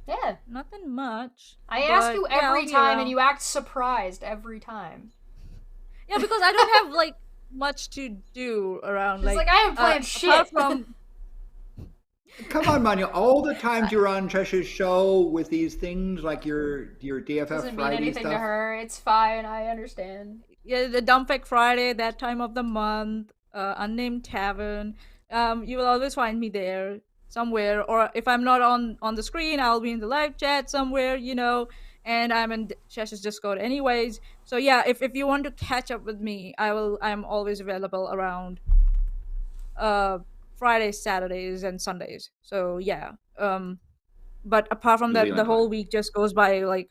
S2: Yeah.
S4: Nothing much.
S2: I ask you every time, and you act surprised every time.
S4: Yeah, because I don't have like much to do around.
S2: It's like I haven't planned shit.
S4: From...
S1: Come on, Maanyaa. All the times you're on Chesh's show with these things like your DFF
S2: doesn't
S1: Friday
S2: mean anything
S1: stuff.
S2: to her. It's fine. I understand.
S4: Yeah, the Dumpfect Friday, that time of the month, Unnamed Tavern. You will always find me there somewhere, or if I'm not on the screen, I'll be in the live chat somewhere, and I'm in Chesh's Discord anyways. So yeah, if you want to catch up with me, I'm always available around Fridays, Saturdays, and Sundays. So yeah, but apart from that, the whole week just goes by like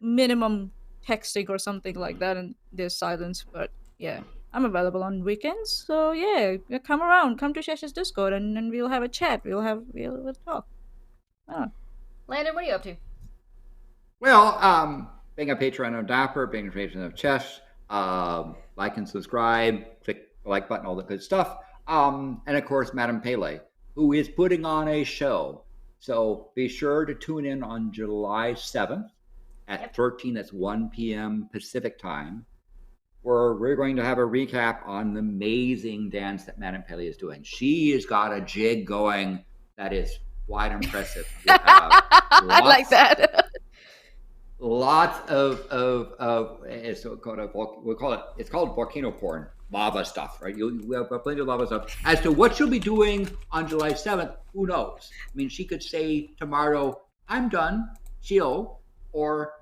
S4: minimum texting or something like that, and there's silence. But yeah, I'm available on weekends, so yeah, come to Chesh's Discord, and we'll have a chat. We'll talk.
S2: Landon, what are you up to?
S1: Well, being a patron of Dapper, being a patron of Chesh, like and subscribe, click the like button, all that good stuff. And of course, Madame Pele, who is putting on a show. So be sure to tune in on July 7th at 13. That's 1 p.m. Pacific time, where we're going to have a recap on the amazing dance that Madame Pele is doing. She has got a jig going that is quite impressive.
S4: I like that.
S1: Lots of it's called volcano porn, lava stuff, right? We have plenty of lava stuff. As to what she'll be doing on July 7th, who knows? I mean, she could say tomorrow, "I'm done," chill, or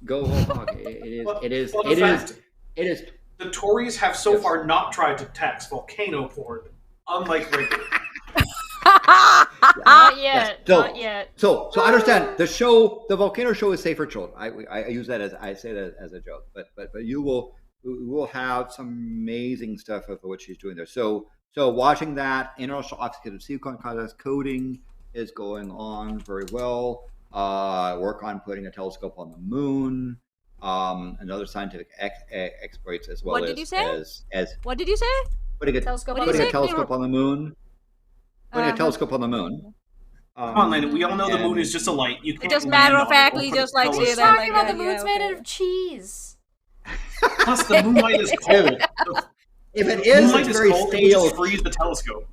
S1: go whole hog. It is.
S3: The Tories have so far not tried to tax volcano porn, unlike regular.
S2: Not yet. Not yet.
S1: So understand the volcano show is safe for children. I use that as a joke, but we will have some amazing stuff of what she's doing there. So watching that international oxidative silicon contest coding is going on very well. Work on putting a telescope on the moon. Another scientific exploits as well.
S4: What did you say? What did you say?
S1: Putting a telescope on the moon. Putting a telescope on the moon.
S3: Come on, Landon. We all know the moon is just a light. You can't
S4: just matter of factly, just like say
S2: He's
S4: that.
S2: talking about the moon's made out of cheese.
S3: Plus, the moonlight is cold.
S1: If it is, it's very
S3: cold,
S1: stale.
S3: Just freeze the telescope.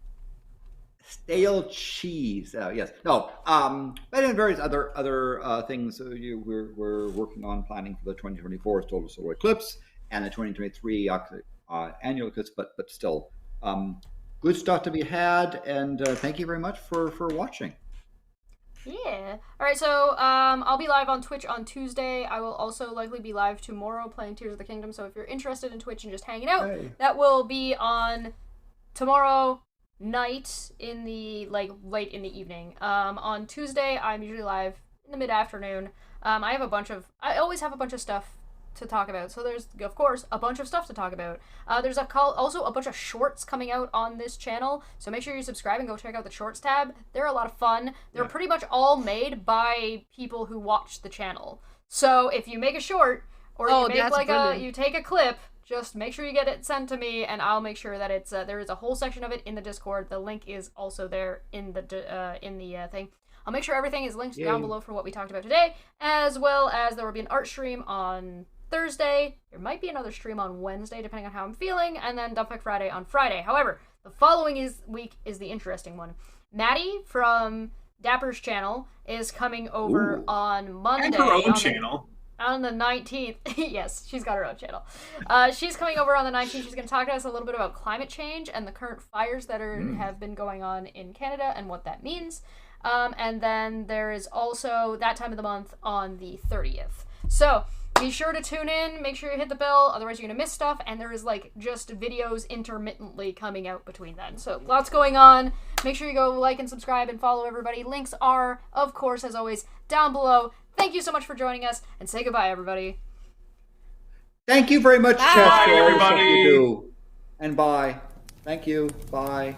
S1: Stale cheese. Yes. No. But in various other things, we're working on planning for the 2024 total solar eclipse and the 2023 annual eclipse. But still, good stuff to be had. And thank you very much for watching.
S2: Yeah. All right. So I'll be live on Twitch on Tuesday. I will also likely be live tomorrow playing Tears of the Kingdom. So if you're interested in Twitch and just hanging out, that will be on tomorrow. night in the late in the evening. On Tuesday, I'm usually live in the mid-afternoon. I always have a bunch of stuff to talk about. So there's, of course, a bunch of stuff to talk about. There's also a bunch of shorts coming out on this channel, so make sure you subscribe and go check out the shorts tab. They're a lot of fun. They're pretty much all made by people who watch the channel. So if you make a short, or you make you take a clip, just make sure you get it sent to me, and I'll make sure that it's there is a whole section of it in the Discord. The link is also there in the thing. I'll make sure everything is linked down below for what we talked about today, as well as there will be an art stream on Thursday. There might be another stream on Wednesday, depending on how I'm feeling, and then Dumpfic Friday on Friday. However, the following week is the interesting one. Maddie from Dapper's channel is coming over on Monday.
S3: And her own channel.
S2: On the 19th. Yes, she's got her own channel. She's coming over on the 19th. She's going to talk to us a little bit about climate change and the current fires that have been going on in Canada and what that means. And then there is also that time of the month on the 30th. So be sure to tune in, make sure you hit the bell, otherwise you're going to miss stuff, and there is just videos intermittently coming out between then. So lots going on. Make sure you go like and subscribe and follow everybody. Links are, of course, as always, down below. Thank you so much for joining us, and say goodbye, everybody.
S1: Thank you very much, Chesh.
S3: Bye, everybody.
S1: And bye. Thank you. Bye.